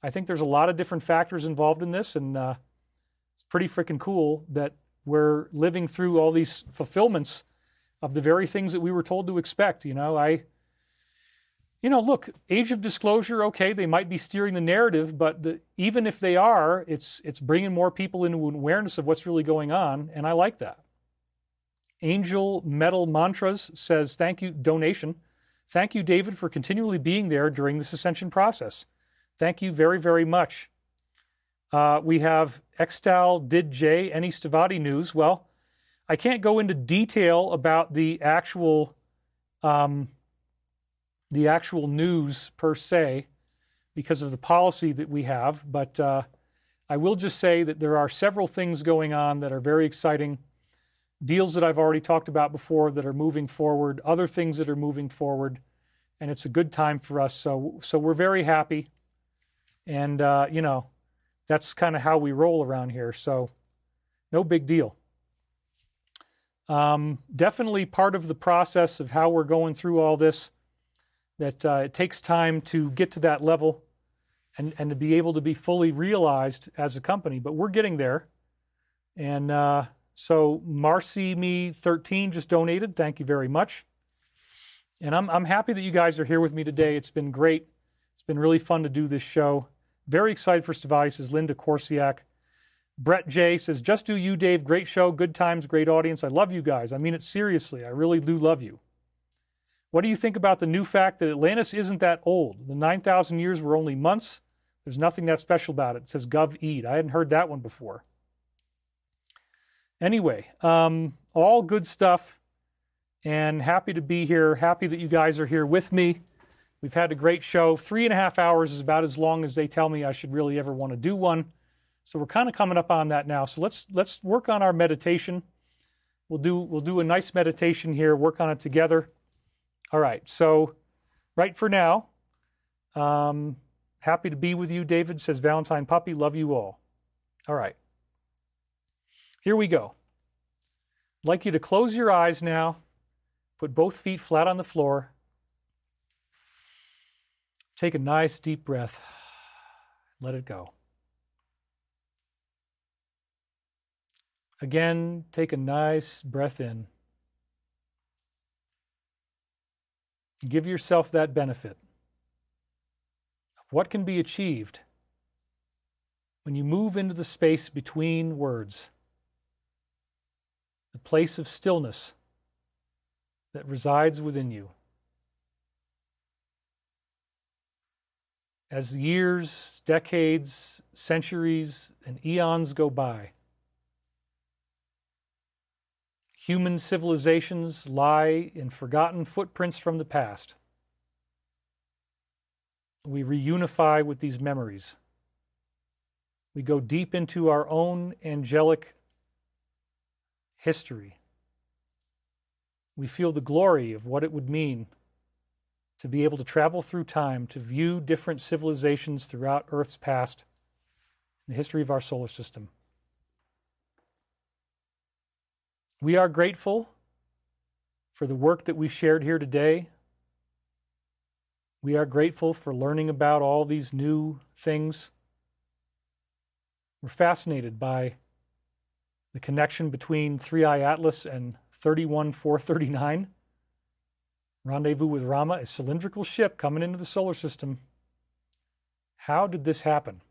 I think there's a lot of different factors involved in this, and it's pretty freaking cool that we're living through all these fulfillments of the very things that we were told to expect. Look, age of disclosure, okay, they might be steering the narrative, but even if they are, it's bringing more people into awareness of what's really going on, and I like that. Angel Metal Mantras says, thank you, donation. Thank you, David, for continually being there during this ascension process. Thank you very, very much. We have Extal Did J, any Stavati news? Well, I can't go into detail about the actual news per se because of the policy that we have, but I will just say that there are several things going on that are very exciting. Deals that I've already talked about before that are moving forward, other things that are moving forward, and it's a good time for us. So we're very happy, and that's kind of how we roll around here. So no big deal. Definitely part of the process of how we're going through all this, that it takes time to get to that level and to be able to be fully realized as a company, but we're getting there. And so Marcy Me 13 just donated. Thank you very much. And I'm happy that you guys are here with me today. It's been great. It's been really fun to do this show. Very excited for Stavati, says Linda Korsiak. Brett J says, just do you, Dave. Great show, good times, great audience. I love you guys. I mean it seriously. I really do love you. What do you think about the new fact that Atlantis isn't that old? The 9,000 years were only months. There's nothing that special about it. It says Gov Eid. I hadn't heard that one before. Anyway, all good stuff, and happy to be here. Happy that you guys are here with me. We've had a great show. 3.5 hours is about as long as they tell me I should really ever want to do one. So we're kind of coming up on that now. So let's work on our meditation. We'll do a nice meditation here, work on it together. All right, so right for now, happy to be with you, David, says Valentine Puppy, love you all. All right, here we go. I'd like you to close your eyes now, put both feet flat on the floor. Take a nice deep breath, let it go. Again, take a nice breath in. Give yourself that benefit of what can be achieved when you move into the space between words, the place of stillness that resides within you. As years, decades, centuries, and eons go by, human civilizations lie in forgotten footprints from the past. We reunify with these memories. We go deep into our own angelic history. We feel the glory of what it would mean to be able to travel through time, to view different civilizations throughout Earth's past, the history of our solar system. We are grateful for the work that we shared here today. We are grateful for learning about all these new things. We're fascinated by the connection between 3i Atlas and 31439. Rendezvous with Rama, a cylindrical ship coming into the solar system. How did this happen?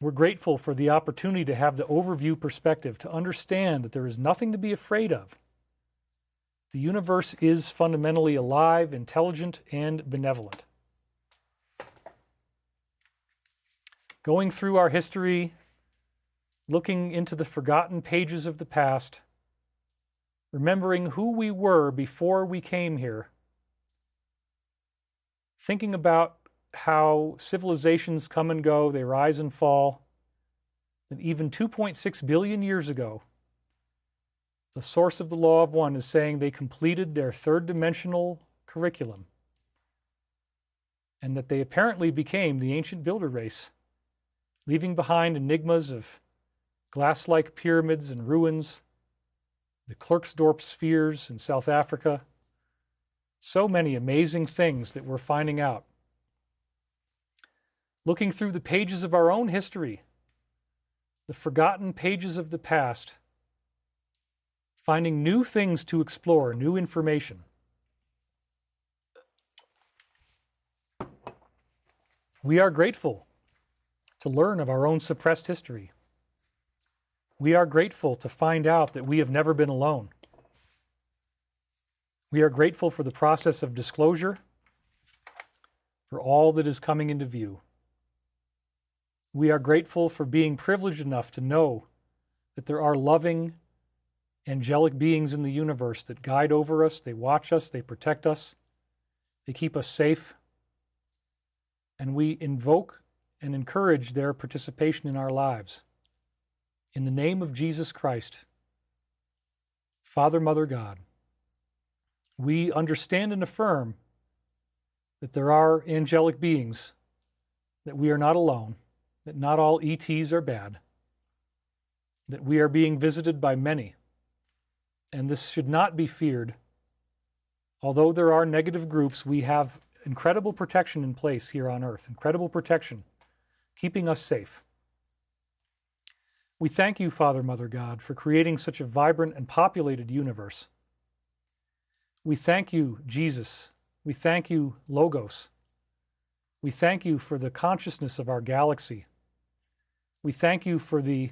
We're grateful for the opportunity to have the overview perspective, to understand that there is nothing to be afraid of. The universe is fundamentally alive, intelligent, and benevolent. Going through our history, looking into the forgotten pages of the past, remembering who we were before we came here, thinking about how civilizations come and go, they rise and fall, that even 2.6 billion years ago, The source of the law of one is saying they completed their third-dimensional curriculum and that they apparently became the ancient builder race, leaving behind enigmas of glass-like pyramids and ruins, the Klerksdorp spheres in South Africa. So many amazing things that we're finding out. Looking through the pages of our own history, the forgotten pages of the past, finding new things to explore, new information. We are grateful to learn of our own suppressed history. We are grateful to find out that we have never been alone. We are grateful for the process of disclosure, for all that is coming into view. We are grateful for being privileged enough to know that there are loving, angelic beings in the universe that guide over us, they watch us, they protect us, they keep us safe, and we invoke and encourage their participation in our lives. In the name of Jesus Christ, Father, Mother, God, we understand and affirm that there are angelic beings, that we are not alone, that not all ETs are bad, that we are being visited by many, and this should not be feared. Although there are negative groups, we have incredible protection in place here on earth, incredible protection, keeping us safe. We thank you, Father, Mother, God, for creating such a vibrant and populated universe. We thank you, Jesus. We thank you, Logos. We thank you for the consciousness of our galaxy. We thank you for the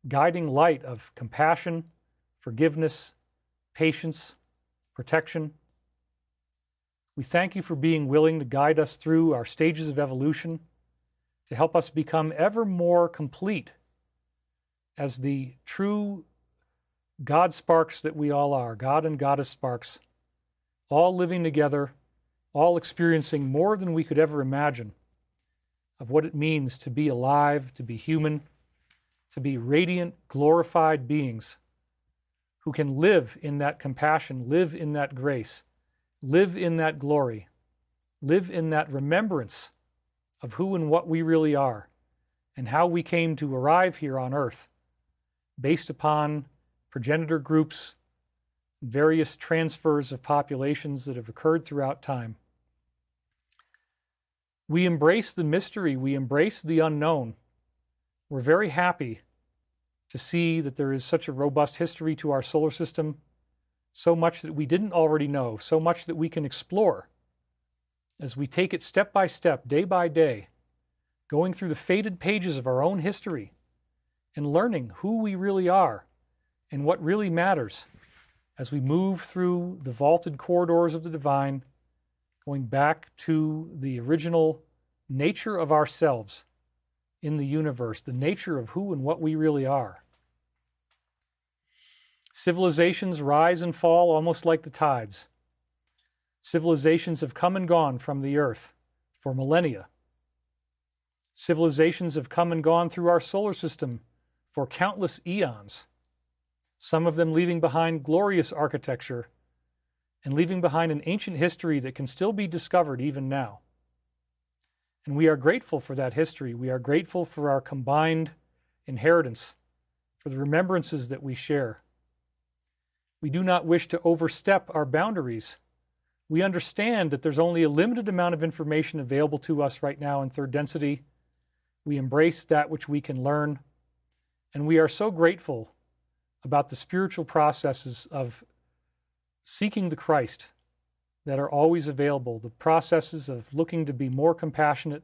guiding light of compassion, forgiveness, patience, protection. We thank you for being willing to guide us through our stages of evolution, to help us become ever more complete as the true God sparks that we all are, God and Goddess sparks, all living together, all experiencing more than we could ever imagine of what it means to be alive, to be human, to be radiant, glorified beings who can live in that compassion, live in that grace, live in that glory, live in that remembrance of who and what we really are and how we came to arrive here on earth based upon progenitor groups, various transfers of populations that have occurred throughout time. We embrace the mystery, we embrace the unknown. We're very happy to see that there is such a robust history to our solar system, so much that we didn't already know, so much that we can explore as we take it step by step, day by day, going through the faded pages of our own history and learning who we really are and what really matters as we move through the vaulted corridors of the divine, going back to the original nature of ourselves in the universe, the nature of who and what we really are. Civilizations rise and fall almost like the tides. Civilizations have come and gone from the earth for millennia. Civilizations have come and gone through our solar system for countless eons, some of them leaving behind glorious architecture and leaving behind an ancient history that can still be discovered even now. And we are grateful for that history. We are grateful for our combined inheritance, for the remembrances that we share. We do not wish to overstep our boundaries. We understand that there's only a limited amount of information available to us right now in third density. We embrace that which we can learn, and we are so grateful about the spiritual processes of seeking the Christ that are always available, the processes of looking to be more compassionate,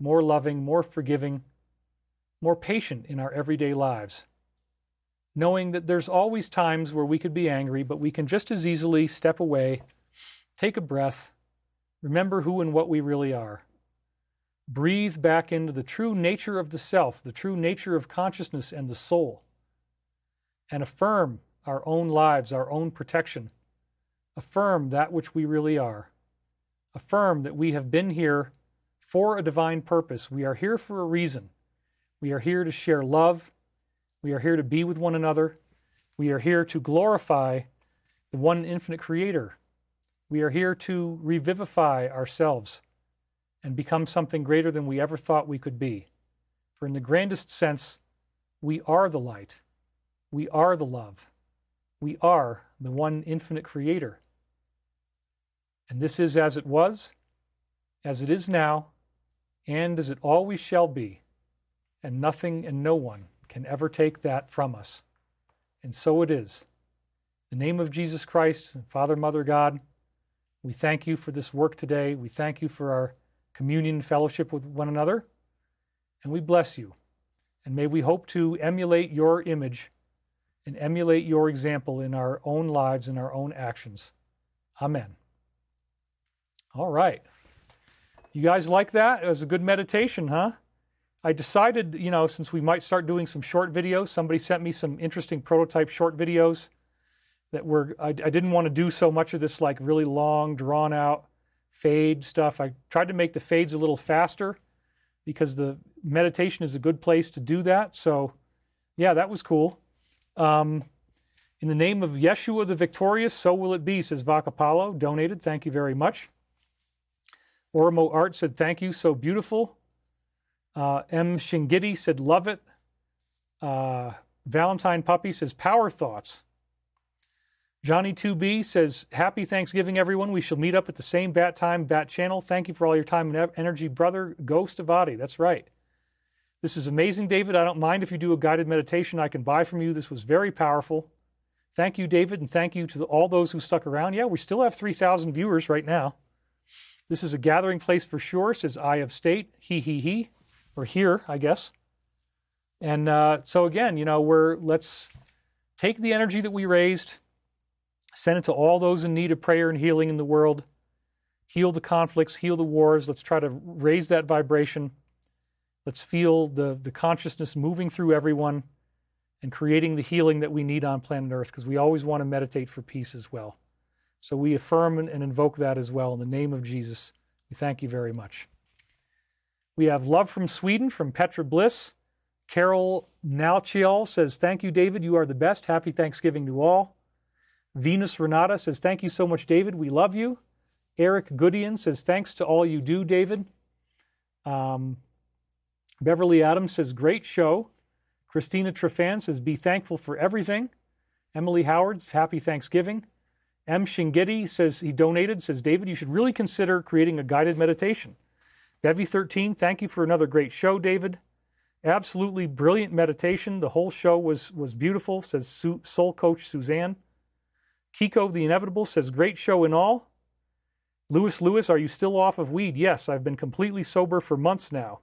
more loving, more forgiving, more patient in our everyday lives, knowing that there's always times where we could be angry, but we can just as easily step away, take a breath, remember who and what we really are, breathe back into the true nature of the self, the true nature of consciousness and the soul, and affirm our own lives, our own protection. Affirm that which we really are. Affirm that we have been here for a divine purpose. We are here for a reason. We are here to share love. We are here to be with one another. We are here to glorify the one infinite Creator. We are here to revivify ourselves and become something greater than we ever thought we could be. For in the grandest sense, we are the light. We are the love. We are the one infinite Creator. And this is as it was, as it is now, and as it always shall be. And nothing and no one can ever take that from us. And so it is. In the name of Jesus Christ, Father, Mother, God, we thank you for this work today. We thank you for our communion and fellowship with one another. And we bless you. And may we hope to emulate your image and emulate your example in our own lives and our own actions. Amen. All right. You guys like that? It was a good meditation, huh? I decided, since we might start doing some short videos, somebody sent me some interesting prototype short videos that I didn't want to do so much of this like really long, drawn out fade stuff. I tried to make the fades a little faster because the meditation is a good place to do that. So yeah, that was cool. In the name of Yeshua the Victorious, so will it be, says Vacapalo, donated. Thank you very much. Ormo Art said, thank you, so beautiful. M. Shingiti said, love it. Valentine Puppy says, power thoughts. Johnny 2B says, happy Thanksgiving, everyone. We shall meet up at the same bat time, bat channel. Thank you for all your time and energy, brother. Ghost Avadi. That's right. This is amazing, David. I don't mind if you do a guided meditation I can buy from you. This was very powerful. Thank you, David, and thank you to all those who stuck around. Yeah, we still have 3,000 viewers right now. This is a gathering place for sure, says Eye of State. He. Or here, I guess. And so again, let's take the energy that we raised, send it to all those in need of prayer and healing in the world, heal the conflicts, heal the wars. Let's try to raise that vibration. Let's feel the consciousness moving through everyone and creating the healing that we need on planet Earth, because we always want to meditate for peace as well. So we affirm and invoke that as well in the name of Jesus. We thank you very much. We have love from Sweden, from Petra Bliss. Carol Nalchiel says, thank you, David. You are the best. Happy Thanksgiving to all. Venus Renata says, thank you so much, David. We love you. Eric Goodian says, thanks to all you do, David. Beverly Adams says, great show. Christina Trefan says, be thankful for everything. Emily Howard, happy Thanksgiving. M. Shingiti says, he donated, says, David, you should really consider creating a guided meditation. Bevy13, thank you for another great show, David. Absolutely brilliant meditation. The whole show was beautiful, says Soul Coach Suzanne. Kiko the Inevitable says, great show in all. Lewis, are you still off of weed? Yes, I've been completely sober for months now.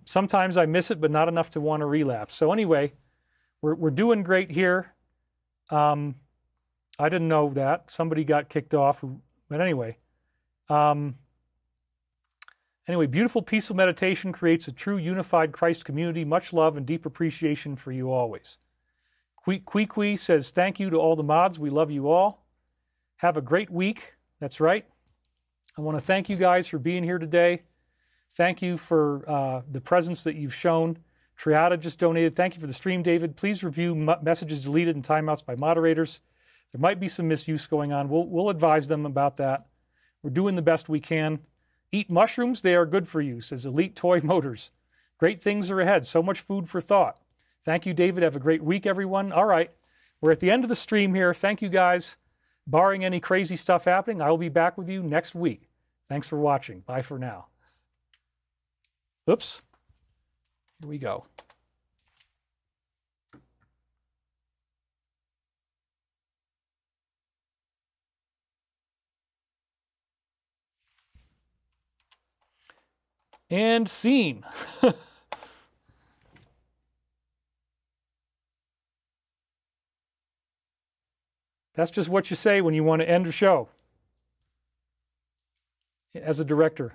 Sometimes I miss it, but not enough to want to relapse. So anyway, we're doing great here. I didn't know that. Somebody got kicked off. But anyway. Anyway, beautiful, peaceful meditation creates a true unified Christ community. Much love and deep appreciation for you always. Kwee says, thank you to all the mods. We love you all. Have a great week. That's right. I want to thank you guys for being here today. Thank you for the presence that you've shown. Triada just donated. Thank you for the stream, David. Please review messages deleted and timeouts by moderators. There might be some misuse going on. We'll advise them about that. We're doing the best we can. Eat mushrooms, they are good for you, says Elite Toy Motors. Great things are ahead. So much food for thought. Thank you, David. Have a great week, everyone. All right. We're at the end of the stream here. Thank you, guys. Barring any crazy stuff happening, I will be back with you next week. Thanks for watching. Bye for now. Oops. Here we go. And scene. That's just what you say when you want to end a show as a director.